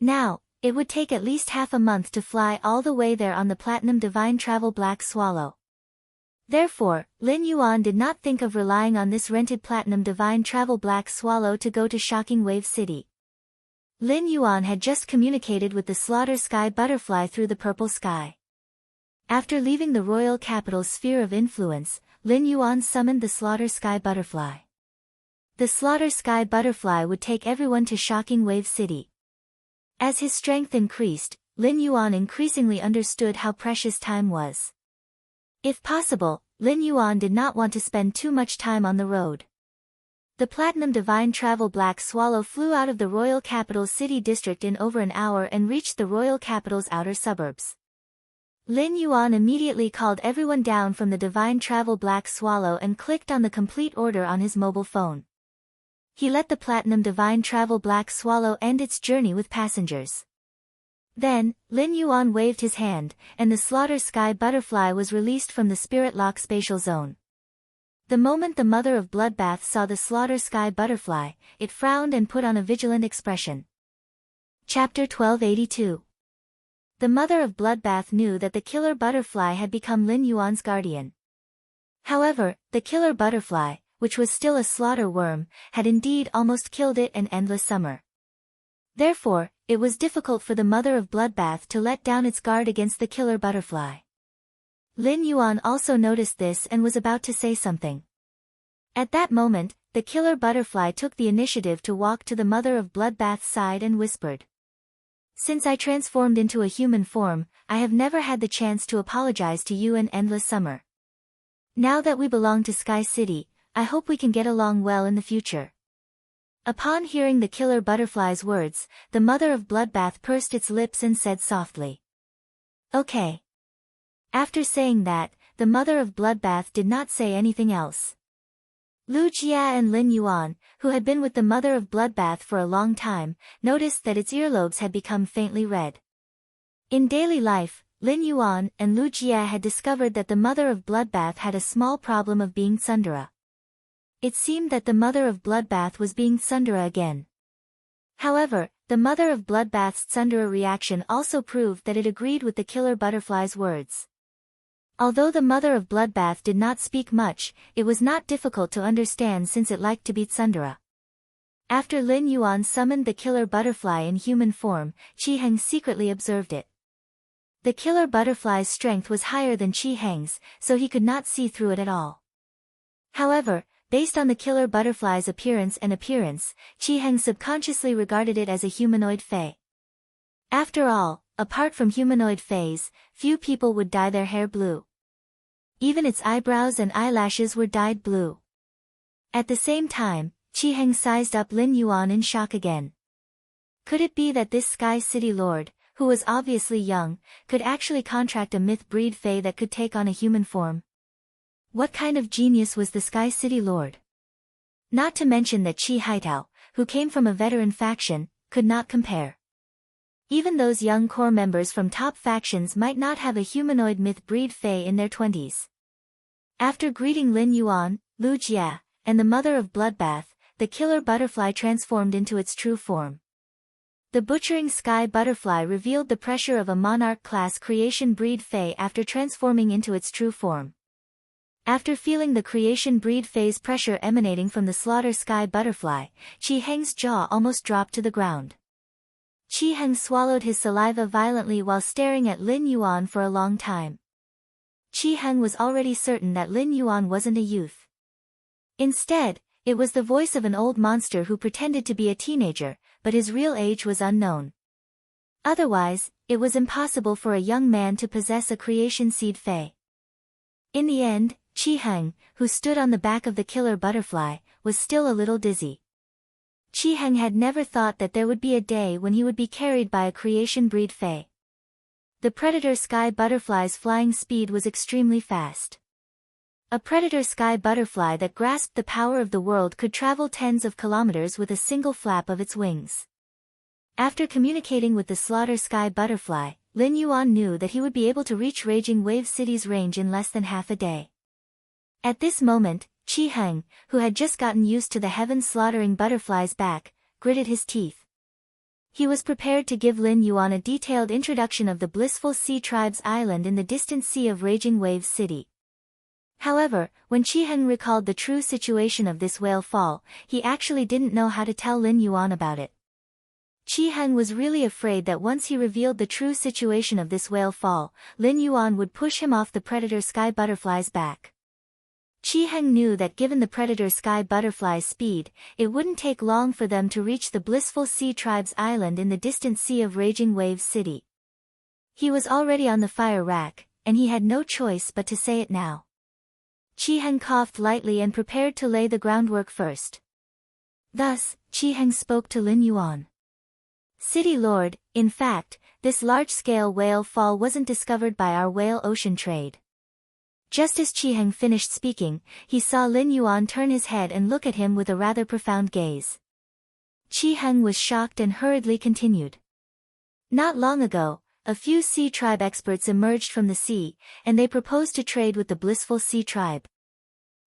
Now, It would take at least half a month to fly all the way there on the Platinum Divine Travel Black Swallow. Therefore, Lin Yuan did not think of relying on this rented Platinum Divine Travel Black Swallow to go to Shocking Wave City. Lin Yuan had just communicated with the Slaughter Sky Butterfly through the purple sky. After leaving the royal capital's sphere of influence, Lin Yuan summoned the Slaughter Sky Butterfly. The Slaughter Sky Butterfly would take everyone to Shocking Wave City. As his strength increased, Lin Yuan increasingly understood how precious time was. If possible, Lin Yuan did not want to spend too much time on the road. The Platinum Divine Travel Black Swallow flew out of the royal capital's city district in over an hour and reached the royal capital's outer suburbs. Lin Yuan immediately called everyone down from the Divine Travel Black Swallow and clicked on the complete order on his mobile phone. He let the Platinum Divine Travel Black Swallow end its journey with passengers. Then, Lin Yuan waved his hand, and the Slaughter Sky Butterfly was released from the Spirit Lock spatial zone. The moment the Mother of Bloodbath saw the Slaughter Sky Butterfly, it frowned and put on a vigilant expression. Chapter 1282. The Mother of Bloodbath knew that the killer butterfly had become Lin Yuan's guardian. However, the killer butterfly, which was still a slaughter worm, had indeed almost killed it an endless summer. Therefore, it was difficult for the Mother of Bloodbath to let down its guard against the killer butterfly. Lin Yuan also noticed this and was about to say something. At that moment, the killer butterfly took the initiative to walk to the Mother of Bloodbath's side and whispered. "Since I transformed into a human form, I have never had the chance to apologize to you an endless summer. Now that we belong to Sky City, I hope we can get along well in the future." Upon hearing the killer butterfly's words, the Mother of Bloodbath pursed its lips and said softly, "Okay." After saying that, the Mother of Bloodbath did not say anything else. Lu Jia and Lin Yuan, who had been with the Mother of Bloodbath for a long time, noticed that its earlobes had become faintly red. In daily life, Lin Yuan and Lu Jia had discovered that the Mother of Bloodbath had a small problem of being tsundere. It seemed that the Mother of Bloodbath was being tsundere again. However, the Mother of Bloodbath's tsundere reaction also proved that it agreed with the killer butterfly's words. Although the Mother of Bloodbath did not speak much, it was not difficult to understand since it liked to be tsundere. After Lin Yuan summoned the killer butterfly in human form, Qi Heng secretly observed it. The killer butterfly's strength was higher than Qi Heng's, so he could not see through it at all. However, based on the killer butterfly's appearance, Qi Heng subconsciously regarded it as a humanoid fae. After all, apart from humanoid fays, few people would dye their hair blue. Even its eyebrows and eyelashes were dyed blue. At the same time, Qi Heng sized up Lin Yuan in shock again. Could it be that this Sky City Lord, who was obviously young, could actually contract a myth-breed fae that could take on a human form? What kind of genius was the Sky City Lord? Not to mention that Qi Haitao, who came from a veteran faction, could not compare. Even those young core members from top factions might not have a humanoid myth-breed fae in their 20s. After greeting Lin Yuan, Lu Jia, and the Mother of Bloodbath, the killer butterfly transformed into its true form. The butchering sky butterfly revealed the pressure of a monarch-class creation breed fae after transforming into its true form. After feeling the creation breed fae's pressure emanating from the slaughter sky butterfly, Qi Heng's jaw almost dropped to the ground. Qi Heng swallowed his saliva violently while staring at Lin Yuan for a long time. Qi Heng was already certain that Lin Yuan wasn't a youth. Instead, it was the voice of an old monster who pretended to be a teenager, but his real age was unknown. Otherwise, it was impossible for a young man to possess a creation seed fae. In the end, Qi Heng, who stood on the back of the killer butterfly, was still a little dizzy. Qi Heng had never thought that there would be a day when he would be carried by a creation breed fae. The predator sky butterfly's flying speed was extremely fast. A predator sky butterfly that grasped the power of the world could travel tens of kilometers with a single flap of its wings. After communicating with the slaughter sky butterfly, Lin Yuan knew that he would be able to reach Raging Wave City's range in less than half a day. At this moment, Qi Heng, who had just gotten used to the heaven-slaughtering butterfly's back, gritted his teeth. He was prepared to give Lin Yuan a detailed introduction of the Blissful Sea Tribe's island in the distant sea of Raging Waves City. However, when Qi Heng recalled the true situation of this whale fall, he actually didn't know how to tell Lin Yuan about it. Qi Heng was really afraid that once he revealed the true situation of this whale fall, Lin Yuan would push him off the predator sky butterfly's back. Qi Heng knew that given the predator sky butterfly's speed, it wouldn't take long for them to reach the Blissful Sea Tribe's island in the distant sea of Raging Waves City. He was already on the fire rack, and he had no choice but to say it now. Qi Heng coughed lightly and prepared to lay the groundwork first. Thus, Qi Heng spoke to Lin Yuan. City Lord, in fact, this large-scale whale fall wasn't discovered by our whale ocean trade. Just as Qi Heng finished speaking, he saw Lin Yuan turn his head and look at him with a rather profound gaze. Qi Heng was shocked and hurriedly continued. Not long ago, a few Sea Tribe experts emerged from the sea, and they proposed to trade with the Blissful Sea Tribe.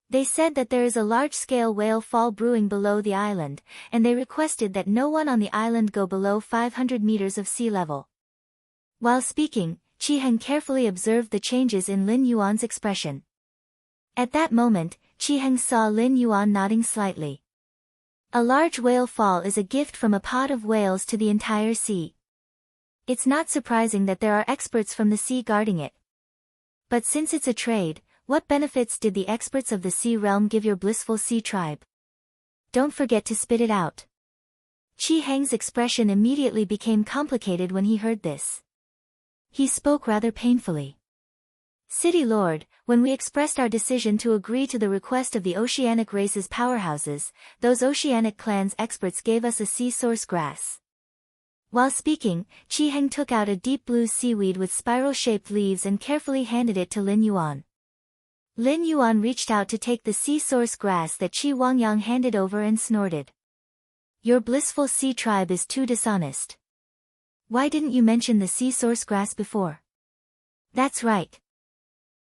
They said that there is a large-scale whale fall brewing below the island, and they requested that no one on the island go below 500 meters of sea level. While speaking, Qi Heng carefully observed the changes in Lin Yuan's expression. At that moment, Qi Heng saw Lin Yuan nodding slightly. A large whale fall is a gift from a pod of whales to the entire sea. It's not surprising that there are experts from the sea guarding it. But since it's a trade, what benefits did the experts of the sea realm give your Blissful Sea Tribe? Don't forget to spit it out. Qi Heng's expression immediately became complicated when he heard this. He spoke rather painfully. City Lord, when we expressed our decision to agree to the request of the oceanic race's powerhouses, those oceanic clans' experts gave us a sea source grass. While speaking, Qi Heng took out a deep blue seaweed with spiral-shaped leaves and carefully handed it to Lin Yuan. Lin Yuan reached out to take the sea source grass that Qi Wangyang handed over and snorted. Your Blissful Sea Tribe is too dishonest. Why didn't you mention the sea source grass before? That's right.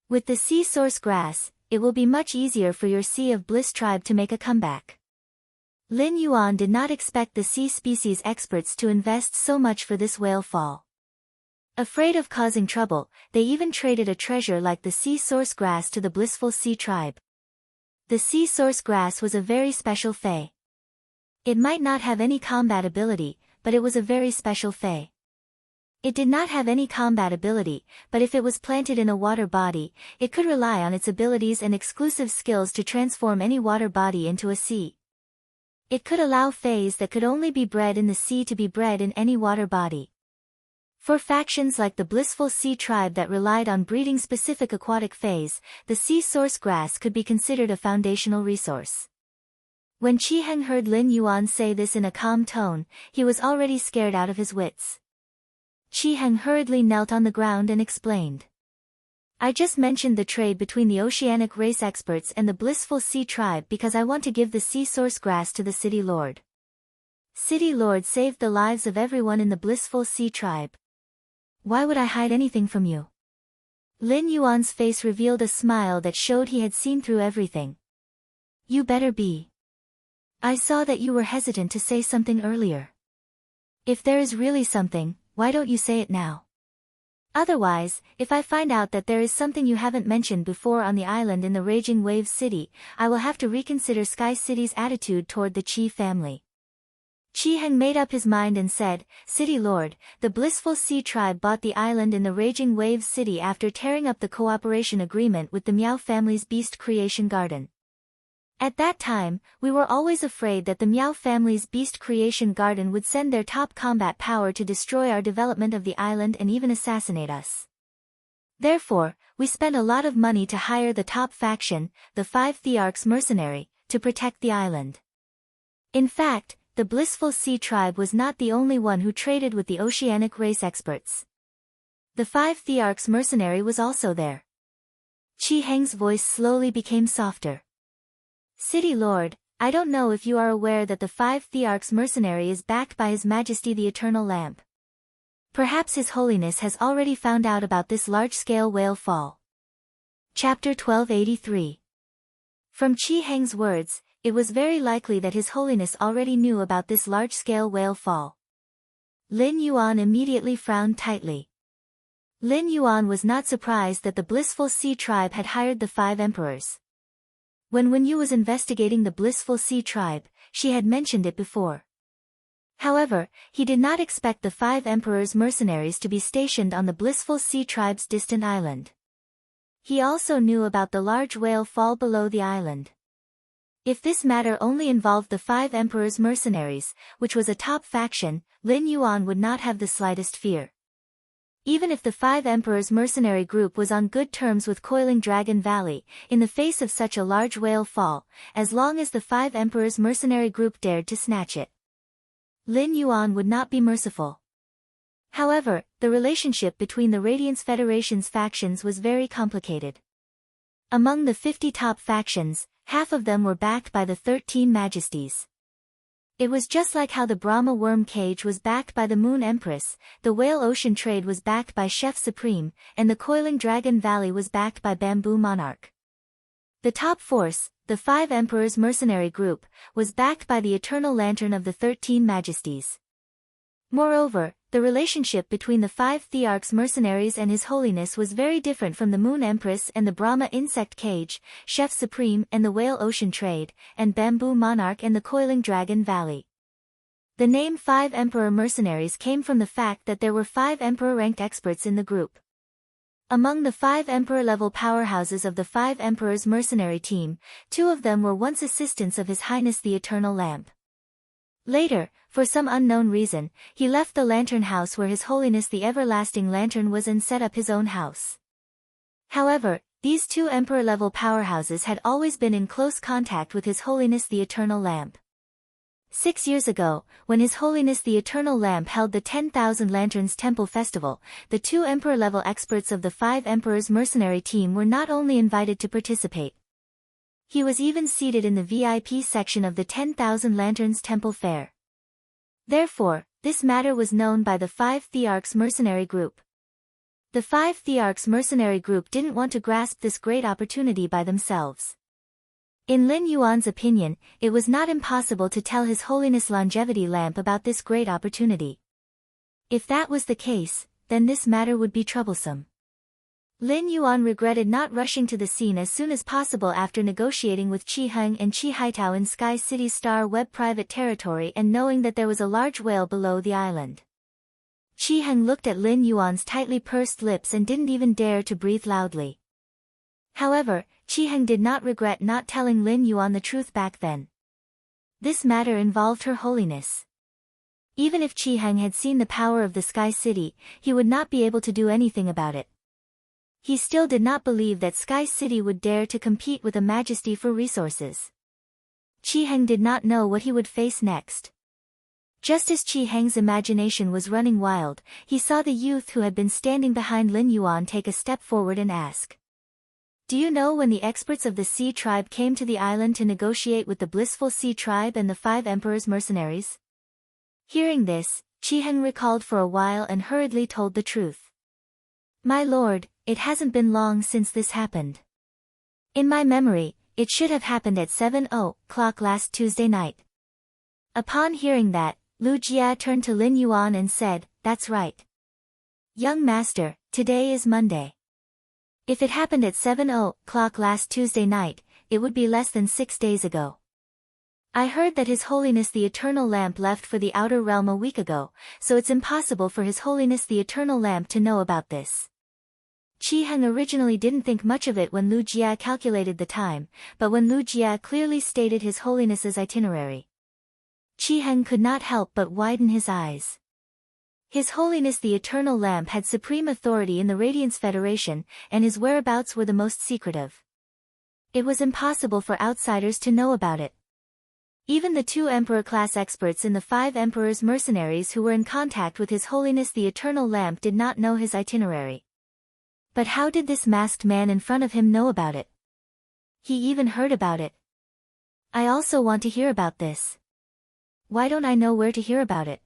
With the sea source grass, it will be much easier for your Sea of Bliss tribe to make a comeback. Lin Yuan did not expect the sea species experts to invest so much for this whale fall. Afraid of causing trouble, they even traded a treasure like the sea source grass to the Blissful Sea Tribe. The sea source grass was a very special fei. It might not have any combat ability, but it was a very special fei. It did not have any combat ability, but if it was planted in a water body, it could rely on its abilities and exclusive skills to transform any water body into a sea. It could allow feis that could only be bred in the sea to be bred in any water body. For factions like the Blissful Sea Tribe that relied on breeding specific aquatic feis, the sea source grass could be considered a foundational resource. When Qi Heng heard Lin Yuan say this in a calm tone, he was already scared out of his wits. Qi Heng hurriedly knelt on the ground and explained. I just mentioned the trade between the oceanic race experts and the Blissful Sea Tribe because I want to give the sea source grass to the City Lord. City Lord saved the lives of everyone in the Blissful Sea Tribe. Why would I hide anything from you? Lin Yuan's face revealed a smile that showed he had seen through everything. You better be. I saw that you were hesitant to say something earlier. If there is really something, why don't you say it now? Otherwise, if I find out that there is something you haven't mentioned before on the island in the Raging Waves City, I will have to reconsider Sky City's attitude toward the Qi family. Qi Heng made up his mind and said, City Lord, the Blissful Sea Tribe bought the island in the Raging Waves City after tearing up the cooperation agreement with the Miao family's Beast Creation Garden. At that time, we were always afraid that the Miao family's Beast Creation Garden would send their top combat power to destroy our development of the island and even assassinate us. Therefore, we spent a lot of money to hire the top faction, the 5 Thearchs mercenary, to protect the island. In fact, the Blissful Sea Tribe was not the only one who traded with the oceanic race experts. The 5 Thearchs mercenary was also there. Qi Heng's voice slowly became softer. City Lord, I don't know if you are aware that the 5 Thearchs mercenary is backed by His Majesty the Eternal Lamp. Perhaps His Holiness has already found out about this large-scale whale fall. Chapter 1283. From Qi Heng's words, it was very likely that His Holiness already knew about this large-scale whale fall. Lin Yuan immediately frowned tightly. Lin Yuan was not surprised that the Blissful Sea tribe had hired the 5 emperors. When Wen Yu was investigating the Blissful Sea tribe, she had mentioned it before. However, he did not expect the 5 emperors' mercenaries to be stationed on the Blissful Sea tribe's distant island. He also knew about the large whale fall below the island. If this matter only involved the 5 emperors' mercenaries, which was a top faction, Lin Yuan would not have the slightest fear. Even if the 5 emperors' mercenary group was on good terms with Coiling Dragon Valley, in the face of such a large whale fall, as long as the 5 emperors' mercenary group dared to snatch it, Lin Yuan would not be merciful. However, the relationship between the Radiance Federation's factions was very complicated. Among the 50 top factions, half of them were backed by the 13 Majesties. It was just like how the Brahma Worm Cage was backed by the Moon Empress, the Whale Ocean Trade was backed by Chef Supreme, and the Coiling Dragon Valley was backed by Bamboo Monarch. The top force, the 5 Emperors Mercenary Group, was backed by the Eternal Lantern of the 13 Majesties. Moreover, the relationship between the 5 Thearchs mercenaries and His Holiness was very different from the Moon Empress and the Brahma Insect Cage, Chef Supreme and the Whale Ocean Trade, and Bamboo Monarch and the Coiling Dragon Valley. The name 5 Emperor Mercenaries came from the fact that there were 5 Emperor-ranked experts in the group. Among the 5 Emperor-level powerhouses of the 5 Emperors mercenary team, 2 of them were once assistants of His Highness the Eternal Lamp. Later, for some unknown reason, he left the Lantern House where His Holiness the Everlasting Lantern was and set up his own house. However, these 2 Emperor-level powerhouses had always been in close contact with His Holiness the Eternal Lamp. 6 years ago, when His Holiness the Eternal Lamp held the 10,000 Lanterns Temple Festival, the 2 Emperor-level experts of the 5 Emperors mercenary team were not only invited to participate. He was even seated in the VIP section of the 10,000 Lanterns Temple Fair. Therefore, this matter was known by the 5 Thearchs mercenary group. The 5 Thearchs mercenary group didn't want to grasp this great opportunity by themselves. In Lin Yuan's opinion, it was not impossible to tell His Holiness Longevity Lamp about this great opportunity. If that was the case, then this matter would be troublesome. Lin Yuan regretted not rushing to the scene as soon as possible after negotiating with Qi Heng and Qi Haitao in Sky City Star Web private territory and knowing that there was a large whale below the island. Qi Heng looked at Lin Yuan's tightly pursed lips and didn't even dare to breathe loudly. However, Qi Heng did not regret not telling Lin Yuan the truth back then. This matter involved Her Holiness. Even if Qi Heng had seen the power of the Sky City, he would not be able to do anything about it. He still did not believe that Sky City would dare to compete with a Majesty for resources. Qi Heng did not know what he would face next. Just as Qi Heng's imagination was running wild, he saw the youth who had been standing behind Lin Yuan take a step forward and ask. Do you know when the experts of the Sea tribe came to the island to negotiate with the Blissful Sea tribe and the 5 Emperors mercenaries? Hearing this, Qi Heng recalled for a while and hurriedly told the truth. My lord, it hasn't been long since this happened. In my memory, it should have happened at 7:00 last Tuesday night. Upon hearing that, Lu Jia turned to Lin Yuan and said, That's right. Young master, today is Monday. If it happened at 7:00 last Tuesday night, it would be less than 6 days ago. I heard that His Holiness the Eternal Lamp left for the Outer Realm a week ago, so it's impossible for His Holiness the Eternal Lamp to know about this. Qi Heng originally didn't think much of it when Lu Jia calculated the time, but when Lu Jia clearly stated His Holiness's itinerary, Qi Heng could not help but widen his eyes. His Holiness the Eternal Lamp had supreme authority in the Radiance Federation, and his whereabouts were the most secretive. It was impossible for outsiders to know about it. Even the 2 Emperor-class experts in the 5 Emperors mercenaries who were in contact with His Holiness the Eternal Lamp did not know his itinerary. But how did this masked man in front of him know about it? He even heard about it. I also want to hear about this. Why don't I know where to hear about it?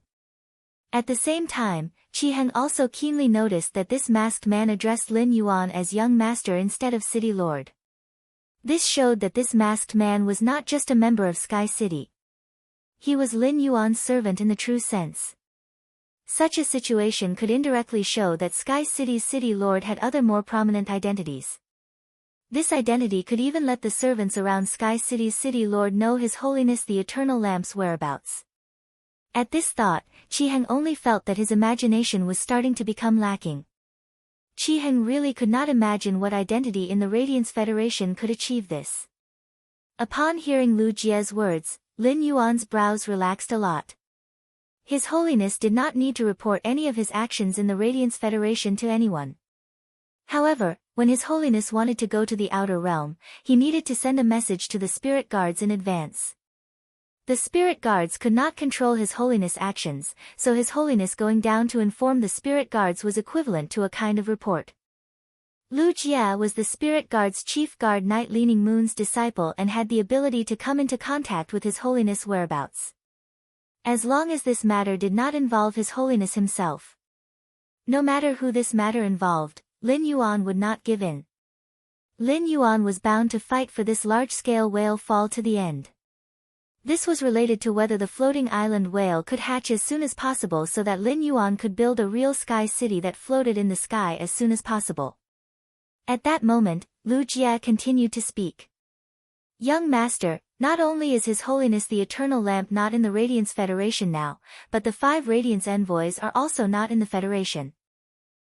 At the same time, Qi Heng also keenly noticed that this masked man addressed Lin Yuan as young master instead of city lord. This showed that this masked man was not just a member of Sky City. He was Lin Yuan's servant in the true sense. Such a situation could indirectly show that Sky City's city lord had other more prominent identities. This identity could even let the servants around Sky City's city lord know His Holiness the Eternal Lamp's whereabouts. At this thought, Chi-Heng only felt that his imagination was starting to become lacking. Chi-Heng really could not imagine what identity in the Radiance Federation could achieve this. Upon hearing Lu Jie's words, Lin Yuan's brows relaxed a lot. His Holiness did not need to report any of his actions in the Radiance Federation to anyone. However, when His Holiness wanted to go to the outer realm, he needed to send a message to the spirit guards in advance. The spirit guards could not control His Holiness' actions, so His Holiness going down to inform the spirit guards was equivalent to a kind of report. Lu Jie was the spirit guard's chief guard Night Leaning Moon's disciple and had the ability to come into contact with His Holiness' whereabouts. As long as this matter did not involve His Holiness himself. No matter who this matter involved, Lin Yuan would not give in. Lin Yuan was bound to fight for this large-scale whale fall to the end. This was related to whether the floating island whale could hatch as soon as possible so that Lin Yuan could build a real sky city that floated in the sky as soon as possible. At that moment, Lu Jie continued to speak. Young Master, not only is His Holiness the Eternal Lamp not in the Radiance Federation now, but the 5 Radiance Envoys are also not in the Federation.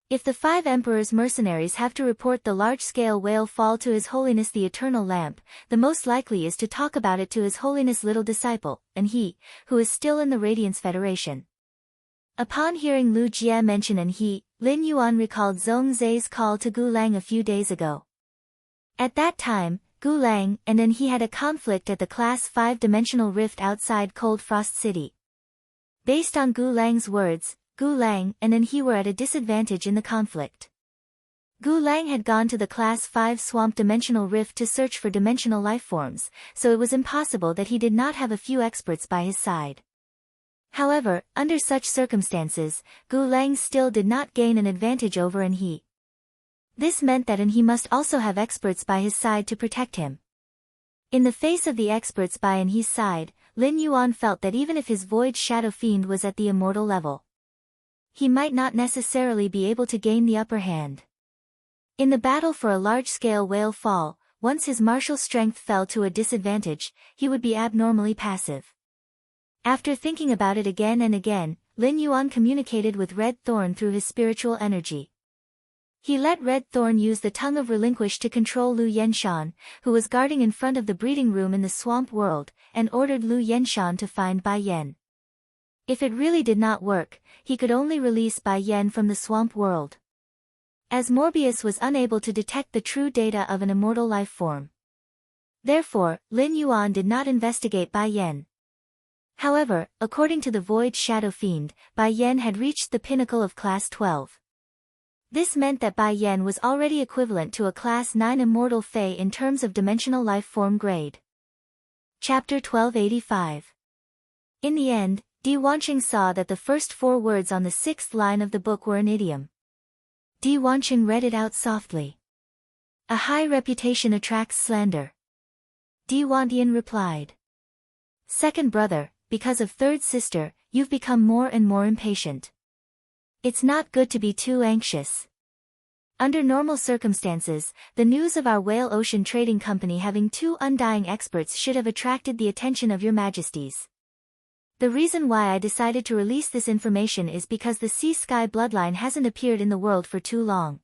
If the 5 Emperor's mercenaries have to report the large-scale whale fall to His Holiness the Eternal Lamp, the most likely is to talk about it to His Holiness' little disciple, and he, who is still in the Radiance Federation. Upon hearing Lu Jie mention and he, Lin Yuan recalled Zhong Zai's call to Gu Lang a few days ago. At that time, Gu Lang and then he had a conflict at the Class 5 dimensional rift outside Cold Frost City. Based on Gu Lang's words, Gu Lang and then he were at a disadvantage in the conflict. Gu Lang had gone to the Class 5 Swamp Dimensional Rift to search for dimensional lifeforms, so it was impossible that he did not have a few experts by his side. However, under such circumstances, Gu Lang still did not gain an advantage over An He. This meant that An He must also have experts by his side to protect him. In the face of the experts by An He's side, Lin Yuan felt that even if his Void Shadow Fiend was at the immortal level, he might not necessarily be able to gain the upper hand. In the battle for a large-scale whale fall, once his martial strength fell to a disadvantage, he would be abnormally passive. After thinking about it again and again, Lin Yuan communicated with Red Thorn through his spiritual energy. He let Red Thorn use the Tongue of Relinquish to control Lu Yenshan, who was guarding in front of the breeding room in the swamp world, and ordered Lu Yenshan to find Bai Yen. If it really did not work, he could only release Bai Yen from the swamp world. As Morbius was unable to detect the true data of an immortal life form. Therefore, Lin Yuan did not investigate Bai Yen. However, according to the Void Shadow Fiend, Bai Yen had reached the pinnacle of Class 12. This meant that Bai Yen was already equivalent to a Class 9 Immortal Fae in terms of dimensional life form grade. Chapter 1285. In the end, Di Wanqing saw that the first 4 words on the 6th line of the book were an idiom. Di Wanqing read it out softly. A high reputation attracts slander. Di Wantian replied. Second brother, because of third sister, you've become more and more impatient. It's not good to be too anxious. Under normal circumstances, the news of our Whale Ocean Trading Company having 2 undying experts should have attracted the attention of your majesties. The reason why I decided to release this information is because the Sea-Sky bloodline hasn't appeared in the world for too long.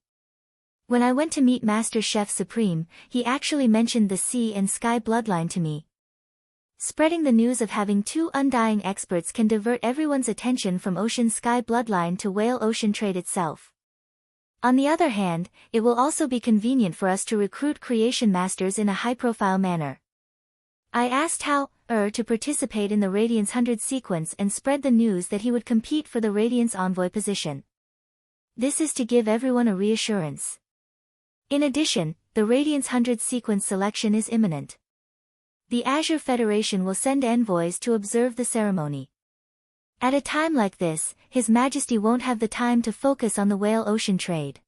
When I went to meet Master Chef Supreme, he actually mentioned the Sea and Sky bloodline to me. Spreading the news of having 2 undying experts can divert everyone's attention from Ocean-Sky bloodline to Whale Ocean Trade itself. On the other hand, it will also be convenient for us to recruit creation masters in a high-profile manner. I asked Hao to participate in the Radiance 100 sequence and spread the news that he would compete for the Radiance Envoy position. This is to give everyone a reassurance. In addition, the Radiance 100 sequence selection is imminent. The Azure Federation will send envoys to observe the ceremony. At a time like this, His Majesty won't have the time to focus on the Whale Ocean trade.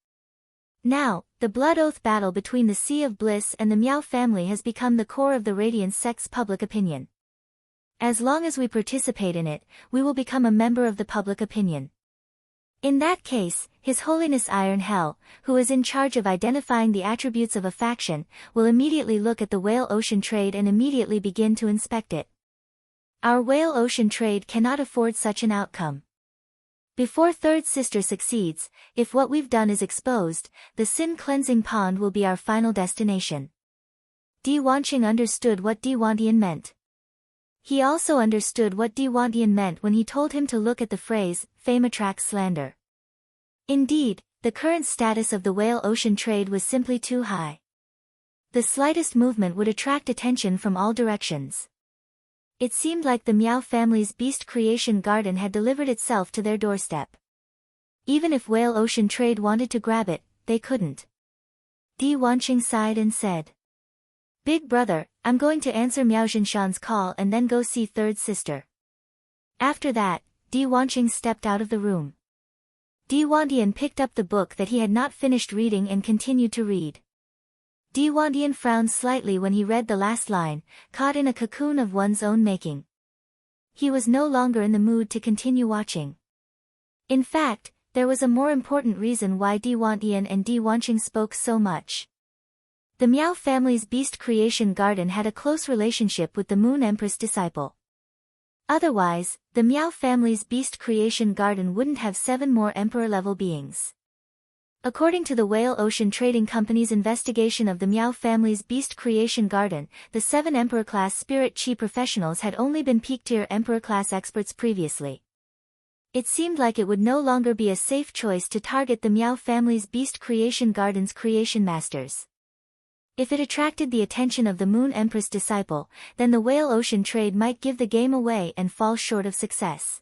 Now, the Blood Oath battle between the Sea of Bliss and the Miao family has become the core of the Radiance sect's public opinion. As long as we participate in it, we will become a member of the public opinion. In that case, His Holiness Iron Hell, who is in charge of identifying the attributes of a faction, will immediately look at the whale ocean trade and immediately begin to inspect it. Our whale ocean trade cannot afford such an outcome. Before Third Sister succeeds, if what we've done is exposed, the sin-cleansing pond will be our final destination. Di Wanqing understood what Di Wantian meant. He also understood what Di Wantian meant when he told him to look at the phrase, fame attracts slander. Indeed, the current status of the whale ocean trade was simply too high. The slightest movement would attract attention from all directions. It seemed like the Miao family's beast creation garden had delivered itself to their doorstep. Even if whale ocean trade wanted to grab it, they couldn't. Di Wanqing sighed and said, "Big brother, I'm going to answer Miao Zhinshan's call and then go see Third Sister." After that, Di Wanqing stepped out of the room. Di Wantian picked up the book that he had not finished reading and continued to read. Di Wantian frowned slightly when he read the last line, caught in a cocoon of one's own making. He was no longer in the mood to continue watching. In fact, there was a more important reason why Di Wantian and Di Wanqing spoke so much. The Miao family's beast creation garden had a close relationship with the Moon Empress disciple. Otherwise, the Miao family's beast creation garden wouldn't have 7 more emperor-level beings. According to the Whale Ocean Trading Company's investigation of the Miao family's beast creation garden, the 7 emperor-class spirit chi professionals had only been peak-tier emperor-class experts previously. It seemed like it would no longer be a safe choice to target the Miao family's beast creation garden's creation masters. If it attracted the attention of the Moon Empress disciple, then the whale ocean trade might give the game away and fall short of success.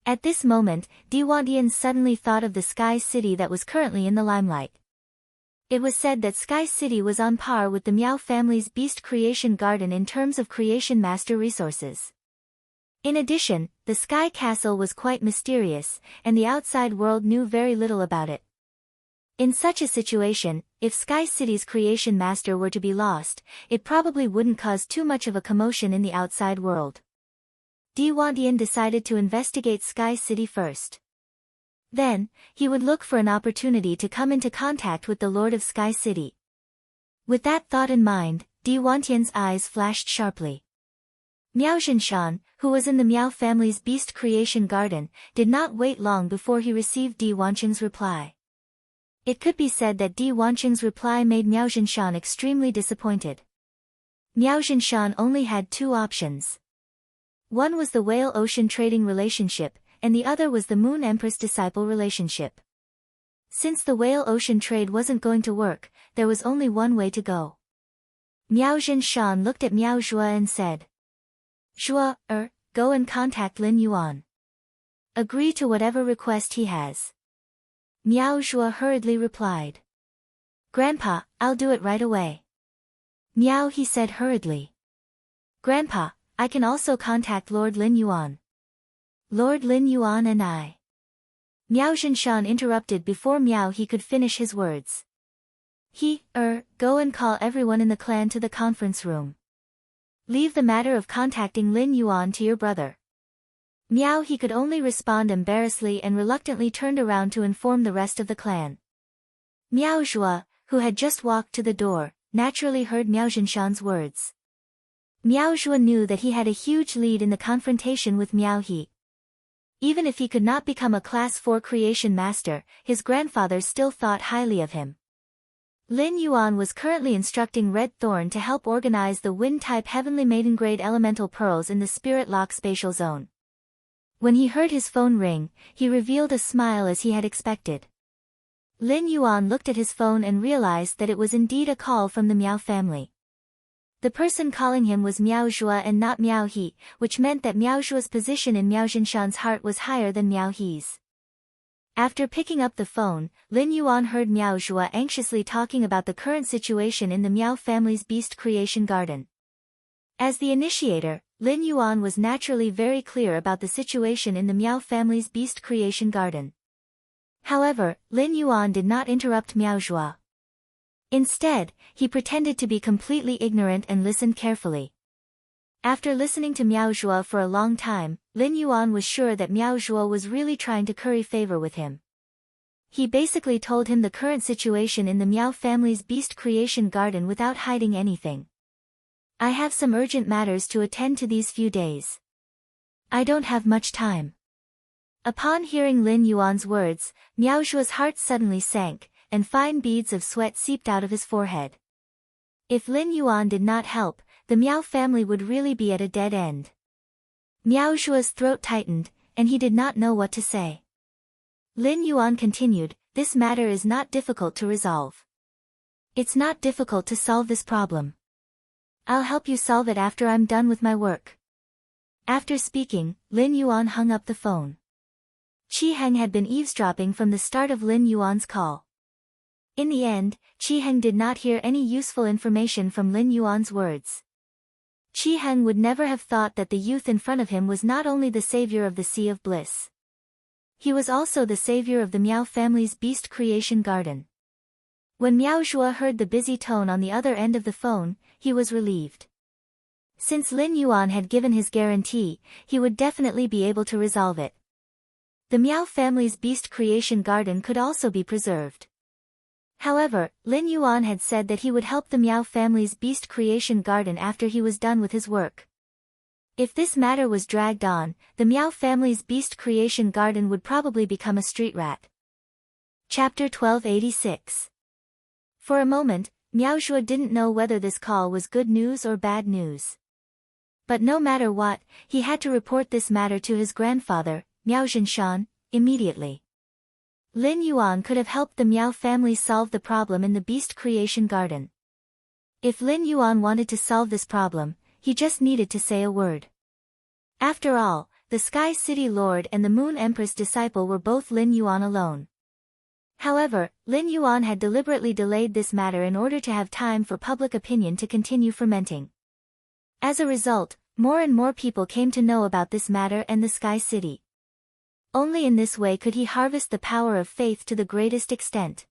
At this moment, Di Wantian suddenly thought of the Sky City that was currently in the limelight. It was said that Sky City was on par with the Miao family's beast creation garden in terms of creation master resources. In addition, the Sky Castle was quite mysterious, and the outside world knew very little about it. In such a situation, if Sky City's creation master were to be lost, it probably wouldn't cause too much of a commotion in the outside world. Di Wantian decided to investigate Sky City first. Then, he would look for an opportunity to come into contact with the Lord of Sky City. With that thought in mind, Di Wantian's eyes flashed sharply. Miao Zhinshan, who was in the Miao family's beast creation garden, did not wait long before he received Di Wanqing's reply. It could be said that Di Wanqing's reply made Miao Zhinshan extremely disappointed. Miao Zhinshan only had 2 options. One was the whale ocean trading relationship, and the other was the Moon Empress disciple relationship. Since the whale ocean trade wasn't going to work, there was only one way to go. Miao Zhinshan looked at Miao Zhua and said, "Zhua, go and contact Lin Yuan. Agree to whatever request he has." Miao Zhua hurriedly replied, "Grandpa, I'll do it right away." "Miao," he said hurriedly. "Grandpa, I can also contact Lord Lin Yuan." "Lord Lin Yuan and I." Miao Zhinshan interrupted before Miao he could finish his words. Go and call everyone in the clan to the conference room. Leave the matter of contacting Lin Yuan to your brother." Miao he could only respond embarrassedly and reluctantly turned around to inform the rest of the clan. Miao Zhua, who had just walked to the door, naturally heard Miao Zhinshan's words. Miao Zhua knew that he had a huge lead in the confrontation with Miao He. Even if he could not become a Class 4 creation master, his grandfather still thought highly of him. Lin Yuan was currently instructing Red Thorn to help organize the Wind-type Heavenly Maiden-grade elemental pearls in the Spirit Lock spatial zone. When he heard his phone ring, he revealed a smile as he had expected. Lin Yuan looked at his phone and realized that it was indeed a call from the Miao family. The person calling him was Miao Zhua and not Miao He, which meant that Miao Zhua's position in Miao Zhinshan's heart was higher than Miao He's. After picking up the phone, Lin Yuan heard Miao Zhua anxiously talking about the current situation in the Miao family's beast creation garden. As the initiator, Lin Yuan was naturally very clear about the situation in the Miao family's beast creation garden. However, Lin Yuan did not interrupt Miao Zhua. Instead, he pretended to be completely ignorant and listened carefully. After listening to Miao Zhuo for a long time, Lin Yuan was sure that Miao Zhuo was really trying to curry favor with him. He basically told him the current situation in the Miao family's beast creation garden without hiding anything. I have some urgent matters to attend to these few days. I don't have much time. Upon hearing Lin Yuan's words, Miao Zhuo's heart suddenly sank, and fine beads of sweat seeped out of his forehead. If Lin Yuan did not help, the Miao family would really be at a dead end. Miao Zhuo's throat tightened, and he did not know what to say. Lin Yuan continued, "This matter is not difficult to resolve. It's not difficult to solve this problem. I'll help you solve it after I'm done with my work." After speaking, Lin Yuan hung up the phone. Qi Heng had been eavesdropping from the start of Lin Yuan's call. In the end, Qi Heng did not hear any useful information from Lin Yuan's words. Qi Heng would never have thought that the youth in front of him was not only the savior of the Sea of Bliss. He was also the savior of the Miao family's beast creation garden. When Miao Zhuo heard the busy tone on the other end of the phone, he was relieved. Since Lin Yuan had given his guarantee, he would definitely be able to resolve it. The Miao family's beast creation garden could also be preserved. However, Lin Yuan had said that he would help the Miao family's beast creation garden after he was done with his work. If this matter was dragged on, the Miao family's beast creation garden would probably become a street rat. Chapter 1286. For a moment, Miao Zhuo didn't know whether this call was good news or bad news. But no matter what, he had to report this matter to his grandfather, Miao Zhinshan, immediately. Lin Yuan could have helped the Miao family solve the problem in the beast creation garden. If Lin Yuan wanted to solve this problem, he just needed to say a word. After all, the Sky City Lord and the Moon Empress disciple were both Lin Yuan alone. However, Lin Yuan had deliberately delayed this matter in order to have time for public opinion to continue fermenting. As a result, more and more people came to know about this matter and the Sky City. Only in this way could he harvest the power of faith to the greatest extent.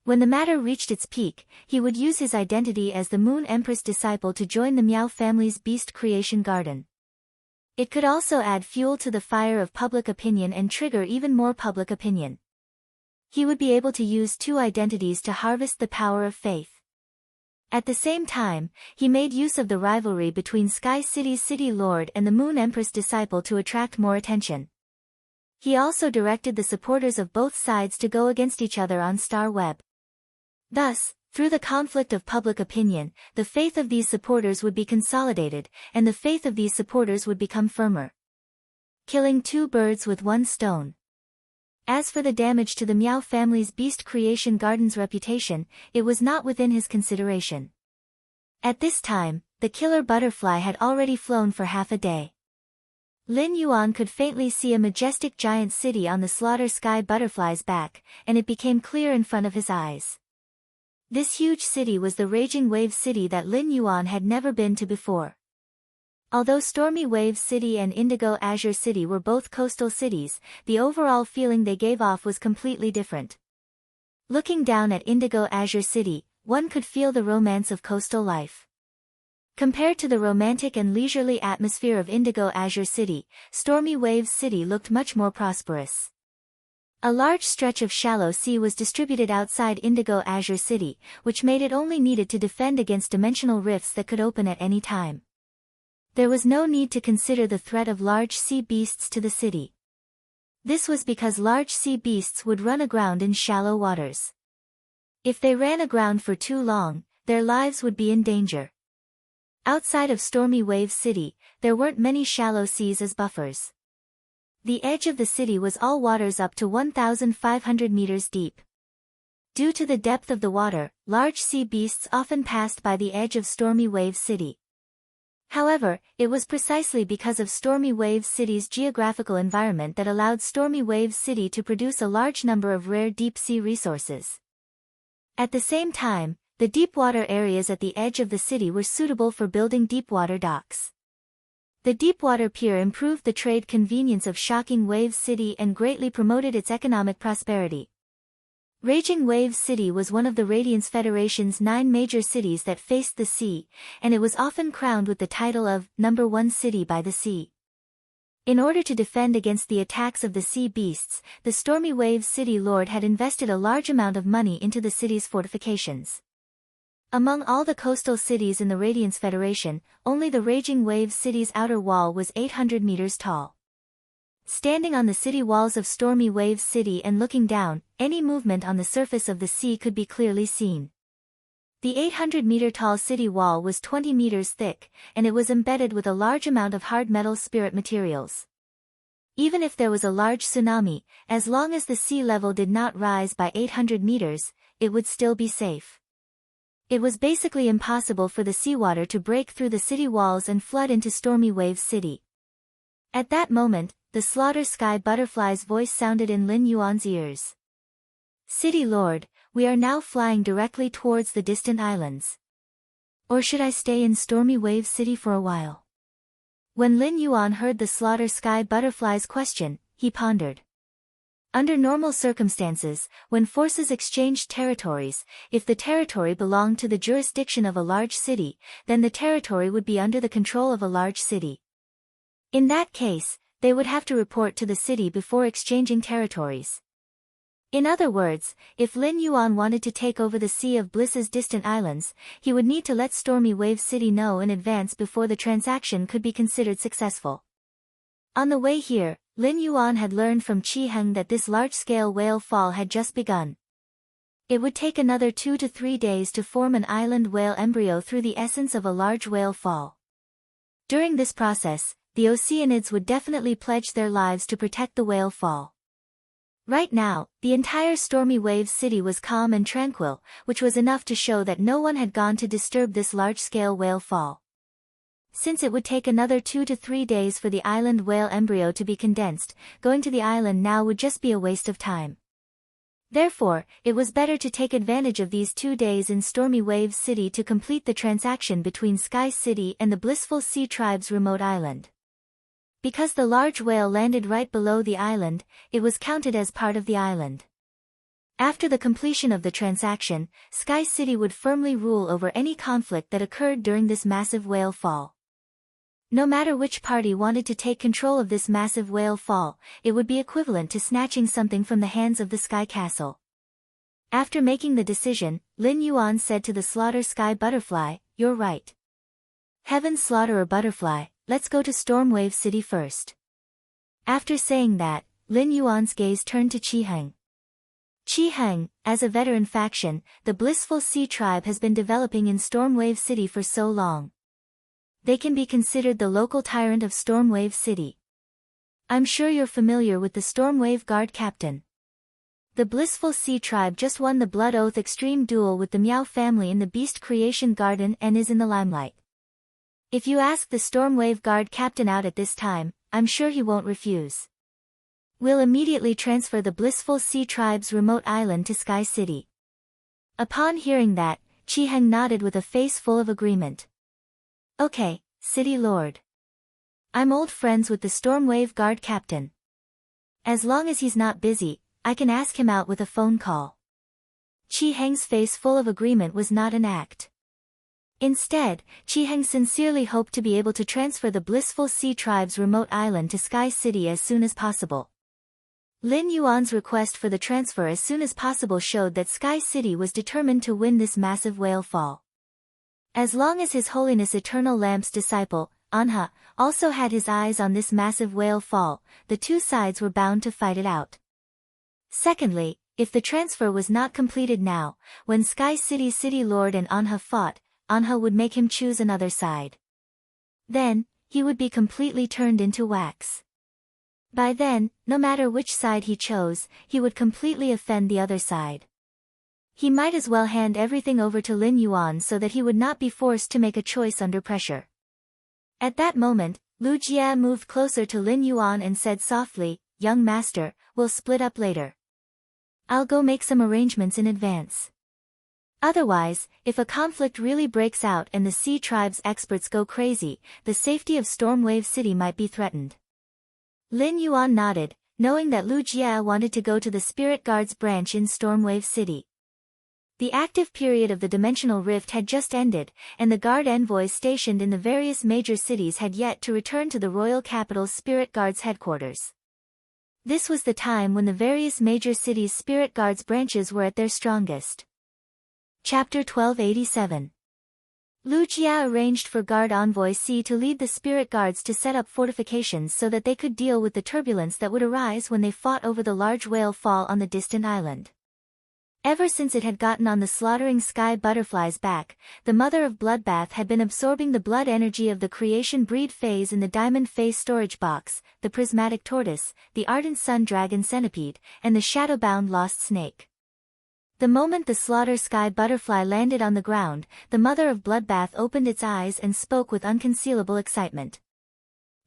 When the matter reached its peak, he would use his identity as the Moon Empress disciple to join the Miao family's beast creation garden. It could also add fuel to the fire of public opinion and trigger even more public opinion. He would be able to use two identities to harvest the power of faith. At the same time, he made use of the rivalry between Sky City's City Lord and the Moon Empress disciple to attract more attention. He also directed the supporters of both sides to go against each other on Star Web. Thus, through the conflict of public opinion, the faith of these supporters would be consolidated, and the faith of these supporters would become firmer. Killing two birds with one stone. As for the damage to the Miao family's beast creation garden's reputation, it was not within his consideration. At this time, the killer butterfly had already flown for half a day. Lin Yuan could faintly see a majestic giant city on the slaughter sky butterfly's back, and it became clear in front of his eyes. This huge city was the Raging Wave City that Lin Yuan had never been to before. Although Stormy Wave City and Indigo Azure City were both coastal cities, the overall feeling they gave off was completely different. Looking down at Indigo Azure City, one could feel the romance of coastal life. Compared to the romantic and leisurely atmosphere of Indigo Azure City, Stormy Wave City looked much more prosperous. A large stretch of shallow sea was distributed outside Indigo Azure City, which made it only needed to defend against dimensional rifts that could open at any time. There was no need to consider the threat of large sea beasts to the city. This was because large sea beasts would run aground in shallow waters. If they ran aground for too long, their lives would be in danger. Outside of Stormy Wave City, there weren't many shallow seas as buffers. The edge of the city was all waters up to 1,500 meters deep. Due to the depth of the water, large sea beasts often passed by the edge of Stormy Wave City. However, it was precisely because of Stormy Wave City's geographical environment that allowed Stormy Wave City to produce a large number of rare deep-sea resources. At the same time, the deep-water areas at the edge of the city were suitable for building deep-water docks. The deep-water pier improved the trade convenience of Shocking Wave City and greatly promoted its economic prosperity. Raging Waves City was one of the Radiance Federation's 9 major cities that faced the sea, and it was often crowned with the title of Number 1 City by the Sea. In order to defend against the attacks of the sea beasts, the Stormy Waves City Lord had invested a large amount of money into the city's fortifications. Among all the coastal cities in the Radiance Federation, only the Raging Waves City's outer wall was 800 meters tall. Standing on the city walls of Stormy Waves City and looking down, any movement on the surface of the sea could be clearly seen. The 800-meter-tall city wall was 20 meters thick, and it was embedded with a large amount of hard metal spirit materials. Even if there was a large tsunami, as long as the sea level did not rise by 800 meters, it would still be safe. It was basically impossible for the seawater to break through the city walls and flood into Stormy Waves City. At that moment, the Slaughter Sky Butterfly's voice sounded in Lin Yuan's ears. "City Lord, we are now flying directly towards the distant islands. Or should I stay in Stormy Waves City for a while?" When Lin Yuan heard the Slaughter Sky Butterfly's question, he pondered. Under normal circumstances, when forces exchanged territories, if the territory belonged to the jurisdiction of a large city, then the territory would be under the control of a large city. In that case, they would have to report to the city before exchanging territories. In other words, if Lin Yuan wanted to take over the Sea of Bliss's distant islands, he would need to let Stormy Wave City know in advance before the transaction could be considered successful. On the way here, Lin Yuan had learned from Qi Heng that this large-scale whale fall had just begun. It would take another 2 to 3 days to form an island whale embryo through the essence of a large whale fall. During this process, the Oceanids would definitely pledge their lives to protect the whale fall. Right now, the entire Stormy Waves City was calm and tranquil, which was enough to show that no one had gone to disturb this large-scale whale fall. Since it would take another 2 to 3 days for the island whale embryo to be condensed, going to the island now would just be a waste of time. Therefore, it was better to take advantage of these 2 days in Stormy Waves City to complete the transaction between Sky City and the Blissful Sea Tribe's remote island. Because the large whale landed right below the island, it was counted as part of the island. After the completion of the transaction, Sky City would firmly rule over any conflict that occurred during this massive whale fall. No matter which party wanted to take control of this massive whale fall, it would be equivalent to snatching something from the hands of the Sky Castle. After making the decision, Lin Yuan said to the Slaughter Sky Butterfly, "You're right. Heaven Slaughterer Butterfly, let's go to Stormwave City first." After saying that, Lin Yuan's gaze turned to Qi Heng. Qi Heng, as a veteran faction, the Blissful Sea Tribe has been developing in Stormwave City for so long. They can be considered the local tyrant of Stormwave City. I'm sure you're familiar with the Stormwave Guard Captain. The Blissful Sea Tribe just won the Blood Oath Extreme Duel with the Meow family in the Beast Creation Garden and is in the limelight. If you ask the Stormwave Guard Captain out at this time, I'm sure he won't refuse. We'll immediately transfer the Blissful Sea Tribe's remote island to Sky City. Upon hearing that, Qi Heng nodded with a face full of agreement. Okay, City Lord. I'm old friends with the Stormwave Guard Captain. As long as he's not busy, I can ask him out with a phone call. Qi Heng's face full of agreement was not an act. Instead, Qi Heng sincerely hoped to be able to transfer the Blissful Sea Tribe's remote island to Sky City as soon as possible. Lin Yuan's request for the transfer as soon as possible showed that Sky City was determined to win this massive whale fall. As long as His Holiness Eternal Lamp's disciple, Anha, also had his eyes on this massive whale fall, the two sides were bound to fight it out. Secondly, if the transfer was not completed now, when Sky City's City Lord and Anha fought, Anha would make him choose another side. Then, he would be completely turned into wax. By then, no matter which side he chose, he would completely offend the other side. He might as well hand everything over to Lin Yuan so that he would not be forced to make a choice under pressure. At that moment, Lu Jie moved closer to Lin Yuan and said softly, "Young master, we'll split up later. I'll go make some arrangements in advance. Otherwise, if a conflict really breaks out and the Sea Tribe's experts go crazy, the safety of Stormwave City might be threatened." Lin Yuan nodded, knowing that Lu Jie wanted to go to the Spirit Guards branch in Stormwave City. The active period of the dimensional rift had just ended, and the guard envoys stationed in the various major cities had yet to return to the royal capital's Spirit Guards headquarters. This was the time when the various major cities' Spirit Guards branches were at their strongest. Chapter 1287. Lu Jia arranged for Guard Envoy C to lead the Spirit Guards to set up fortifications so that they could deal with the turbulence that would arise when they fought over the large whale fall on the distant island. Ever since it had gotten on the slaughtering sky butterfly's back, the mother of Bloodbath had been absorbing the blood energy of the creation breed phase in the diamond phase storage box, the prismatic tortoise, the ardent sun dragon centipede, and the shadowbound lost snake. The moment the slaughter sky butterfly landed on the ground, the mother of Bloodbath opened its eyes and spoke with unconcealable excitement.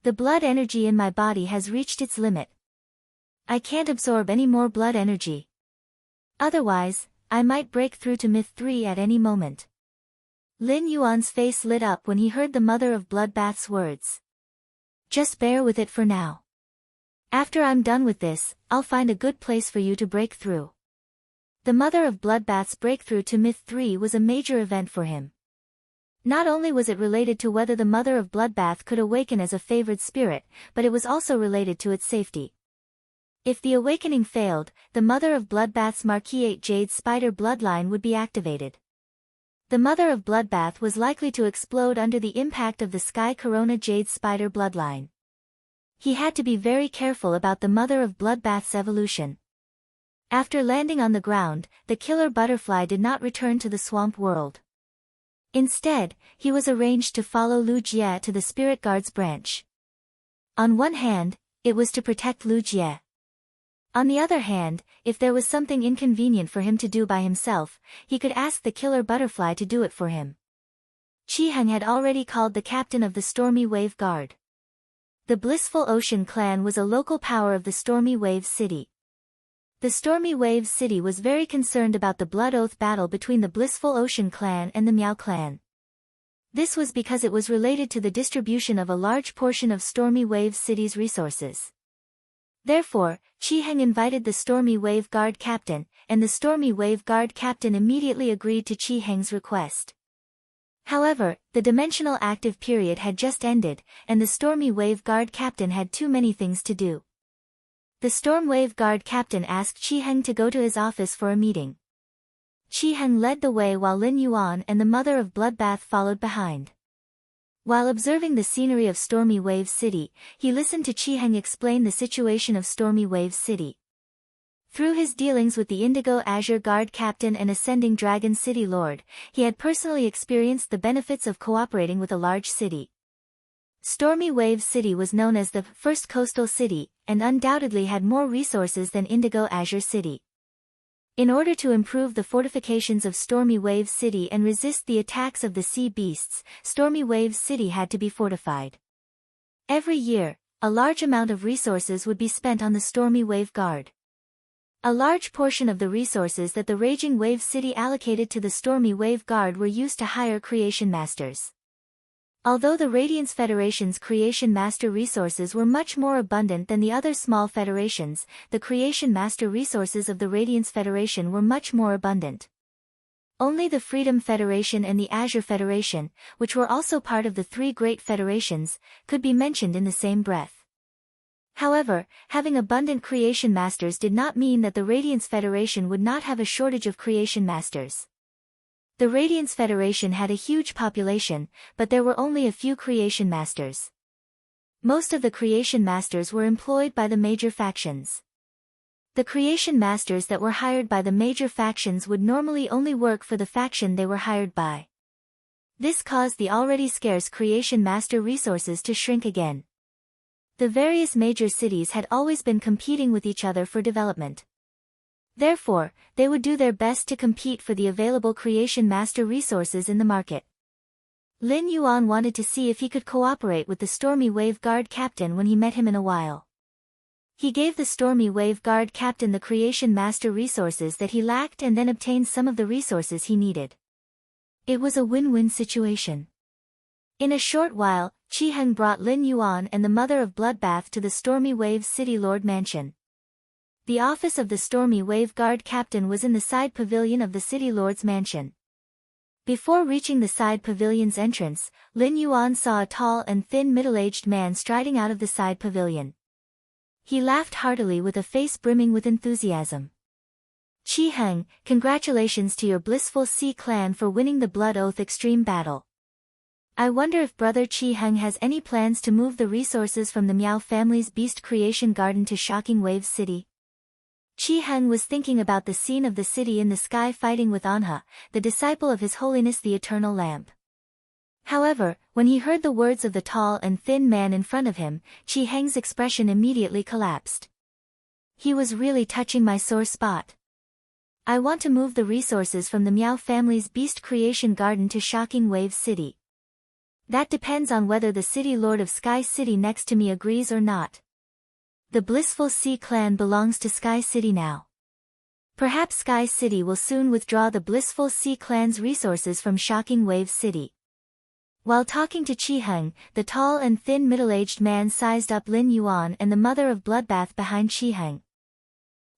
The blood energy in my body has reached its limit. I can't absorb any more blood energy. Otherwise, I might break through to Myth 3 at any moment. Lin Yuan's face lit up when he heard the mother of Bloodbath's words. Just bear with it for now. After I'm done with this, I'll find a good place for you to break through. The mother of Bloodbath's breakthrough to Myth 3 was a major event for him. Not only was it related to whether the mother of Bloodbath could awaken as a favored spirit, but it was also related to its safety. If the awakening failed, the mother of Bloodbath's Marquise Jade Spider bloodline would be activated. The mother of Bloodbath was likely to explode under the impact of the Sky Corona Jade Spider bloodline. He had to be very careful about the mother of Bloodbath's evolution. After landing on the ground, the killer butterfly did not return to the swamp world. Instead, he was arranged to follow Lu Jie to the Spirit Guards branch. On one hand, it was to protect Lu Jie. On the other hand, if there was something inconvenient for him to do by himself, he could ask the killer butterfly to do it for him. Qi Heng had already called the captain of the Stormy Wave Guard. The Blissful Ocean clan was a local power of the Stormy Wave City. The Stormy Wave City was very concerned about the Blood Oath battle between the Blissful Ocean clan and the Miao clan. This was because it was related to the distribution of a large portion of Stormy Wave City's resources. Therefore, Qi Heng invited the Stormy Wave Guard captain, and the Stormy Wave Guard captain immediately agreed to Qi Heng's request. However, the dimensional active period had just ended, and the Stormy Wave Guard captain had too many things to do. The Storm Wave Guard captain asked Qi Heng to go to his office for a meeting. Qi Heng led the way while Lin Yuan and the mother of Bloodbath followed behind. While observing the scenery of Stormy Wave City, he listened to Qi Heng explain the situation of Stormy Wave City. Through his dealings with the Indigo Azure Guard Captain and Ascending Dragon City Lord, he had personally experienced the benefits of cooperating with a large city. Stormy Wave City was known as the first coastal city, and undoubtedly had more resources than Indigo Azure City. In order to improve the fortifications of Stormy Wave City and resist the attacks of the sea beasts, Stormy Wave City had to be fortified. Every year, a large amount of resources would be spent on the Stormy Wave Guard. A large portion of the resources that the Raging Wave City allocated to the Stormy Wave Guard were used to hire creation masters. Although the Radiance Federation's Creation Master resources were much more abundant than the other small federations, the Creation Master resources of the Radiance Federation were much more abundant. Only the Freedom Federation and the Azure Federation, which were also part of the three great federations, could be mentioned in the same breath. However, having abundant Creation Masters did not mean that the Radiance Federation would not have a shortage of Creation Masters. The Radiance Federation had a huge population, but there were only a few Creation Masters. Most of the Creation Masters were employed by the major factions. The Creation Masters that were hired by the major factions would normally only work for the faction they were hired by. This caused the already scarce Creation Master resources to shrink again. The various major cities had always been competing with each other for development. Therefore, they would do their best to compete for the available Creation Master resources in the market. Lin Yuan wanted to see if he could cooperate with the Stormy Wave Guard captain when he met him in a while. He gave the Stormy Wave Guard captain the Creation Master resources that he lacked and then obtained some of the resources he needed. It was a win-win situation. In a short while, Qi Heng brought Lin Yuan and the mother of Bloodbath to the Stormy Wave City Lord Mansion. The office of the Stormy Wave Guard captain was in the side pavilion of the city lord's mansion. Before reaching the side pavilion's entrance, Lin Yuan saw a tall and thin middle-aged man striding out of the side pavilion. He laughed heartily with a face brimming with enthusiasm. "Qi Heng, congratulations to your Blissful Sea clan for winning the Blood Oath Extreme Battle. I wonder if Brother Qi Heng has any plans to move the resources from the Miao family's Beast Creation Garden to Shocking Waves City." Qi Heng was thinking about the scene of the city in the sky fighting with Anha, the disciple of His Holiness the Eternal Lamp. However, when he heard the words of the tall and thin man in front of him, Qi Heng's expression immediately collapsed. He was really touching my sore spot. I want to move the resources from the Miao family's Beast Creation Garden to Shocking Waves City. That depends on whether the city lord of Sky City next to me agrees or not. The Blissful Sea clan belongs to Sky City now. Perhaps Sky City will soon withdraw the Blissful Sea clan's resources from Shocking Waves City. While talking to Qi Heng, the tall and thin middle-aged man sized up Lin Yuan and the Mother of Bloodbath behind Qi Heng.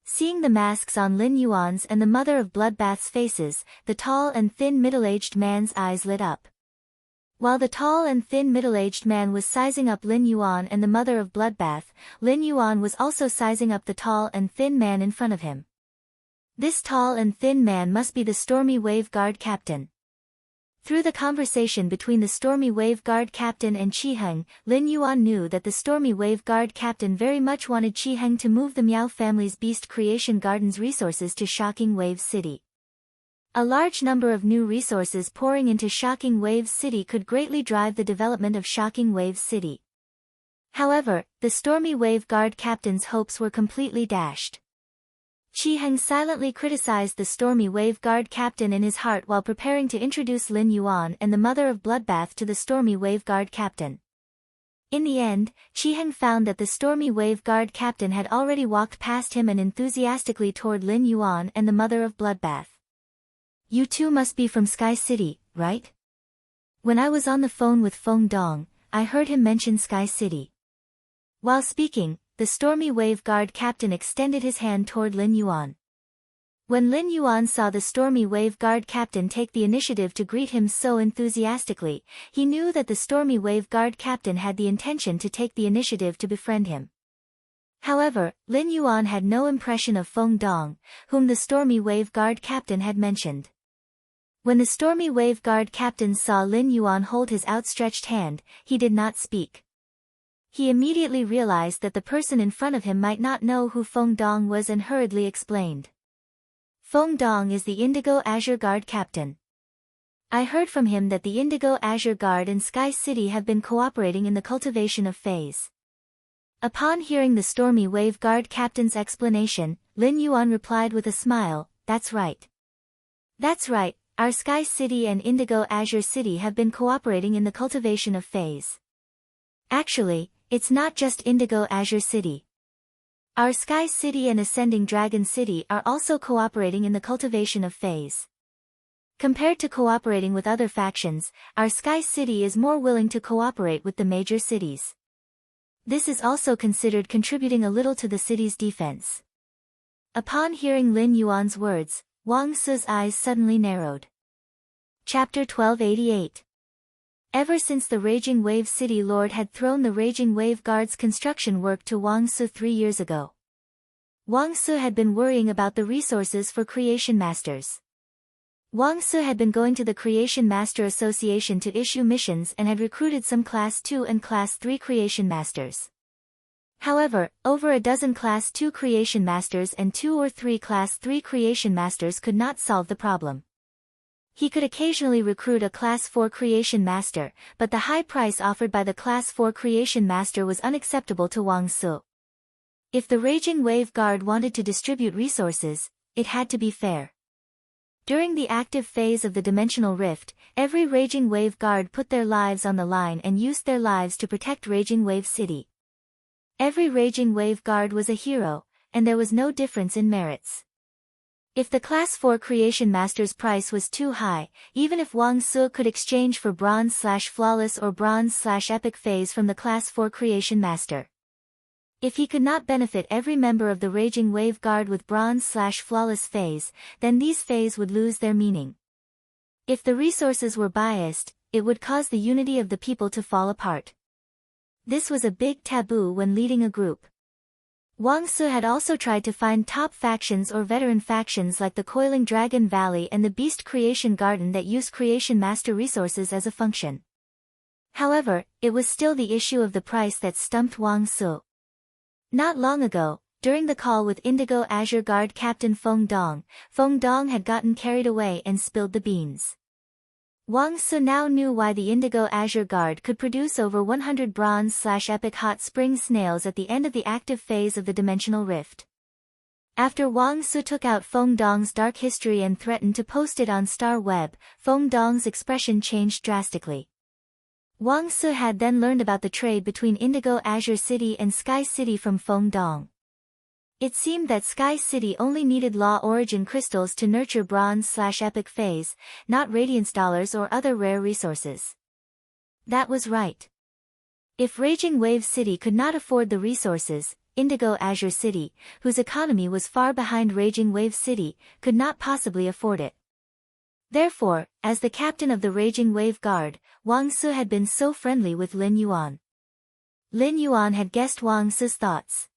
Seeing the masks on Lin Yuan's and the Mother of Bloodbath's faces, the tall and thin middle-aged man's eyes lit up. While the tall and thin middle-aged man was sizing up Lin Yuan and the Mother of Bloodbath, Lin Yuan was also sizing up the tall and thin man in front of him. This tall and thin man must be the Stormy Wave Guard captain. Through the conversation between the Stormy Wave Guard captain and Qi Heng, Lin Yuan knew that the Stormy Wave Guard captain very much wanted Qi Heng to move the Miao family's Beast Creation Garden's resources to Shocking Waves City. A large number of new resources pouring into Shocking Waves City could greatly drive the development of Shocking Waves City. However, the Stormy Wave Guard captain's hopes were completely dashed. Qi Heng silently criticized the Stormy Wave Guard captain in his heart while preparing to introduce Lin Yuan and the Mother of Bloodbath to the Stormy Wave Guard captain. In the end, Qi Heng found that the Stormy Wave Guard captain had already walked past him and enthusiastically toward Lin Yuan and the Mother of Bloodbath. "You two must be from Sky City, right? When I was on the phone with Feng Dong, I heard him mention Sky City." While speaking, the Stormy Wave Guard captain extended his hand toward Lin Yuan. When Lin Yuan saw the Stormy Wave Guard captain take the initiative to greet him so enthusiastically, he knew that the Stormy Wave Guard captain had the intention to take the initiative to befriend him. However, Lin Yuan had no impression of Feng Dong, whom the Stormy Wave Guard captain had mentioned. When the Stormy Wave Guard captain saw Lin Yuan hold his outstretched hand, he did not speak. He immediately realized that the person in front of him might not know who Feng Dong was and hurriedly explained. "Feng Dong is the Indigo Azure Guard captain. I heard from him that the Indigo Azure Guard and Sky City have been cooperating in the cultivation of phase." Upon hearing the Stormy Wave Guard captain's explanation, Lin Yuan replied with a smile, "That's right. That's right. Our Sky City and Indigo Azure City have been cooperating in the cultivation of phase. Actually, it's not just Indigo Azure City. Our Sky City and Ascending Dragon City are also cooperating in the cultivation of phase. Compared to cooperating with other factions, our Sky City is more willing to cooperate with the major cities. This is also considered contributing a little to the city's defense." Upon hearing Lin Yuan's words, Wang Su's eyes suddenly narrowed. Chapter 1288. Ever since the Raging Wave City Lord had thrown the Raging Wave Guard's construction work to Wang Su 3 years ago, Wang Su had been worrying about the resources for Creation Masters. Wang Su had been going to the Creation Master Association to issue missions and had recruited some Class 2 and Class 3 Creation Masters. However, over a dozen Class 2 Creation Masters and 2 or 3 Class 3 Creation Masters could not solve the problem. He could occasionally recruit a Class 4 Creation Master, but the high price offered by the Class 4 Creation Master was unacceptable to Wang Su. If the Raging Wave Guard wanted to distribute resources, it had to be fair. During the active phase of the Dimensional Rift, every Raging Wave Guard put their lives on the line and used their lives to protect Raging Wave City. Every Raging Wave Guard was a hero, and there was no difference in merits. If the Class 4 Creation Master's price was too high, even if Wang Su could exchange for Bronze/Flawless or Bronze/Epic phase from the Class 4 Creation Master, If he could not benefit every member of the Raging Wave Guard with bronze/flawless phase, then these phase would lose their meaning. If the resources were biased, it would cause the unity of the people to fall apart. This was a big taboo when leading a group. Wang Su had also tried to find top factions or veteran factions like the Coiling Dragon Valley and the Beast Creation Garden that used Creation Master resources as a function. However, it was still the issue of the price that stumped Wang Su. Not long ago, during the call with Indigo Azure Guard Captain Feng Dong had gotten carried away and spilled the beans. Wang Su now knew why the Indigo Azure Guard could produce over 100 bronze/epic hot spring snails at the end of the active phase of the dimensional rift. After Wang Su took out Feng Dong's dark history and threatened to post it on Star Web, Feng Dong's expression changed drastically. Wang Su had then learned about the trade between Indigo Azure City and Sky City from Feng Dong. It seemed that Sky City only needed Law Origin crystals to nurture bronze/epic phase, not Radiance dollars or other rare resources. That was right. If Raging Wave City could not afford the resources, Indigo Azure City, whose economy was far behind Raging Wave City, could not possibly afford it. Therefore, as the captain of the Raging Wave Guard, Wang Su had been so friendly with Lin Yuan. Lin Yuan had guessed Wang Su's thoughts.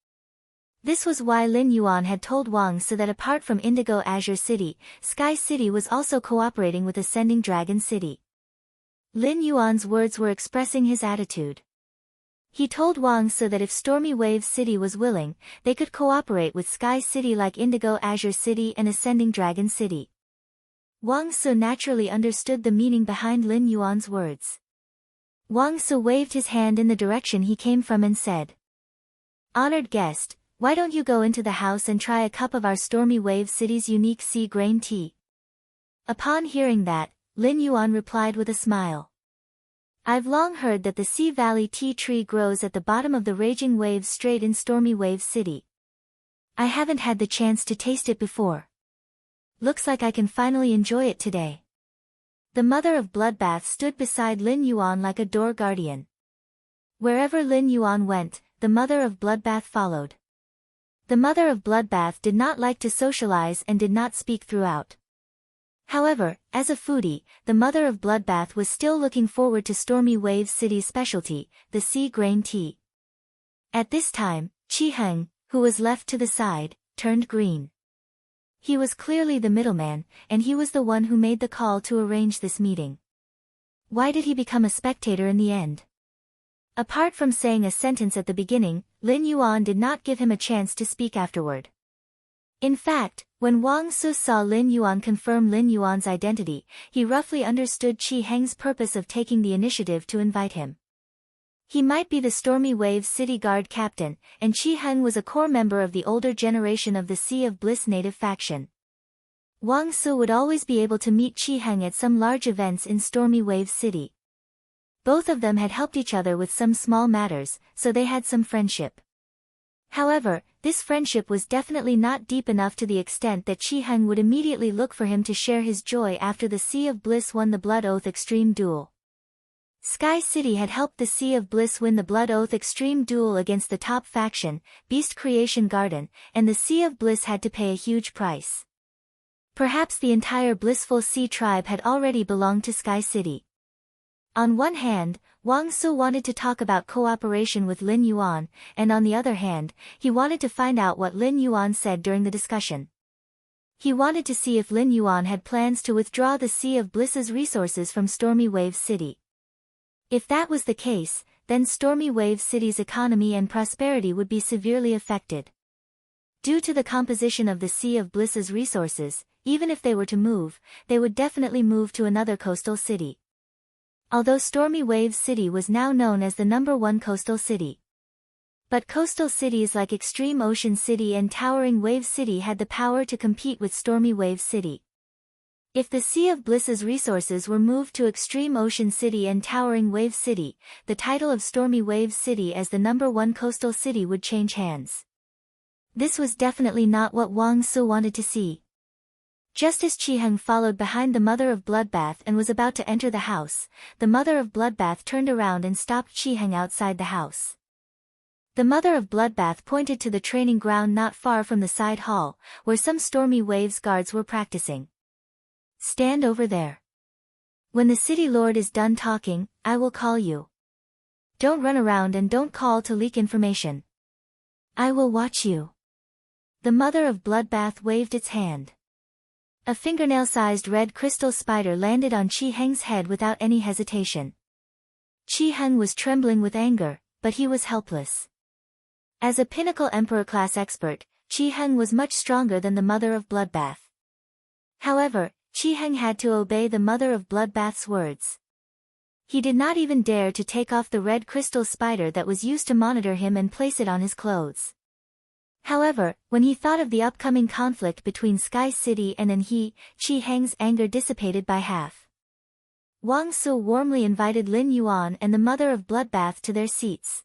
This was why Lin Yuan had told Wang Su that apart from Indigo Azure City, Sky City was also cooperating with Ascending Dragon City. Lin Yuan's words were expressing his attitude. He told Wang Su that if Stormy Wave City was willing, they could cooperate with Sky City like Indigo Azure City and Ascending Dragon City. Wang Su naturally understood the meaning behind Lin Yuan's words. Wang Su waved his hand in the direction he came from and said, "Honored guest, why don't you go into the house and try a cup of our Stormy Wave City's unique sea grain tea?" Upon hearing that, Lin Yuan replied with a smile. "I've long heard that the Sea Valley tea tree grows at the bottom of the Raging Waves Strait in Stormy Wave City. I haven't had the chance to taste it before. Looks like I can finally enjoy it today." The mother of Bloodbath stood beside Lin Yuan like a door guardian. Wherever Lin Yuan went, the mother of Bloodbath followed. The mother of Bloodbath did not like to socialize and did not speak throughout. However, as a foodie, the mother of Bloodbath was still looking forward to Stormy Wave City's specialty, the sea grain tea. At this time, Chi Heng, who was left to the side, turned green. He was clearly the middleman, and he was the one who made the call to arrange this meeting. Why did he become a spectator in the end? Apart from saying a sentence at the beginning, Lin Yuan did not give him a chance to speak afterward. In fact, when Wang Su saw Lin Yuan confirm Lin Yuan's identity, he roughly understood Chi Heng's purpose of taking the initiative to invite him. He might be the Stormy Wave City Guard captain, and Chi Heng was a core member of the older generation of the Sea of Bliss native faction. Wang Su would always be able to meet Chi Heng at some large events in Stormy Wave City. Both of them had helped each other with some small matters, so they had some friendship. However, this friendship was definitely not deep enough to the extent that Chi Heng would immediately look for him to share his joy after the Sea of Bliss won the Blood Oath Extreme Duel. Sky City had helped the Sea of Bliss win the Blood Oath Extreme Duel against the top faction, Beast Creation Garden, and the Sea of Bliss had to pay a huge price. Perhaps the entire Blissful Sea tribe had already belonged to Sky City. On one hand, Wang Su wanted to talk about cooperation with Lin Yuan, and on the other hand, he wanted to find out what Lin Yuan said during the discussion. He wanted to see if Lin Yuan had plans to withdraw the Sea of Bliss's resources from Stormy Wave City. If that was the case, then Stormy Wave City's economy and prosperity would be severely affected. Due to the composition of the Sea of Bliss's resources, even if they were to move, they would definitely move to another coastal city. Although Stormy Wave City was now known as the #1 coastal city. But coastal cities like Extreme Ocean City and Towering Wave City had the power to compete with Stormy Wave City. If the Sea of Bliss's resources were moved to Extreme Ocean City and Towering Wave City, the title of Stormy Wave City as the #1 coastal city would change hands. This was definitely not what Wang Su wanted to see. Just as Chi Heng followed behind the mother of Bloodbath and was about to enter the house, the mother of Bloodbath turned around and stopped Chi Heng outside the house. The mother of Bloodbath pointed to the training ground not far from the side hall, where some Stormy Waves guards were practicing. Stand over there. When the city lord is done talking, I will call you. Don't run around and don't call to leak information. I will watch you. The mother of Bloodbath waved its hand. A fingernail-sized red crystal spider landed on Chi Heng's head without any hesitation. Chi Heng was trembling with anger, but he was helpless. As a pinnacle Emperor-class expert, Chi Heng was much stronger than the mother of Bloodbath. However, Chi Heng had to obey the mother of Bloodbath's words. He did not even dare to take off the red crystal spider that was used to monitor him and place it on his clothes. However, when he thought of the upcoming conflict between Sky City and Anhe, Chi Heng's anger dissipated by half. Wang Su warmly invited Lin Yuan and the mother of Bloodbath to their seats.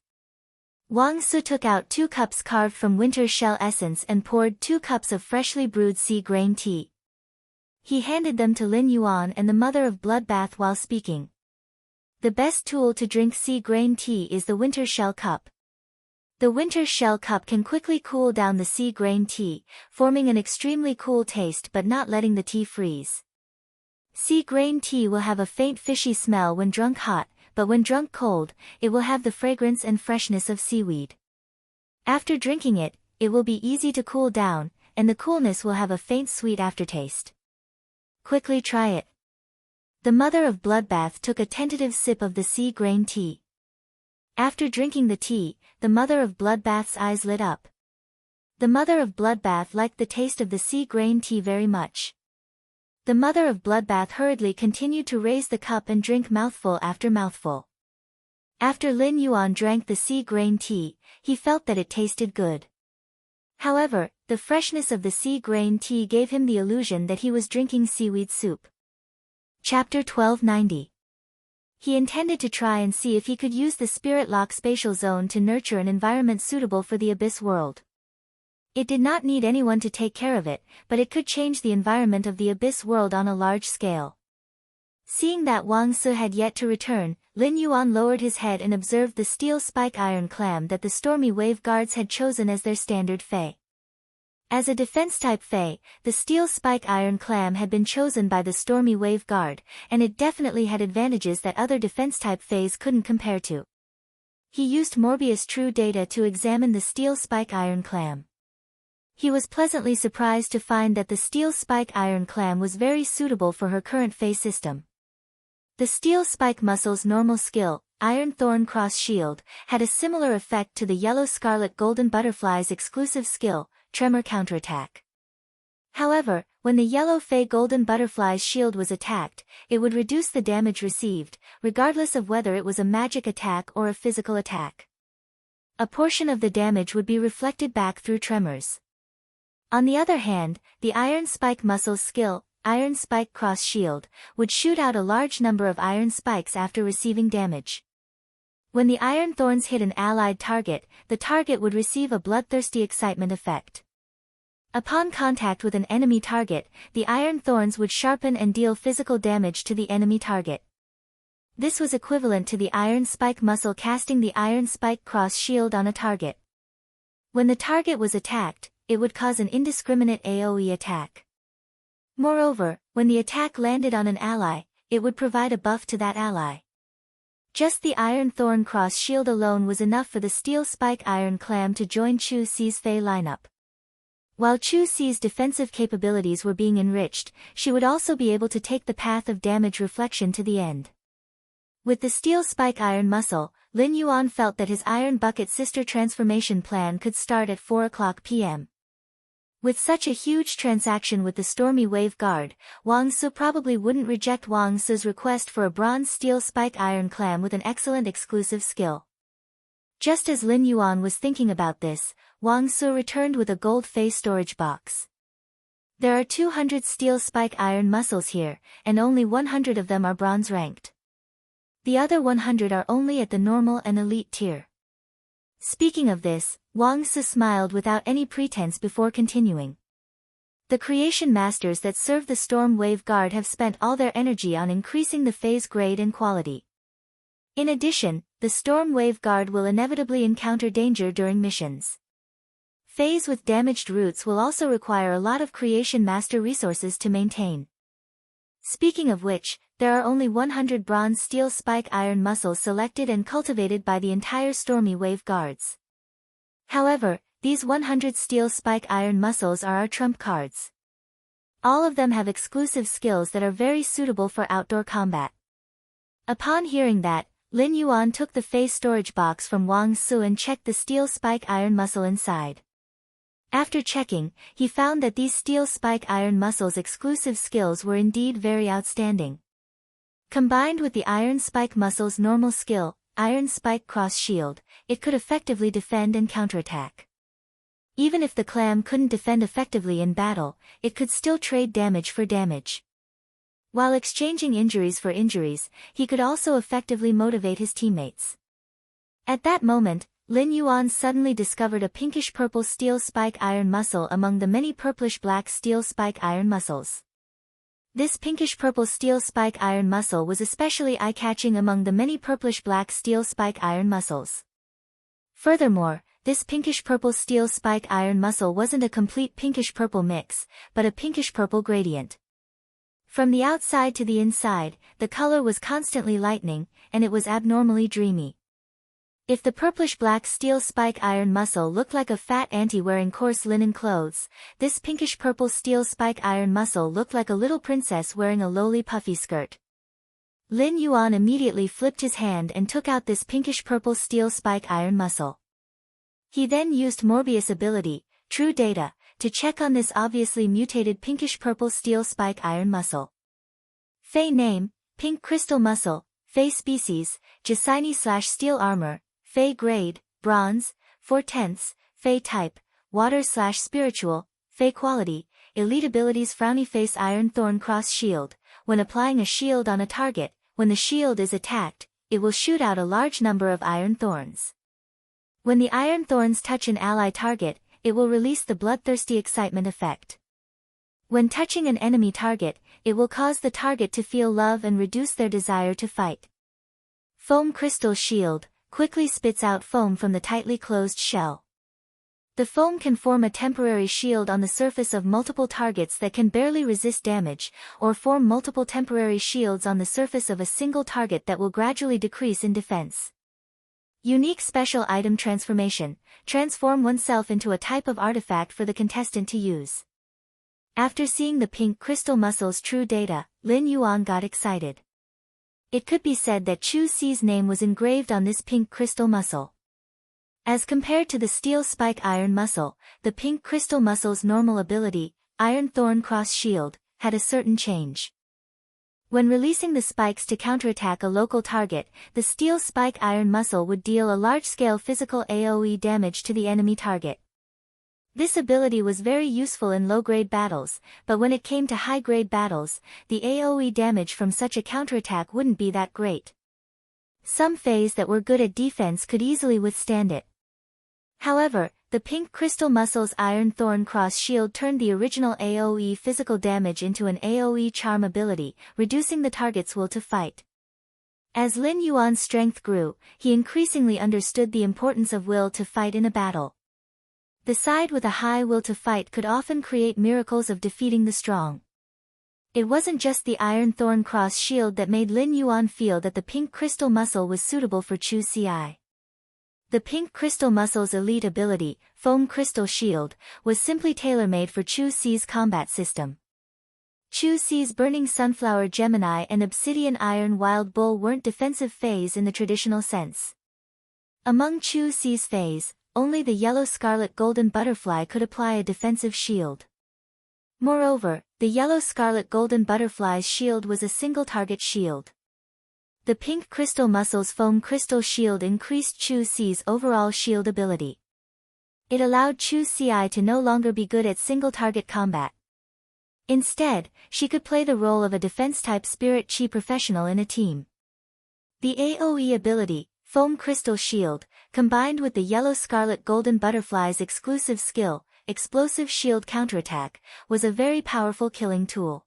Wang Su took out 2 cups carved from winter shell essence and poured 2 cups of freshly brewed sea grain tea. He handed them to Lin Yuan and the mother of Bloodbath while speaking. The best tool to drink sea grain tea is the winter shell cup. The winter shell cup can quickly cool down the sea grain tea, forming an extremely cool taste but not letting the tea freeze. Sea grain tea will have a faint fishy smell when drunk hot, but when drunk cold, it will have the fragrance and freshness of seaweed. After drinking it, it will be easy to cool down, and the coolness will have a faint sweet aftertaste. Quickly try it. The mother of Bloodbath took a tentative sip of the sea grain tea. After drinking the tea, the mother of Bloodbath's eyes lit up. The mother of Bloodbath liked the taste of the sea grain tea very much. The mother of Bloodbath hurriedly continued to raise the cup and drink mouthful after mouthful. After Lin Yuan drank the sea grain tea, he felt that it tasted good. However, the freshness of the sea grain tea gave him the illusion that he was drinking seaweed soup. Chapter 1290. He intended to try and see if he could use the Spirit Lock spatial zone to nurture an environment suitable for the Abyss world. It did not need anyone to take care of it, but it could change the environment of the Abyss world on a large scale. Seeing that Wang Su had yet to return, Lin Yuan lowered his head and observed the steel spike iron clam that the Stormy Wave guards had chosen as their standard Fey. As a defense-type Fey, the steel spike iron clam had been chosen by the Stormy Wave guard, and it definitely had advantages that other defense-type Feys couldn't compare to. He used Morbius True Data to examine the steel spike iron clam. He was pleasantly surprised to find that the steel spike iron clam was very suitable for her current Fey system. The steel spike muscle's normal skill, Iron Thorn Cross Shield, had a similar effect to the yellow scarlet golden butterfly's exclusive skill, Tremor Counterattack. However, when the yellow Fey golden butterfly's shield was attacked, it would reduce the damage received, regardless of whether it was a magic attack or a physical attack. A portion of the damage would be reflected back through tremors. On the other hand, the Iron Spike muscle's skill, Iron Spike Cross Shield, would shoot out a large number of iron spikes after receiving damage. When the iron thorns hit an allied target, the target would receive a bloodthirsty excitement effect. Upon contact with an enemy target, the iron thorns would sharpen and deal physical damage to the enemy target. This was equivalent to the Iron Spike muscle casting the Iron Spike Cross Shield on a target. When the target was attacked, it would cause an indiscriminate AoE attack. Moreover, when the attack landed on an ally, it would provide a buff to that ally. Just the Iron Thorn Cross Shield alone was enough for the Steel Spike Iron Clam to join Chu Xi's Fey lineup. While Chu Xi's defensive capabilities were being enriched, she would also be able to take the path of damage reflection to the end. With the Steel Spike Iron Muscle, Lin Yuan felt that his Iron Bucket sister transformation plan could start at 4:00 p.m. With such a huge transaction with the Stormy Wave Guard, Wang Su probably wouldn't reject Wang Su's request for a bronze steel spike iron clam with an excellent exclusive skill. Just as Lin Yuan was thinking about this, Wang Su returned with a gold Fey storage box. There are 200 steel spike iron muscles here, and only 100 of them are bronze ranked. The other 100 are only at the normal and elite tier. Speaking of this, Wang Su smiled without any pretense before continuing. The creation masters that serve the Storm Wave Guard have spent all their energy on increasing the Fey's grade and quality. In addition, the Storm Wave Guard will inevitably encounter danger during missions. Fays with damaged roots will also require a lot of Creation Master resources to maintain. Speaking of which, there are only 100 Bronze Steel Spike Iron muscles selected and cultivated by the entire Stormy Wave Guards. However, these 100 Steel Spike Iron muscles are our trump cards. All of them have exclusive skills that are very suitable for outdoor combat. Upon hearing that, Lin Yuan took the Fey storage box from Wang Su and checked the Steel Spike Iron muscle inside. After checking, he found that these Steel Spike Iron muscles' exclusive skills were indeed very outstanding. Combined with the Iron Spike muscle's normal skill, Iron Spike Cross Shield, it could effectively defend and counterattack. Even if the clam couldn't defend effectively in battle, it could still trade damage for damage. While exchanging injuries for injuries, he could also effectively motivate his teammates. At that moment, Lin Yuan suddenly discovered a pinkish-purple Steel Spike Iron muscle among the many purplish-black Steel Spike Iron muscles. This pinkish-purple Steel Spike Iron muscle was especially eye-catching among the many purplish-black Steel Spike Iron muscles. Furthermore, this pinkish-purple Steel Spike Iron muscle wasn't a complete pinkish-purple mix, but a pinkish-purple gradient. From the outside to the inside, the color was constantly lightening, and it was abnormally dreamy. If the purplish-black Steel Spike Iron muscle looked like a fat auntie wearing coarse linen clothes, this pinkish-purple Steel Spike Iron muscle looked like a little princess wearing a lowly puffy skirt. Lin Yuan immediately flipped his hand and took out this pinkish-purple Steel Spike Iron muscle. He then used Morbius ability, True Data, to check on this obviously mutated pinkish-purple Steel Spike Iron muscle. Fey name, Pink Crystal Muscle, Fey species, Jacini/Steel Armor, Fey grade, Bronze, 4/10, Fey type, Water/Spiritual, Fey quality, elite abilities Frowny Face Iron Thorn Cross Shield. When applying a shield on a target, when the shield is attacked, it will shoot out a large number of iron thorns. When the iron thorns touch an ally target, it will release the bloodthirsty excitement effect. When touching an enemy target, it will cause the target to feel love and reduce their desire to fight. Foam Crystal Shield quickly spits out foam from the tightly closed shell. The foam can form a temporary shield on the surface of multiple targets that can barely resist damage, or form multiple temporary shields on the surface of a single target that will gradually decrease in defense. Unique Special Item Transformation, transform oneself into a type of artifact for the contestant to use. After seeing the pink crystal muscle's true data, Lin Yuan got excited. It could be said that Chu Xi's name was engraved on this pink crystal muscle. As compared to the Steel Spike Iron muscle, the pink crystal muscle's normal ability, Iron Thorn Cross Shield, had a certain change. When releasing the spikes to counterattack a local target, the Steel Spike Iron muscle would deal a large-scale physical AoE damage to the enemy target. This ability was very useful in low-grade battles, but when it came to high-grade battles, the AoE damage from such a counterattack wouldn't be that great. Some Fays that were good at defense could easily withstand it. However, the pink crystal muscle's Iron Thorn Cross Shield turned the original AoE physical damage into an AoE charm ability, reducing the target's will to fight. As Lin Yuan's strength grew, he increasingly understood the importance of will to fight in a battle. The side with a high will to fight could often create miracles of defeating the strong. It wasn't just the Iron Thorn Cross Shield that made Lin Yuan feel that the pink crystal muscle was suitable for Chu Xi. The pink crystal muscle's elite ability, Foam Crystal Shield, was simply tailor-made for Chu Xi's combat system. Chu Xi's Burning Sunflower Gemini and Obsidian Iron Wild Bull weren't defensive Fays in the traditional sense. Among Chu Xi's Fays, only the Yellow Scarlet Golden Butterfly could apply a defensive shield. Moreover, the Yellow Scarlet Golden Butterfly's shield was a single-target shield. The pink crystal muscle's Foam Crystal Shield increased Chu Xi's overall shield ability. It allowed Chu Xi to no longer be good at single-target combat. Instead, she could play the role of a defense-type Spirit Chi professional in a team. The AoE ability, Foam Crystal Shield, combined with the Yellow Scarlet Golden Butterfly's exclusive skill, Explosive Shield Counterattack, was a very powerful killing tool.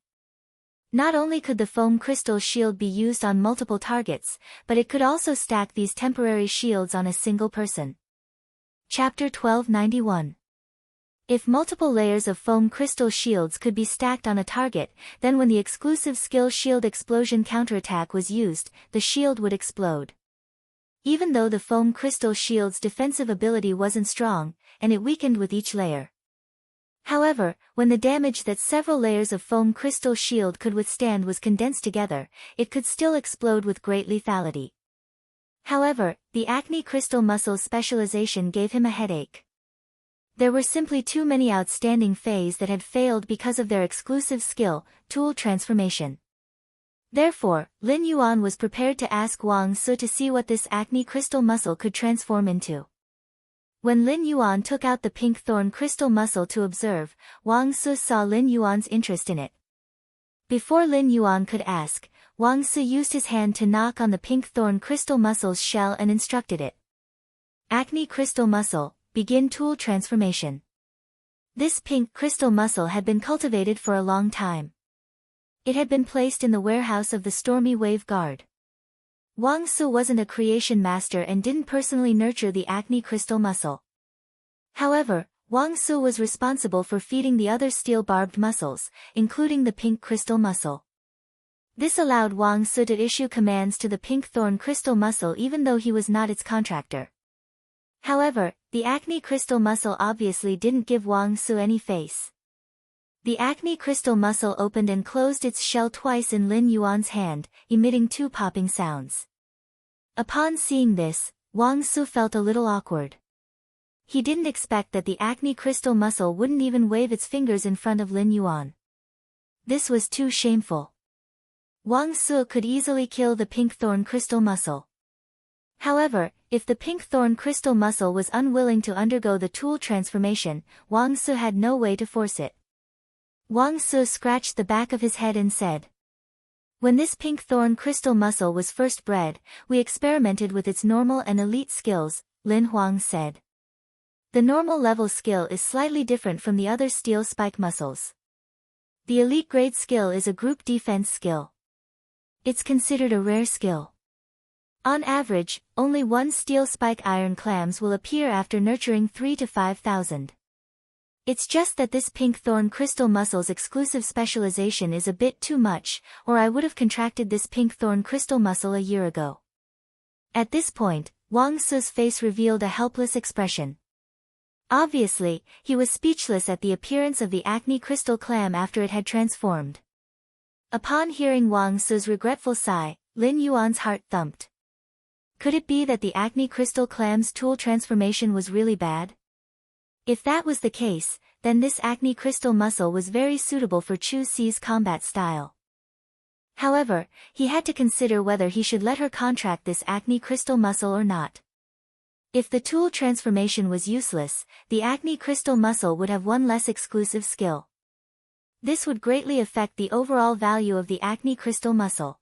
Not only could the foam crystal shield be used on multiple targets, but it could also stack these temporary shields on a single person. Chapter 1291. If multiple layers of foam crystal shields could be stacked on a target, then when the exclusive skill Shield Explosion counterattack was used, the shield would explode. Even though the foam crystal shield's defensive ability wasn't strong, and it weakened with each layer. However, when the damage that several layers of foam crystal shield could withstand was condensed together, it could still explode with great lethality. However, the Acne Crystal Muscle's specialization gave him a headache. There were simply too many outstanding Fays that had failed because of their exclusive skill, Tool Transformation. Therefore, Lin Yuan was prepared to ask Wang Su to see what this Acne Crystal Muscle could transform into. When Lin Yuan took out the pink thorn crystal muscle to observe, Wang Su saw Lin Yuan's interest in it. Before Lin Yuan could ask, Wang Su used his hand to knock on the pink thorn crystal muscle's shell and instructed it. Acne Crystal Muscle, begin Tool Transformation. This pink crystal muscle had been cultivated for a long time. It had been placed in the warehouse of the Stormy Wave Guard. Wang Su wasn't a creation master and didn't personally nurture the Acne Crystal Muscle. However, Wang Su was responsible for feeding the other steel-barbed muscles, including the pink crystal muscle. This allowed Wang Su to issue commands to the pink thorn crystal muscle even though he was not its contractor. However, the Acne Crystal Muscle obviously didn't give Wang Su any face. The Acne Crystal Muscle opened and closed its shell twice in Lin Yuan's hand, emitting 2 popping sounds. Upon seeing this, Wang Su felt a little awkward. He didn't expect that the Acne Crystal Muscle wouldn't even wave its fingers in front of Lin Yuan. This was too shameful. Wang Su could easily kill the pink thorn crystal muscle. However, if the pink thorn crystal muscle was unwilling to undergo the tool transformation, Wang Su had no way to force it. Wang Su scratched the back of his head and said, "When this pink thorn crystal muscle was first bred, we experimented with its normal and elite skills," Lin Huang said. The normal level skill is slightly different from the other steel spike muscles. The elite grade skill is a group defense skill. It's considered a rare skill. On average, only 1 steel spike iron clams will appear after nurturing 3 to 5,000. It's just that this pink thorn crystal muscle's exclusive specialization is a bit too much, or I would have contracted this pink thorn crystal muscle a year ago. At this point, Wang Su's face revealed a helpless expression. Obviously, he was speechless at the appearance of the Acne crystal clam after it had transformed. Upon hearing Wang Su's regretful sigh, Lin Yuan's heart thumped. Could it be that the Acne crystal clam's tool transformation was really bad? If that was the case, then this Acne crystal muscle was very suitable for Chu Si's combat style. However, he had to consider whether he should let her contract this Acne crystal muscle or not. If the tool transformation was useless, the Acne crystal muscle would have one less exclusive skill. This would greatly affect the overall value of the Acne crystal muscle.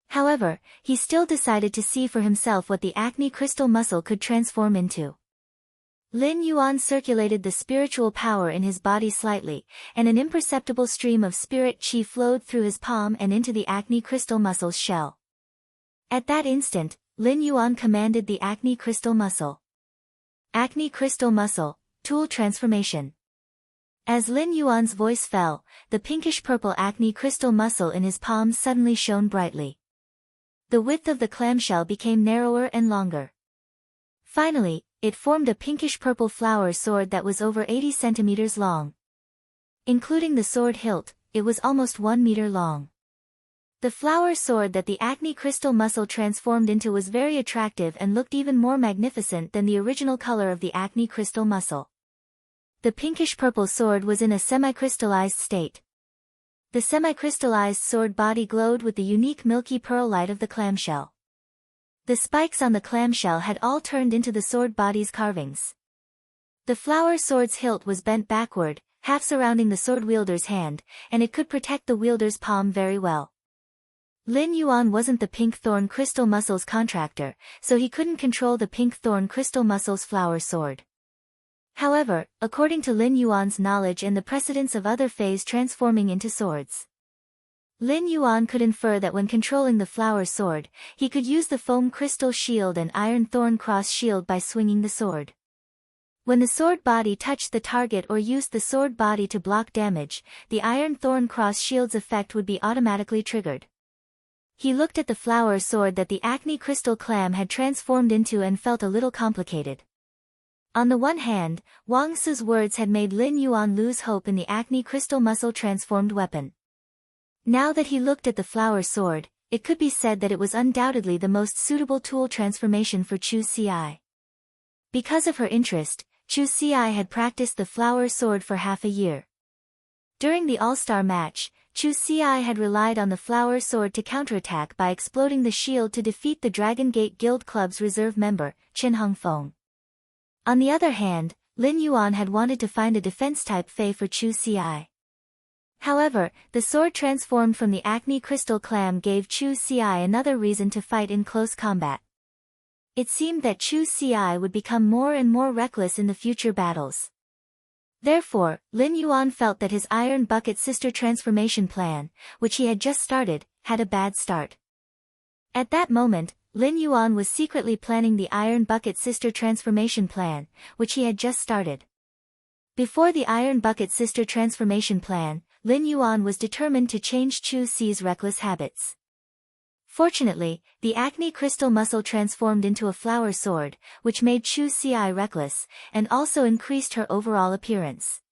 However, he still decided to see for himself what the Acne crystal muscle could transform into. Lin Yuan circulated the spiritual power in his body slightly, and an imperceptible stream of spirit chi flowed through his palm and into the Acne crystal muscle's shell. At that instant, Lin Yuan commanded the Acne crystal muscle. Acne crystal muscle, tool transformation. As Lin Yuan's voice fell, the pinkish-purple Acne crystal muscle in his palm suddenly shone brightly. The width of the clamshell became narrower and longer. Finally, it formed a pinkish-purple flower sword that was over 80 centimeters long. Including the sword hilt, it was almost 1 meter long. The flower sword that the Acne crystal muscle transformed into was very attractive and looked even more magnificent than the original color of the Acne crystal muscle. The pinkish-purple sword was in a semi-crystallized state. The semi-crystallized sword body glowed with the unique milky pearl light of the clamshell. The spikes on the clamshell had all turned into the sword body's carvings. The flower sword's hilt was bent backward, half surrounding the sword wielder's hand, and it could protect the wielder's palm very well. Lin Yuan wasn't the pink thorn crystal muscle's contractor, so he couldn't control the pink thorn crystal muscle's flower sword. However, according to Lin Yuan's knowledge and the precedence of other fays transforming into swords, Lin Yuan could infer that when controlling the flower sword, he could use the foam crystal shield and iron thorn cross shield by swinging the sword. When the sword body touched the target or used the sword body to block damage, the iron thorn cross shield's effect would be automatically triggered. He looked at the flower sword that the Acne Crystal Clam had transformed into and felt a little complicated. On the one hand, Wang Su's words had made Lin Yuan lose hope in the Acne Crystal Muscle transformed weapon. Now that he looked at the flower sword, it could be said that it was undoubtedly the most suitable tool transformation for Chu Ci. Because of her interest, Chu Ci had practiced the flower sword for half a year. During the all-star match, Chu Ci had relied on the flower sword to counterattack by exploding the shield to defeat the Dragon Gate Guild Club's reserve member, Chen Hongfeng. On the other hand, Lin Yuan had wanted to find a defense-type Fei for Chu Ci. However, the sword transformed from the Acne Crystal Clam gave Chu Ci another reason to fight in close combat. It seemed that Chu Ci would become more and more reckless in the future battles. Therefore, Lin Yuan felt that his Iron Bucket Sister transformation plan, which he had just started, had a bad start. At that moment, Lin Yuan was secretly planning the Iron Bucket Sister transformation plan, which he had just started. Before the Iron Bucket Sister transformation plan, Lin Yuan was determined to change Chu Ci's reckless habits. Fortunately, the Acne Crystal Muscle transformed into a flower sword, which made Chu Ci reckless, and also increased her overall appearance.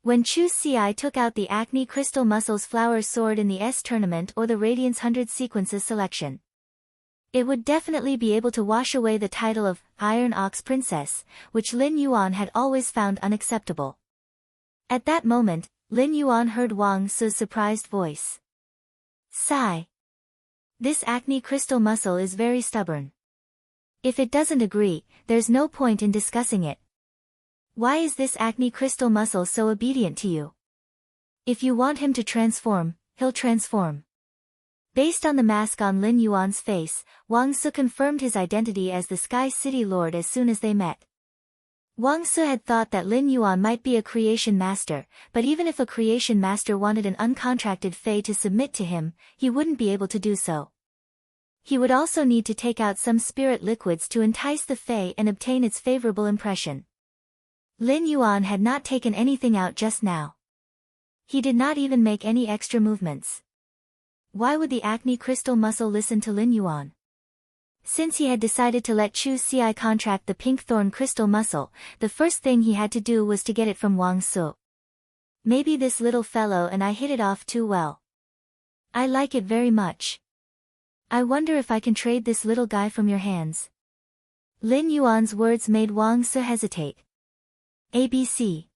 When Chu Ci took out the Acne Crystal Muscle's flower sword in the S tournament or the Radiance 100 Sequences selection, it would definitely be able to wash away the title of Iron Ox Princess, which Lin Yuan had always found unacceptable. At that moment, Lin Yuan heard Wang Su's surprised voice. Sigh. This Acne Crystal Muscle is very stubborn. If it doesn't agree, there's no point in discussing it. Why is this Acne Crystal Muscle so obedient to you? If you want him to transform, he'll transform. Based on the mask on Lin Yuan's face, Wang Su confirmed his identity as the Sky City Lord as soon as they met. Wang Su had thought that Lin Yuan might be a creation master, but even if a creation master wanted an uncontracted Fei to submit to him, he wouldn't be able to do so. He would also need to take out some spirit liquids to entice the Fei and obtain its favorable impression. Lin Yuan had not taken anything out just now. He did not even make any extra movements. Why would the Acne Crystal Muscle listen to Lin Yuan? Since he had decided to let Chu Ci contract the Pink Thorn Crystal Muscle, the first thing he had to do was to get it from Wang Su. Maybe this little fellow and I hit it off too well. I like it very much. I wonder if I can trade this little guy from your hands. Lin Yuan's words made Wang Su hesitate. ABC.